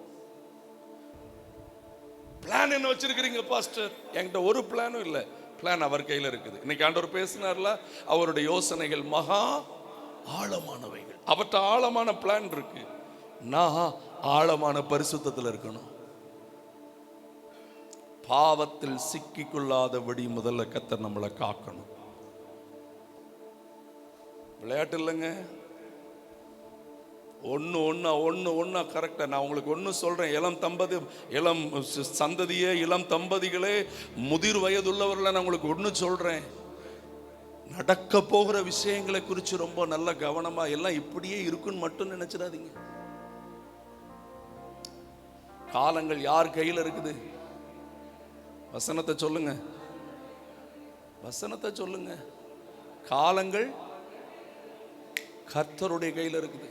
பிளான் என்ன வச்சிருக்கிறீங்க பாஸ்டர்? என்கிட்ட ஒரு பிளானும் இல்லை, பிளான் அவர் கையில் இருக்குது. இன்னைக்கு ஆண்டவர் பேசினார்ல, அவருடைய யோசனைகள் மகா ஆழமானவைகள், அவற்ற ஆழமான பிளான் இருக்கு. நான் ஆழமான பரிசுத்தத்தில் இருக்கணும். பாவத்தில் சிக்கிக்கொள்ளாதபடி முதல்ல கர்த்தர் நம்மளை காக்கணும். விளையாட்டு இல்லைங்க, ஒன்று கரெக்டா. நான் உங்களுக்கு ஒன்று சொல்றேன், இளம் சந்ததியே, இளம் தம்பதிகளே, முதிர் வயதுள்ளவர்களை நான் உங்களுக்கு ஒன்று சொல்றேன், நடக்க போகிற விஷயங்களை குறித்து ரொம்ப நல்ல கவனமா, எல்லாம் இப்படியே இருக்குன்னு மட்டும் நினைச்சிடாதீங்க. காலங்கள் யார் கையில் இருக்குது? வசனத்தை சொல்லுங்க, வசனத்தை சொல்லுங்க. காலங்கள் கர்த்தருடைய கையில் இருக்குது.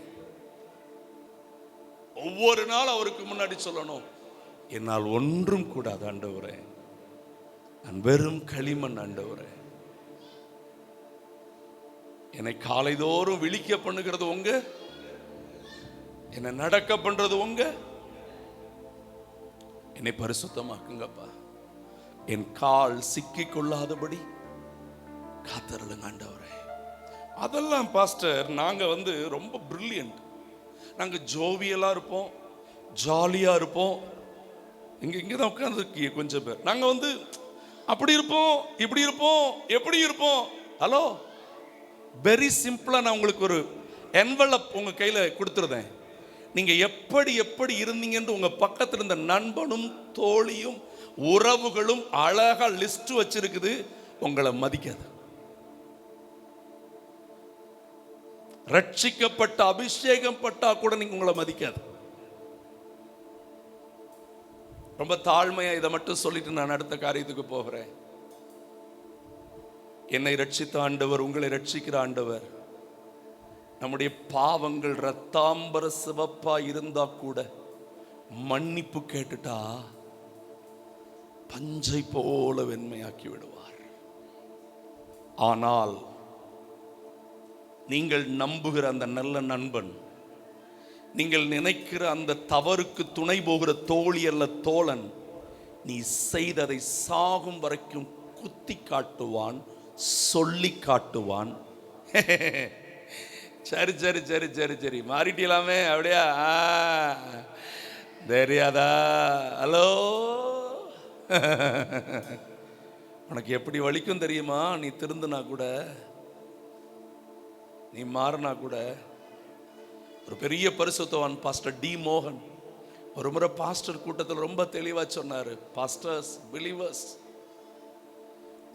ஒவ்வொரு நாள் அவருக்கு முன்னாடி சொல்லணும், என்னால் ஒன்றும் கூடாது ஆண்டவரே, நான் வெறும் களிமண் ஆண்டவரே. என்னை காலைதோறும் விழிக்க பண்ணுகிறது உங்க, என்னை நடக்க பண்றது உங்க. என்னை பரிசுத்தமாக்குங்கப்பா, என் கால் சிக்கிக் கொள்ளாதபடி காத்தருளுங்க ஆண்டவரே. அதெல்லாம் பாஸ்டர் நாங்க ரொம்ப பிரில்லியன்ட், நாங்க ஜோவியலா இருப்போம், ஜாலியா இருப்போம். இங்கதான் உட்கார்ந்து கொஞ்சம் பேர் நாங்க அப்படி இருப்போம், இப்படி இருப்போம், எப்படி இருப்போம். ஹலோ, வெரி சிம்பிளா நான் உங்களுக்கு ஒரு என்வலப் உங்க கையில கொடுத்துருந்தேன். நீங்க எப்படி இருந்தீங்கன்னு உங்க பக்கத்தில் இருந்த நண்பனும் தோழியும் உறவுகளும் அழகா லிஸ்ட் வச்சிருக்குது, உங்களை மதிக்காது. ரட்சிக்கப்பட்ட அபிஷேகம் பட்டா கூட நீங்க உங்களை மதிக்காது. ரொம்ப தாழ்மையா இதை மட்டும் சொல்லிட்டு நான் அடுத்த காரியத்துக்கு போகிறேன். என்னை ரட்சித்த ஆண்டவர், உங்களை ரட்சிக்கிற ஆண்டவர், நம்முடைய பாவங்கள் ரத்தாம்பர சிவப்பா இருந்தா கூட மன்னிப்பு கேட்டுட்டா பஞ்சை போல வெண்மையாக்கி விடுவார். ஆனால் நீங்கள் நம்புகிற அந்த நல்ல நண்பன், நீங்கள் நினைக்கிற அந்த தவறுக்கு துணை போகிற தோழி அல்ல தோழன், நீ செய்ததை சாகும் வரைக்கும் குத்தி காட்டுவான், சொல்லி காட்டுவான். சரி சரி சரி சரி சரி மாறிட்டீங்களாமே, அப்படியா? தெரியாதா? ஹலோ, உனக்கு எப்படி வலிக்கும் தெரியுமா? நீ திருந்தினா கூட, நீ மாறினா கூட. ஒரு பெரிய பரிசுத்தவான் பாஸ்டர் டி மோகன் ஒரு முறை பாஸ்டர் கூட்டத்தில் ரொம்ப தெளிவா சொன்னாரு, பாஸ்டர்ஸ், பிலீவர்ஸ்,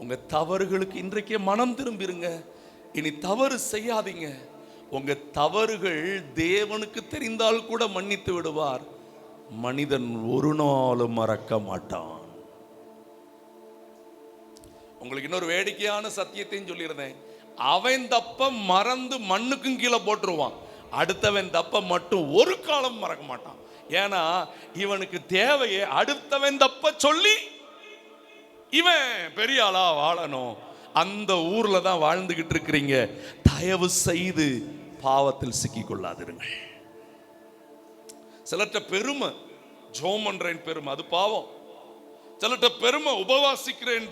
உங்க தவறுகளுக்கு இன்றைக்கே மனம் திரும்பிருங்க, இனி தவறு செய்யாதீங்க. உங்க தவறுகள் தேவனுக்கு தெரிந்தால் கூட மன்னித்து விடுவார், மனிதன் ஒரு நாளும் மறக்க மாட்டான். உங்களுக்கு இன்னொரு வேடிக்கையான சத்தியத்தையும் சொல்லியிருந்தேன். அவன் தப்ப மறந்து மண்ணுக்கும் கீழே போட்டுருவான், அடுத்தவன் தப்ப மட்டும் ஒரு காலம் மறக்க மாட்டான். ஏன்னா இவனுக்கு தேவையே அடுத்தவன் தப்ப சொல்லி இவன் பெரிய ஆளா வாழணும். அந்த ஊர்ல தான் வாழ்ந்துகிட்டு இருக்கிறீங்க. தயவு செய்து பாவத்தில் சிக்கிக் கொள்ளாதிருங்கள். சிலர்ட்ட பெருமை, ஜோம் பண்றேன் பெருமை, அது பாவம். சிலர்ட்ட பெருமை உபவாசிக்கிறேன்,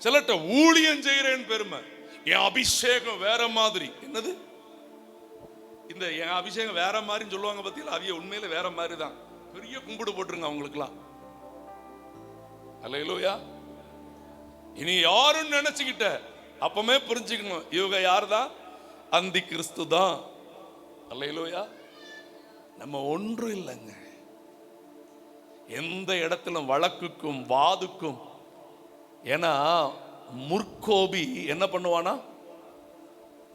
சிலர்ட்ட ஊழியம் செய்கிறேன் பெருமை, என் அபிஷேகம் வேற மாதிரி. என்னது இந்த என் அபிஷேகம் வேற மாதிரி சொல்லுவாங்க பத்தியில, அவிய உண்மையில வேற மாதிரி தான். பெரிய கும்பிடு போட்டுருங்க அவங்களுக்குலாம். அல்லேலூயா. இனி யாரும் நினைச்சுக்கிட்ட அப்பமே புரிஞ்சுக்கணும், இவங்க யார் தான்? அந்தி கிறிஸ்து தான். அல்லேலூயா. நம்ம ஒன்றும் இல்லைங்க. எந்த இடத்துல வழக்குக்கும் வாதுக்கும், ஏன்னா முற்கோபி என்ன பண்ணுவானா?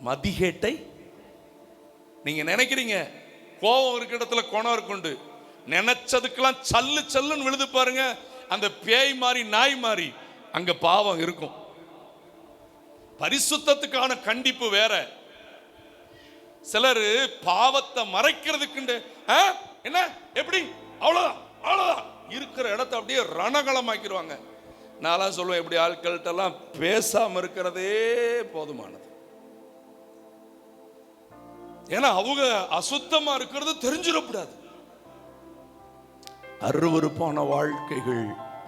மதிகேட்டை. நீங்க நினைக்கிறீங்க கோபம் இருக்கிற இடத்துல குணம் இருக்குண்டு, நினைச்சதுக்கெல்லாம் சல்லு சல்லுன்னு விழுது பாருங்க. அந்த பேய் மாதிரி நாய் மாதிரி அங்க பாவம் இருக்கும். பரிசுத்தத்துக்கான கண்டிப்பு வேற. சிலர் பாவத்தை மறைக்கிறதுக்கு என்ன எப்படி அவ்வளவுதான் அவ்வளவுதான் இருக்கிற இடத்தை அப்படியே ரணகளமாக்கிடுவாங்க. நான் சொல்லுவேன், எப்படி ஆட்கள்கிட்ட எல்லாம் பேசாம இருக்கிறதே போதுமானது. ஏன்னா அவங்க அசுத்தமா இருக்கிறது தெரிஞ்சிடக்கூடாது. அருவருப்பான வாழ்க்கைகள்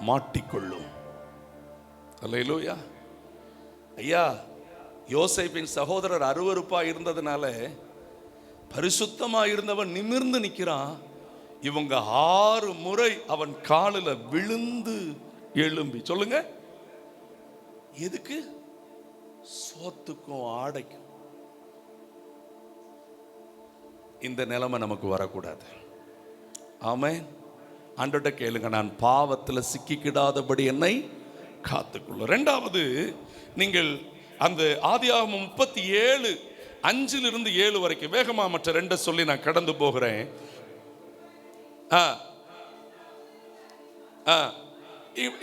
மாட்டிக்கொள்ளும். அல்லேலூயா. ஐயா, யோசேப்பின் சகோதரர் அருவருப்பா இருந்ததுனால பரிசுத்தமா இருந்தவன் நிமிர்ந்து நிற்கிறான். இவங்க 6 முறை அவன் காலில் விழுந்து எழும்பி, சொல்லுங்க எதுக்கு? சோத்துக்கும் ஆடைக்கும். இந்த நிலைமை நமக்கு வரக்கூடாது. ஆமென். ஆண்டவர்ட்ட கேளுங்க, நான் பாவத்தில் சிக்கிக்கிடாதபடி என்னை காத்துக்கொள்ள. இரண்டாவது, நீங்கள் அந்த ஆதியாகமம் 37:5 வரைக்கும் வேகமா மற்ற 2 சொல்லி நான் கடந்து போகிறேன்.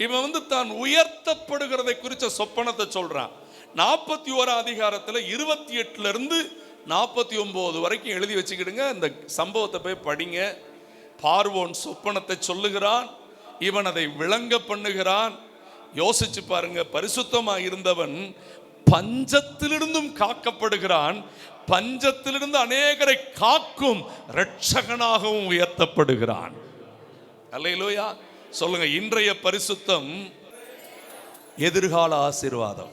இவன் தான் உயர்த்தப்படுகிறதை குறித்த சொப்பனத்தை சொல்றான். 41 அதிகாரத்தில் 28 49 வரைக்கும் எழுதி வச்சுக்கிடுங்க. இந்த சம்பவத்தை போய் படிங்க. பார்வோன் சொப்பனத்தை சொல்லுகிறான், இவன் அதை விளங்க பண்ணுகிறான். யோசிச்சு பாருங்க, பரிசுத்தமா இருந்தவன் பஞ்சத்திலிருந்தும் காக்கப்படுகிறான், பஞ்சத்திலிருந்து அநேகரை காக்கும் இரட்சகனாகவும் உயர்த்தப்படுகிறான். அல்லேலூயா. சொல்லுங்க, இன்றைய பரிசுத்தம் எதிர்கால ஆசீர்வாதம்.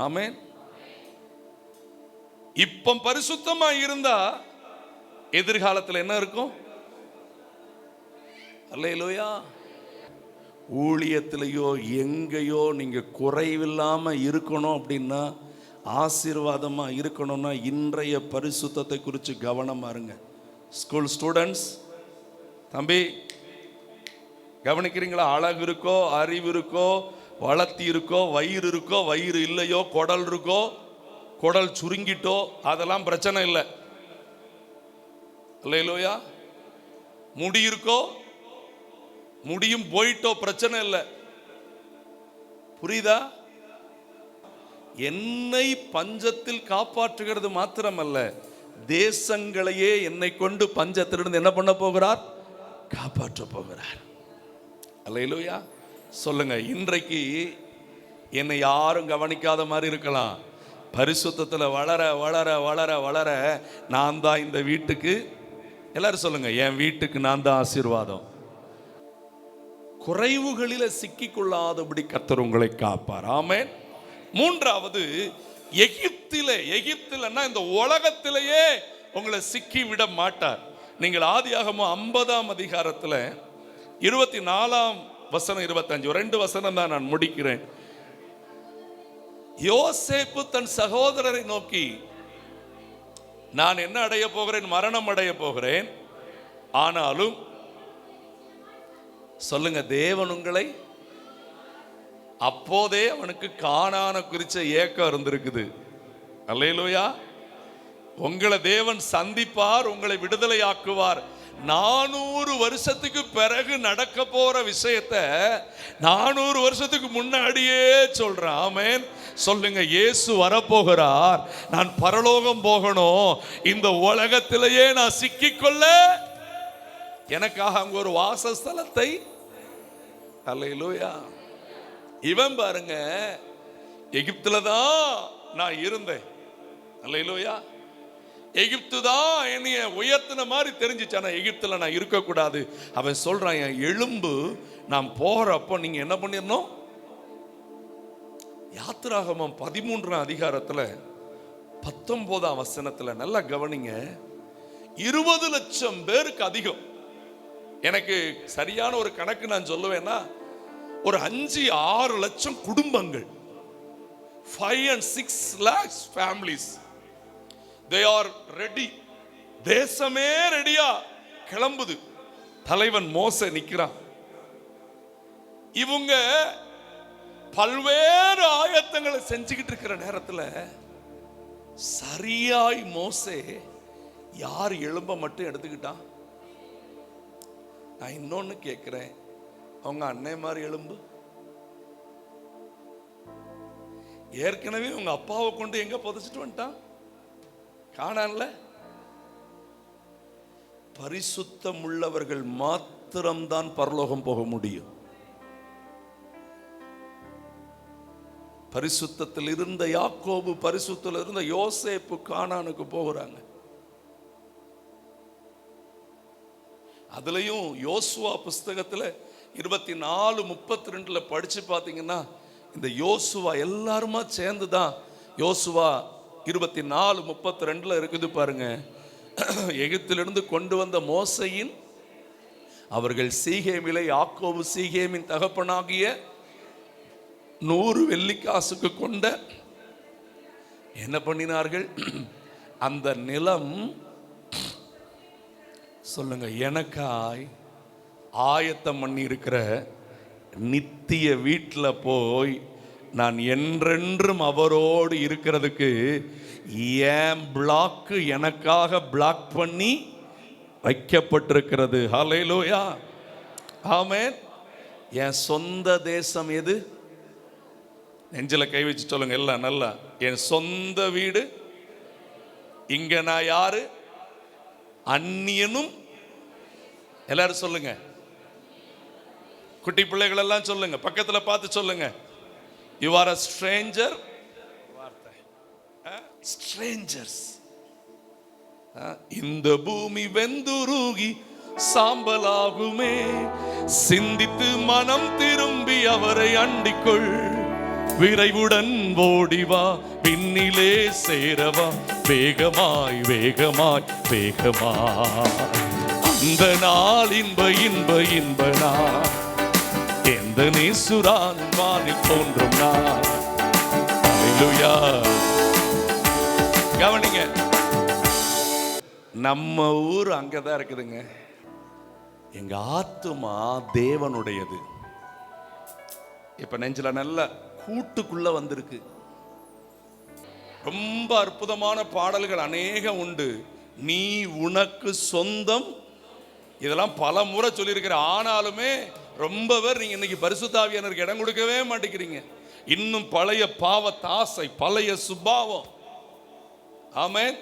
ஆமென். இப்ப பரிசுத்தமா இருந்தா எதிர்காலத்தில் என்ன இருக்கும்? அல்லேலூயா. ஊழியத்திலேயோ எங்கேயோ நீங்க குறைவில்லாம இருக்கணும் அப்படின்னா, ஆசீர்வாதமா இருக்கணும்னா இன்றைய பரிசுத்தத்தை குறித்து கவனமா இருங்க. ஸ்கூல் ஸ்டூடெண்ட்ஸ், தம்பி கவனிக்கிறீங்களா? அழகு இருக்கோ, அறிவு இருக்கோ, வளர்த்தி இருக்கோ, வயிறு இருக்கோ, வயிறு இல்லையோ, குடல் இருக்கோ, குடல் சுருங்கிட்டோ, அதெல்லாம் பிரச்சனை இல்லை. அல்லேலூயா. முடி இருக்கோ, முடியும் போயிட்டோ, பிரச்சனை இல்லை. புரியுதா? என்னை பஞ்சத்தில் காப்பாற்றுகிறது மாத்திரமல்ல, தேசங்களையே என்னை கொண்டு பஞ்சத்திலிருந்து என்ன பண்ண போகிறார்? காப்பாற்ற போகிறார். அல்லேலூயா. சொல்லுங்க. இன்றைக்கு என்னை யாரும் கவனிக்காத மாதிரி இருக்கலாம். பரிசுத்தத்தில் வளர வளர வளர வளர நான் தான் இந்த வீட்டுக்கு, எல்லாரும் சொல்லுங்க, என் வீட்டுக்கு நான் தான் ஆசீர்வாதம். குறைவுகளில சிக்கிக்கொள்ளாதபடி கர்த்தர் உங்களை காப்பார். ஆமென். மூன்றாவது, எகிப்திலன்னா இந்த உலகத்திலேயே உங்களை சிக்கி விட மாட்டார். நீங்கள் ஆதியாகமம் 50ஆம் அதிகாரத்தில் 24ஆம் வசனம் 25, 2 வசனம் தான் நான் முடிக்கிறேன். யோசேப்பு தன் சகோதரரை நோக்கி, நான் என்ன அடைய போகிறேன்? மரணம் அடைய போகிறேன். ஆனாலும் சொல்லுங்க, தேவன் உங்களை, அப்போதே அவனுக்கு கானான குறிச்ச ஏக்கம் இருந்திருக்குது. அல்லேலூயா. உங்களை தேவன் சந்திப்பார், உங்களை விடுதலை ஆக்குவார். 400 வருஷத்துக்கு பிறகு நடக்க போற விஷயத்தை 400 வருஷத்துக்கு முன்னாடியே சொல்றேன். ஆமென். சொல்லுங்க, இயேசு வரப்போகிறார். நான் பரலோகம் போகணும். இந்த உலகத்திலேயே நான் சிக்கிக்கொள்ள எனக்காக அங்க ஒரு வாசஸ்தலத்தை. அல்லேலூயா. இவன் பாருங்க, எகிப்துல தான் நான் இருந்தேன். அல்லேலூயா. எகிப்து தான் என்னைய உயர்த்தின மாதிரி தெரிஞ்சிச்சு. ஆனா எகிப்துல நான் இருக்கக்கூடாது. அவன் சொல்றான், என் எலும்பு நான் போறப்போ நீங்க என்ன பண்ணிடணும்? யாத்திராகமம் 13ஆம் அதிகாரத்துல 19ஆம் வசனத்துல நல்லா கவனிங்க. 20 லட்சம் பேருக்கு அதிகம். எனக்கு சரியான ஒரு கணக்கு நான் சொல்லுவேன்னா, ஒரு 5-6 லட்சம் குடும்பங்கள், 5 and 6 lakhs families, they are ready. தேசமே ரெடியா கிளம்புது. தலைவன் மோசே நிக்கிறான். இவங்க பல்வேறு ஆயத்தங்களை செஞ்சுக்கிட்டு இருக்கிற நேரத்தில் சரியாய் மோசே யார் எலும்ப மட்டும் எடுத்துக்கிட்டான்? நான் இன்னொன்னு கேட்கிறேன், அவங்க அன்னை மாதிரி எலும்பு ஏற்கனவே உங்க அப்பாவை கொண்டு எங்க புதைச்சிட்டு வந்துட்டான்? காணான்ல. பரிசுத்தம் உள்ளவர்கள் மாத்திரம்தான் பரலோகம் போக முடியும். பரிசுத்தத்தில் இருந்த யாக்கோபு, பரிசுத்தத்தில் இருந்த யோசேப்பு கானானுக்கு போகிறாங்க. அதுலயும் யோசுவா புஸ்தகத்துல 24:32 படிச்சு பார்த்தீங்கன்னா, இந்த யோசுவா எல்லாருமா சேர்ந்துதான். யோசுவா 24:32 இருக்குது பாருங்க. எகிப்திலிருந்து கொண்டு வந்த மோசையின் அவர்கள் சீகேமிலே யாக்கோபு சீகேமின் தகப்பனாகிய 100 வெள்ளிக்காசுக்கு கொண்ட என்ன பண்ணினார்கள்? அந்த நிலம் சொல்லுங்க, எனக்காய் ஆயத்தம் பண்ணி இருக்கிற நித்திய வீட்டில் போய் நான் என்றென்றும் அவரோடு இருக்கிறதுக்கு என் பிளாக் எனக்காக பிளாக் பண்ணி வைக்கப்பட்டிருக்கிறது. ஹல்லேலூயா. ஆமென். என் சொந்த தேசம் எது? நெஞ்சில கை வச்சு சொல்லுங்க எல்லாம் நல்லா. என் சொந்த வீடு. இங்க நான் யாரு? அந்நியனும். எல்லாரும் சொல்லுங்க. குட்டி பிள்ளைகள் எல்லாம் சொல்லுங்க, பக்கத்துல பார்த்து சொல்லுங்க. You are a stranger. Strangers. இந்த பூமி வெந்துருகி சாம்பலாகுமே, சிந்தித்து மனம் திரும்பி அவரை அண்டிக்கொள். விரைவுடன் ஓடிவா, விண்ணிலே சேரவா, வேகமாய் வேகமாய் வேகமாய். அந்த நாள் இன்ப இன்ப இன்ப நாள், எந்த நேசுரான் வானில் தோன்றும் நாள். அல்லேலூயா. கவனிங்க, நம்ம ஊர் அங்கதான் இருக்குதுங்க. எங்க ஆத்துமா தேவனுடையது. இப்ப நெஞ்சில நல்ல கூட்டுக்குள்ள வந்திருக்கு. ரொம்ப அற்புதமான பாடல்கள் அநேகம் உண்டு. நீ உனக்கு சொந்தம், இதெல்லாம் பல முறை சொல்லியிருக்கிற. ஆனாலுமே ரொம்ப பேர் நீங்க இன்னைக்கு பரிசுத்த ஆவியானவருக்கு இடம் கொடுக்கவே மாட்டேங்கிறீங்க. இன்னும் பழைய பாவத்தாசை, பழைய சுபாவம். ஆமென்.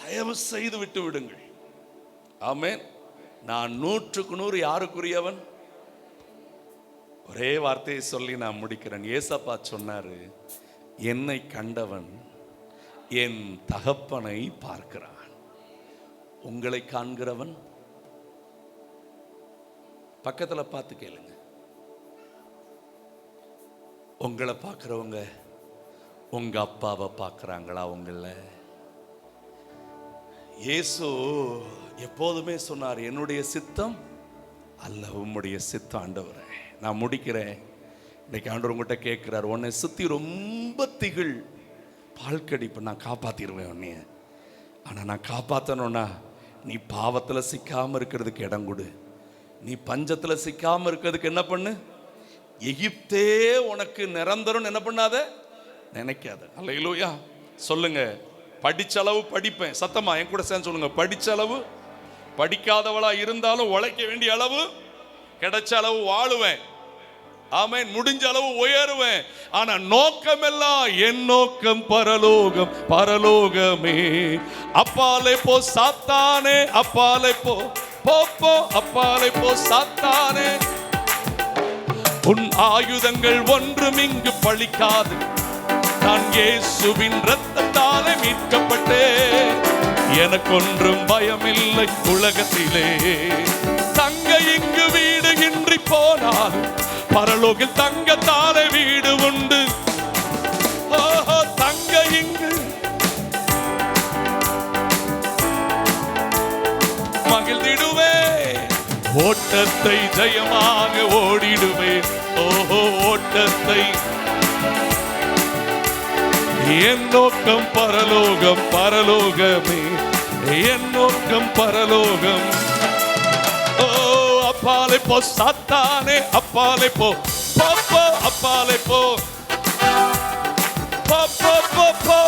தயவு செய்து விட்டு விடுங்கள். ஆமென். நான் 100க்கு 100 யாருக்குரியவன்? ஒரே வார்த்தையை சொல்லி நான் முடிக்கிறேன். ஏசப்பா சொன்னாரு, என்னை கண்டவன் என் தகப்பனை பார்க்கிறான். உங்களை காண்கிறவன் பக்கத்துல பார்த்து கேளுங்க. உங்களை பார்க்கிறவங்க உங்க அப்பாவை பார்க்கிறாங்களா? உங்கள இயேசு எப்போதுமே சொன்னார், என்னுடைய சித்தம் அல்ல உம்முடைய சித்தம். ஆண்டவரே, நான் முடிக்கிறேன். இன்னைக்கு ஆண்டவர் உங்கள்கிட்ட கேட்கிறார், உன்னை சுத்தி ரொம்ப திகில், பால் கடிப்பு. நான் காப்பாத்திடுவேன் உன்னைய. ஆனா நான் காப்பாத்தணும்னா நீ பாவத்துல சிக்காம இருக்கிறதுக்கு இடம் கொடு. நீ பஞ்சத்துல சிக்காம இருக்கிறதுக்கு என்ன பண்ணு? எகிப்தே உனக்கு நிரந்தரம் என்ன பண்ணாத, நினைக்காத. அல்லேலூயா சொல்லுங்க. படிச்சளவு படிப்பேன். சத்தமா என் கூட சேர்ந்து சொல்லுங்க. படிச்சளவு, படிக்காதவளா இருந்தாலும் உழைக்க வேண்டிய அளவு, கிடைச்ச அளவு வாழுவேன். ஆமென். முடிஞ்ச அளவு உயருவேன். ஆனா நோக்கம் எல்லாம் என் நோக்கம் பரலோகம், பரலோகமே. அப்பாலே போ சாத்தானே, அப்பாலே போ, போ போ அப்பாலே போ சாத்தானே. உன் ஆயுதங்கள் ஒன்றும் இங்கு பழிக்காது. நான் இயேசுவின் இரத்தத்தாலே மீட்கப்பட்டேன். எனக்கொன்றும் பயமில்லை உலகத்திலே. தங்க இங்கு வீடு இன்றி போனால் பரலோகில் தங்கத்தாலே வீடு உண்டு. ஓஹோ, தங்க இங்கு மகிழ்ந்திடுவேன். ஓட்டத்தை ஜெயமாக ஓடிடுவேன். ஓஹோ, ஓட்டத்தை. என் நோக்கம் பரலோகம், பரலோகமே. என் நோக்கம் பரலோகம். ஓ, அப்பாலே போ சாத்தானே, அப்பாலே போ, போ போ அப்பாலே போ, போ போ போ போ.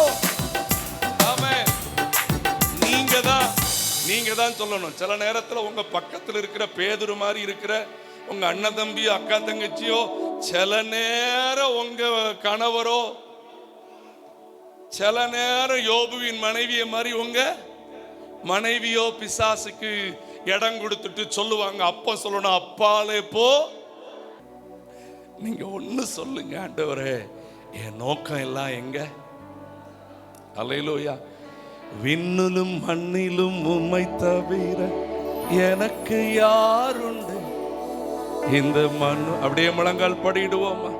ஆமென். நீங்க தான் சொல்லணும். சில நேரத்தில் உங்க பக்கத்தில் இருக்கிற பேதுரு மாதிரி இருக்கிற உங்க அண்ணன் தம்பியோ அக்கா தங்கச்சியோ, சில நேரம் உங்க கணவரோ, சில நேரம் யோபுவின் மனைவியை மாதிரி உங்க மனைவியோ பிசாசுக்கு இடம் கொடுத்துட்டு சொல்லுவாங்க. அப்ப சொல்லணும், அப்பாலே போ. நீங்க ஒண்ணு சொல்லுங்க, ஆண்டவரே என் நோக்கம் எல்லாம் எங்க? அல்லேலூயா. விண்ணிலும் மண்ணிலும் உம்மை தவிர எனக்கு யாருண்டு? இந்த மண். அப்படியே முழங்கால் படிடுவோமா?